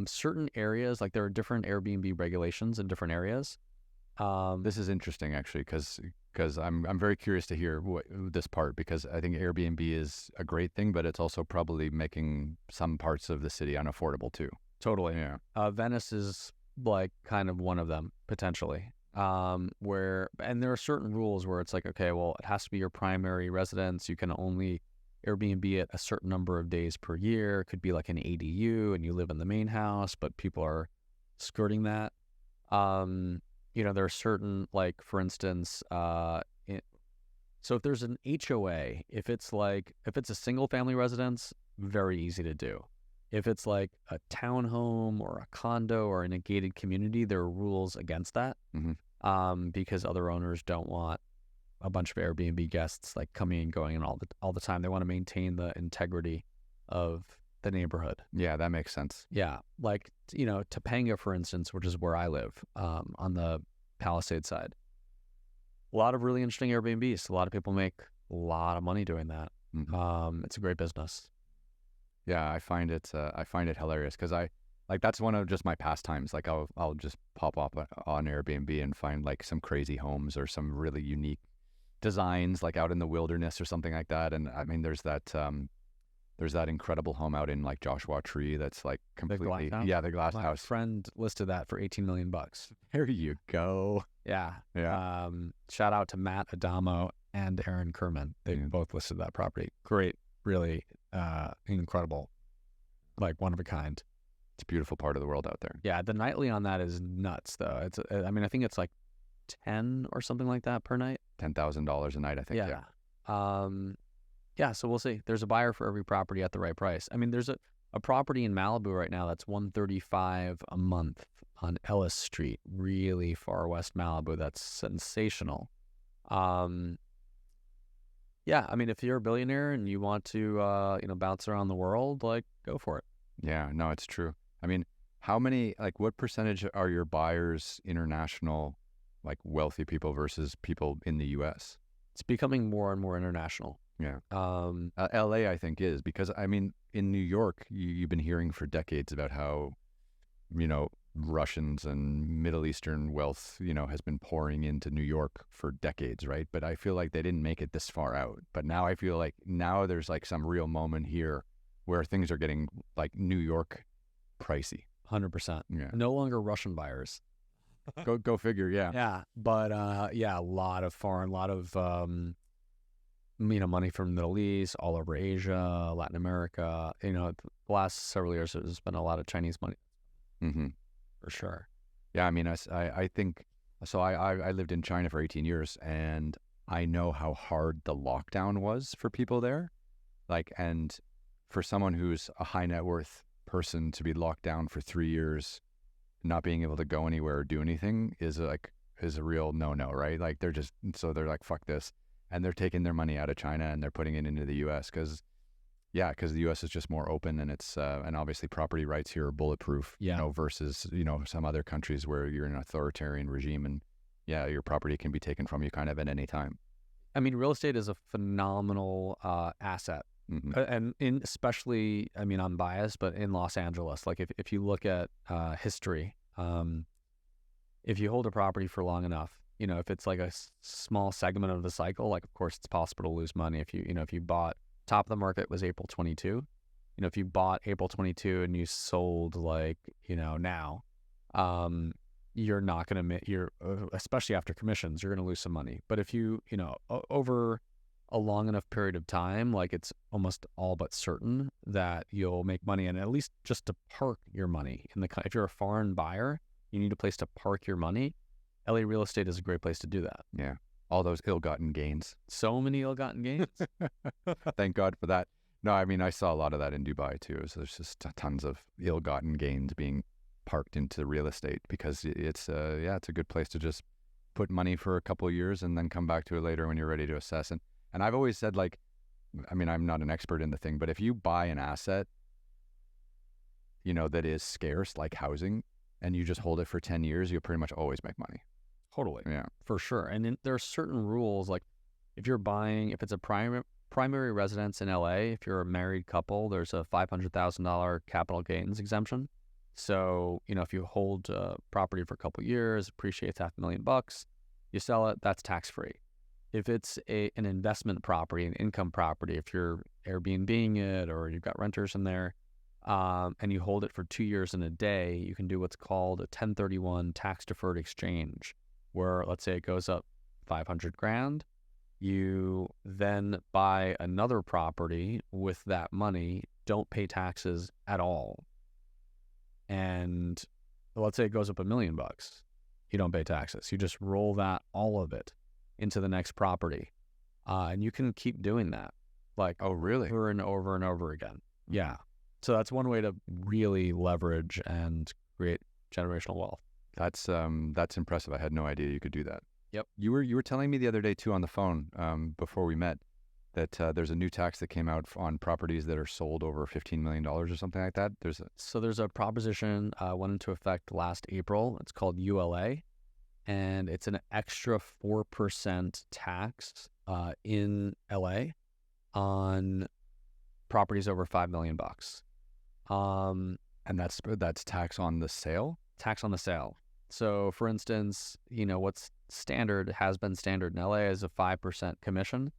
Certain areas, like there are different Airbnb regulations in different areas. This is interesting actually, because I'm very curious to hear this part, because I think Airbnb is a great thing, but it's also probably making some parts of the city unaffordable too. Totally. Yeah. Venice is like kind of one of them potentially. And there are certain rules where it's like, okay, well, it has to be your primary residence. You can only Airbnb it a certain number of days per year. It could be like an ADU and you live in the main house, but people are skirting that. There are certain, like, for instance, so if there's an HOA, if it's a single family residence, very easy to do. If it's like a townhome or a condo or in a gated community, there are rules against that. Because other owners don't want a bunch of Airbnb guests like coming and going and all the time. They want to maintain the integrity of the neighborhood. Yeah, that makes sense. Yeah, like Topanga, for instance, which is where I live, on the Palisade side. A lot of really interesting Airbnbs. A lot of people make a lot of money doing that. It's a great business. Yeah, I find it hilarious, because that's one of just my pastimes. Like I'll just pop up on Airbnb and find like some crazy homes or some really unique designs, like out in the wilderness or something like that. And I mean, there's that incredible home out in like Joshua Tree that's like completely, the glass house. My friend listed that for $18 million. There you go. Yeah. Yeah. Shout out to Matt Adamo and Aaron Kerman. They both listed that property. Great, really incredible, like one of a kind. It's a beautiful part of the world out there. Yeah, the nightly on that is nuts though. I think it's like 10 or something like that per night. $10,000 a night, I think. Yeah. So we'll see. There's a buyer for every property at the right price. I mean, there's a property in Malibu right now that's $135 a month on Ellis Street, really far west Malibu. That's sensational. Yeah, I mean, if you're a billionaire and you want to, bounce around the world, like, go for it. Yeah, no, it's true. I mean, what percentage are your buyers international, like wealthy people versus people in the U.S.? It's becoming more and more international. Yeah. LA, I think, is, because, I mean, in New York, you've been hearing for decades about how, Russians and Middle Eastern wealth, has been pouring into New York for decades, right? But I feel like they didn't make it this far out. But now I feel like there's like some real moment here where things are getting like New York pricey. 100%. Yeah. No longer Russian buyers. Go figure. Yeah. Yeah. But a lot of foreign, money from the Middle East, all over Asia, Latin America. The last several years, there's been a lot of Chinese money. For sure. Yeah, I mean, I think so. I lived in China for 18 years, and I know how hard the lockdown was for people there. Like, and for someone who's a high net worth person to be locked down for 3 years, not being able to go anywhere or do anything is a real no-no, right? Like they're like, fuck this. And they're taking their money out of China and they're putting it into the U.S. because the U.S. is just more open, and it's and obviously property rights here are bulletproof, versus some other countries where you're in an authoritarian regime, and your property can be taken from you kind of at any time. I mean, real estate is a phenomenal asset, and especially, I mean, I'm biased, but in Los Angeles, like if you look at history, if you hold a property for long enough, if it's like a small segment of the cycle, like of course it's possible to lose money. If you bought, top of the market was April 22. If you bought April 22 and you sold now, you're not going to especially after commissions, you're going to lose some money. But if you over a long enough period of time, like it's almost all but certain that you'll make money, and at least just to park your money if you're a foreign buyer, you need a place to park your money. LA real estate is a great place to do that. Yeah. All those ill-gotten gains. So many ill-gotten gains. Thank God for that. No, I mean, I saw a lot of that in Dubai too. So there's just tons of ill-gotten gains being parked into real estate, because it's a good place to just put money for a couple of years and then come back to it later when you're ready to assess. And I've always said, like, I mean, I'm not an expert in the thing, but if you buy an asset, that is scarce, like housing, and you just hold it for 10 years, you'll pretty much always make money. Totally. Yeah. For sure. And there are certain rules, like if it's a primary residence in LA, if you're a married couple, there's a $500,000 capital gains exemption. So, if you hold property for a couple years, appreciates $500,000, you sell it, that's tax-free. If it's an investment property, an income property, if you're Airbnb-ing it or you've got renters in there, and you hold it for 2 years and a day, you can do what's called a 1031 tax-deferred exchange, where let's say it goes up $500,000, you then buy another property with that money, don't pay taxes at all. And let's say it goes up $1 million, you don't pay taxes. You just roll all of it into the next property. And you can keep doing that. Like, oh, really? Over and over and over again. Yeah. So that's one way to really leverage and create generational wealth. That's impressive. I had no idea you could do that. Yep. You were telling me the other day too on the phone before we met that there's a new tax that came out on properties that are sold over $15 million or something like that. There's a proposition went into effect last April. It's called ULA, and it's an extra 4% tax in LA on properties over $5 million. And that's tax on the sale? Tax on the sale. So, for instance, what's has been standard in LA is a 5% commission,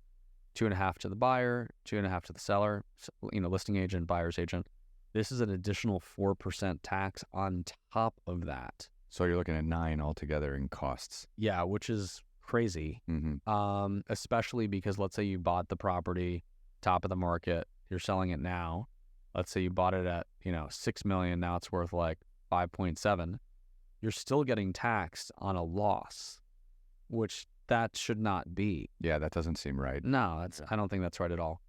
2.5% to the buyer, 2.5% to the seller, listing agent, buyer's agent. This is an additional 4% tax on top of that. So you're looking at 9 altogether in costs. Yeah, which is crazy. Mm-hmm. Especially because let's say you bought the property, top of the market, you're selling it now. Let's say you bought it at, $6 million, now it's worth like 5.7. You're still getting taxed on a loss, which that should not be. Yeah, that doesn't seem right. No, I don't think that's right at all.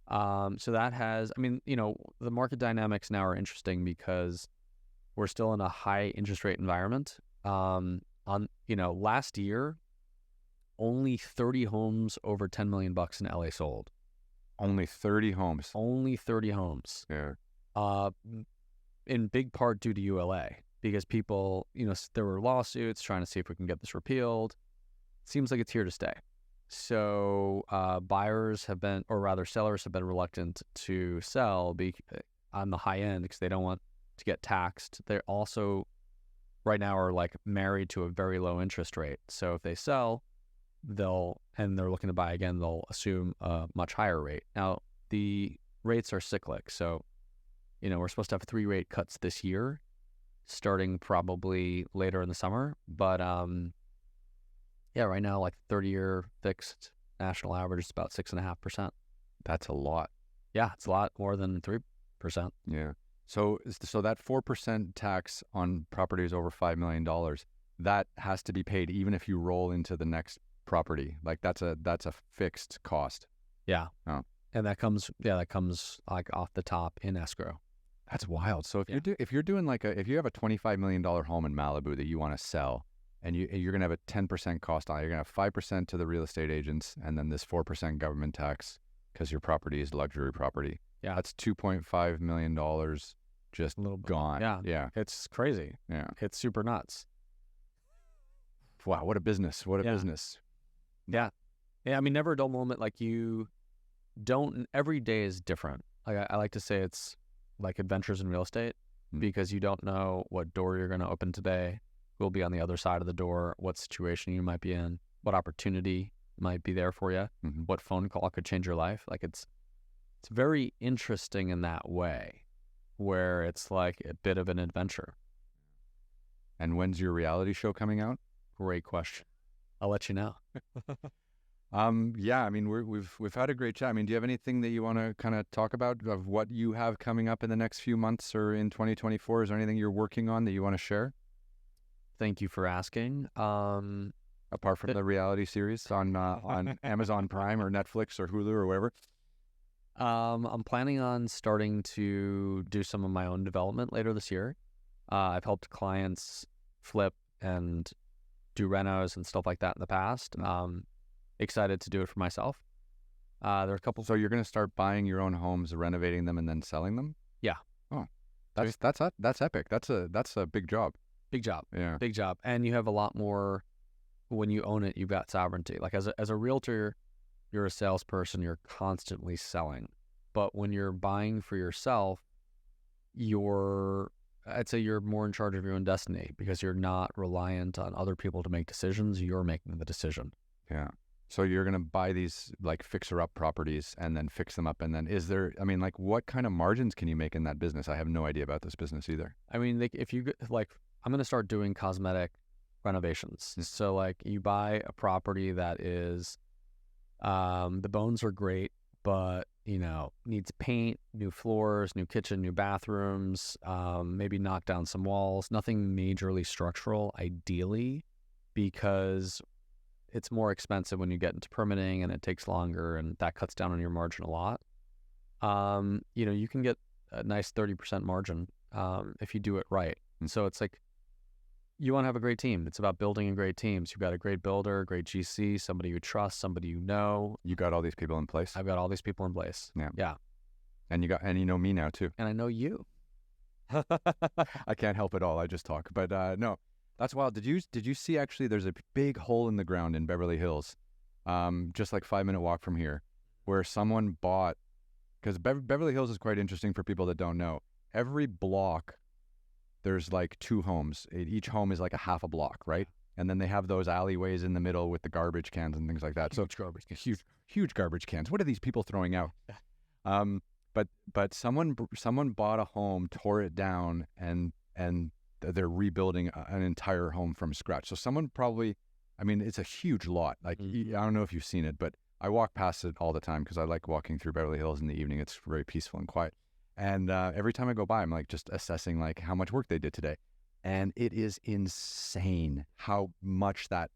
So that the market dynamics now are interesting because we're still in a high interest rate environment. Last year, only 30 homes over $10 million in LA sold. Only 30 homes. Only 30 homes. Yeah. In big part due to ULA, because people, there were lawsuits trying to see if we can get this repealed. Seems like it's here to stay. So sellers have been reluctant to sell on the high end because they don't want to get taxed. They're also right now are like married to a very low interest rate. So if they sell, they're looking to buy again, they'll assume a much higher rate. Now the rates are cyclic. So, we're supposed to have 3 rate cuts this year, starting probably later in the summer. But right now, like 30-year fixed national average is about 6.5%. That's a lot. Yeah, it's a lot more than 3%. Yeah. So that 4% tax on properties over $5 million, that has to be paid even if you roll into the next property. Like that's a fixed cost. Yeah. Oh. And that comes like off the top in escrow. That's wild. So if you have a $25 million home in Malibu that you want to sell, and you're going to have a 10% cost on it, you're going to have 5% to the real estate agents, and then this 4% government tax because your property is luxury property. Yeah. That's $2.5 million just a little gone. Yeah. Yeah. It's crazy. Yeah. It's super nuts. Wow. What a business. What a business. Yeah. Yeah. I mean, never a dull moment. Like every day is different. Like I like to say it's like adventures in real estate because you don't know what door you're going to open today, who will be on the other side of the door, what situation you might be in, what opportunity might be there for you, what phone call could change your life. Like it's very interesting in that way, where it's like a bit of an adventure. And when's your reality show coming out? Great question. I'll let you know. Yeah, I mean, we've had a great chat. I mean, do you have anything that you want to kind of talk about of what you have coming up in the next few months or in 2024? Is there anything you're working on that you want to share? Thank you for asking. Apart from the reality series on Amazon Prime or Netflix or Hulu or wherever. I'm planning on starting to do some of my own development later this year. I've helped clients flip and do renos and stuff like that in the past. Excited to do it for myself. There are a couple. So you're going to start buying your own homes, renovating them, and then selling them? Yeah. Oh, that's epic. That's a big job. Big job. Yeah. Big job. And you have a lot more when you own it, you've got sovereignty. Like as a realtor, you're a salesperson, you're constantly selling. But when you're buying for yourself, I'd say you're more in charge of your own destiny because you're not reliant on other people to make decisions. You're making the decision. Yeah. So you're going to buy these like fixer-up properties and then fix them up. And then like what kind of margins can you make in that business? I have no idea about this business either. I mean, if you like, I'm going to start doing cosmetic renovations. So like you buy a property that is, the bones are great, but needs paint, new floors, new kitchen, new bathrooms, maybe knock down some walls, nothing majorly structural, ideally, because it's more expensive when you get into permitting and it takes longer and that cuts down on your margin a lot. You can get a nice 30% margin if you do it right. And so it's like, you want to have a great team. It's about building great teams. You've got a great builder, great GC, somebody you trust, somebody you know. You got all these people in place? I've got all these people in place. Yeah. And you know me now too. And I know you. I can't help it all. I just talk. But no, that's wild. Did you see actually there's a big hole in the ground in Beverly Hills, just like 5-minute walk from here, where someone bought, because Beverly Hills is quite interesting for people that don't know. Every block, there's like 2 homes. Each home is like a half a block, right? And then they have those alleyways in the middle with the garbage cans and things like that. Huge garbage cans. What are these people throwing out? But someone bought a home, tore it down, and they're rebuilding an entire home from scratch. So someone probably, it's a huge lot. Like, I don't know if you've seen it, but I walk past it all the time because I like walking through Beverly Hills in the evening. It's very peaceful and quiet. And every time I go by, I'm like just assessing like how much work they did today. And it is insane how much that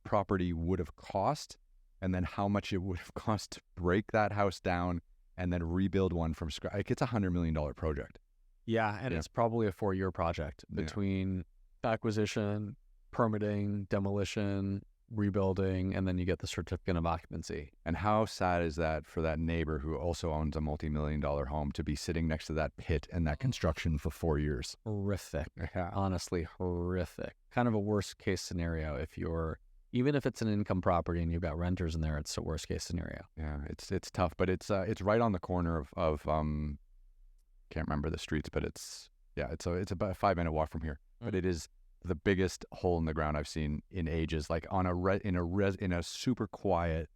property would have cost and then how much it would have cost to break that house down and then rebuild one from scratch. Like, it's $100 million project. Yeah, and it's probably a 4-year project between acquisition, permitting, demolition, rebuilding, and then you get the certificate of occupancy. And how sad is that for that neighbor who also owns a multi-million-dollar home to be sitting next to that pit and that construction for 4 years? Horrific. Yeah. Honestly, horrific. Kind of a worst case scenario even if it's an income property and you've got renters in there, it's a worst case scenario. Yeah, it's tough, but it's right on the corner of can't remember the streets, but it's about a 5-minute walk from here. But it is the biggest hole in the ground I've seen in ages, like on in a super quiet,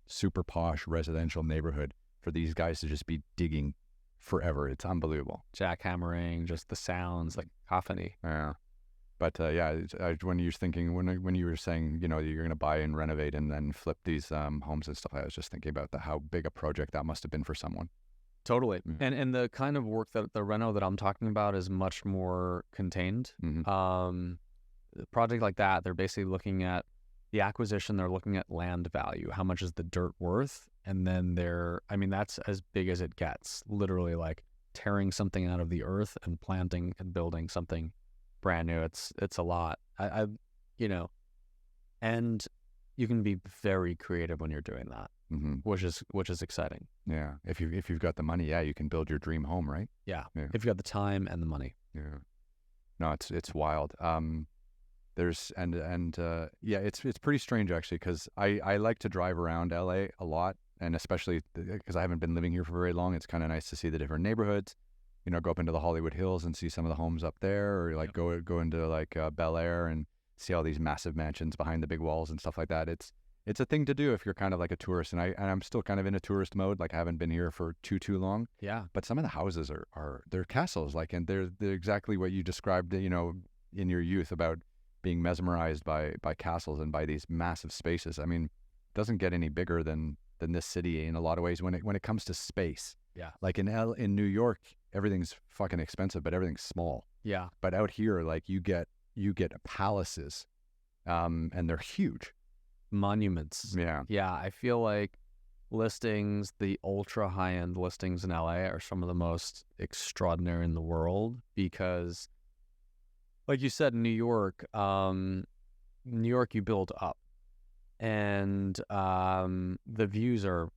super posh residential neighborhood for these guys to just be digging forever. It's unbelievable. Jackhammering, just the sounds, like cacophony. Yeah. But when you were saying, you're going to buy and renovate and then flip these homes and stuff, I was just thinking about how big a project that must have been for someone. Totally. And the kind of work that the reno that I'm talking about is much more contained. A project like that, they're basically looking at the acquisition, they're looking at land value, how much is the dirt worth, and then that's as big as it gets, literally like tearing something out of the earth and planting and building something brand new. It's a lot. And you can be very creative when you're doing that. Which is exciting. Yeah. If you've got the money, you can build your dream home, right? Yeah. If you've got the time and the money. Yeah. No, it's wild. It's pretty strange actually, because I like to drive around LA a lot, and especially because I haven't been living here for very long. It's kind of nice to see the different neighborhoods. Go up into the Hollywood Hills and see some of the homes up there, or like go into like Bel Air and see all these massive mansions behind the big walls and stuff like that. It's a thing to do if you're kind of like a tourist, and I'm still kind of in a tourist mode. Like, I haven't been here for too long. Yeah. But some of the houses they're castles, like, and they're exactly what you described, in your youth about being mesmerized by castles and by these massive spaces. I mean, it doesn't get any bigger than this city in a lot of ways when it comes to space. Yeah. Like in New York, everything's fucking expensive, but everything's small. Yeah. But out here, like, you get palaces, and they're huge. Monuments. Yeah. I feel like listings, the ultra high-end listings in LA are some of the most extraordinary in the world because, like you said, in New York, you build up, and the views are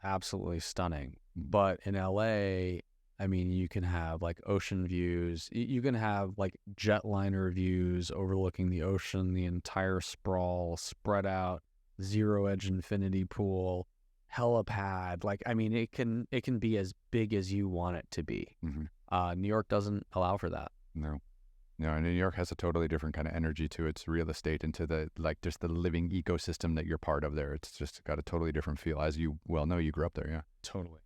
absolutely stunning. But in LA, I mean, you can have like ocean views. You can have like jetliner views overlooking the ocean, the entire sprawl, spread out, zero edge infinity pool, helipad. Like, I mean, it can be as big as you want it to be. New York doesn't allow for that. No. No, and New York has a totally different kind of energy to its real estate and to the, like, just the living ecosystem that you're part of there. It's just got a totally different feel, as you well know. You grew up there, yeah. Totally.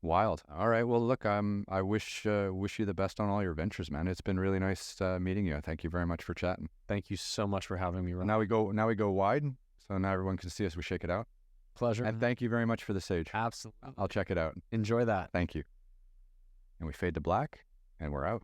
Wild. All right. Well, look, I wish you the best on all your ventures, man. It's been really nice meeting you. Thank you very much for chatting. Thank you so much for having me, Ron. Now we go wide, so now everyone can see us. We shake it out. Pleasure. And thank you very much for the sage. Absolutely. I'll check it out. Enjoy that. Thank you. And we fade to black, and we're out.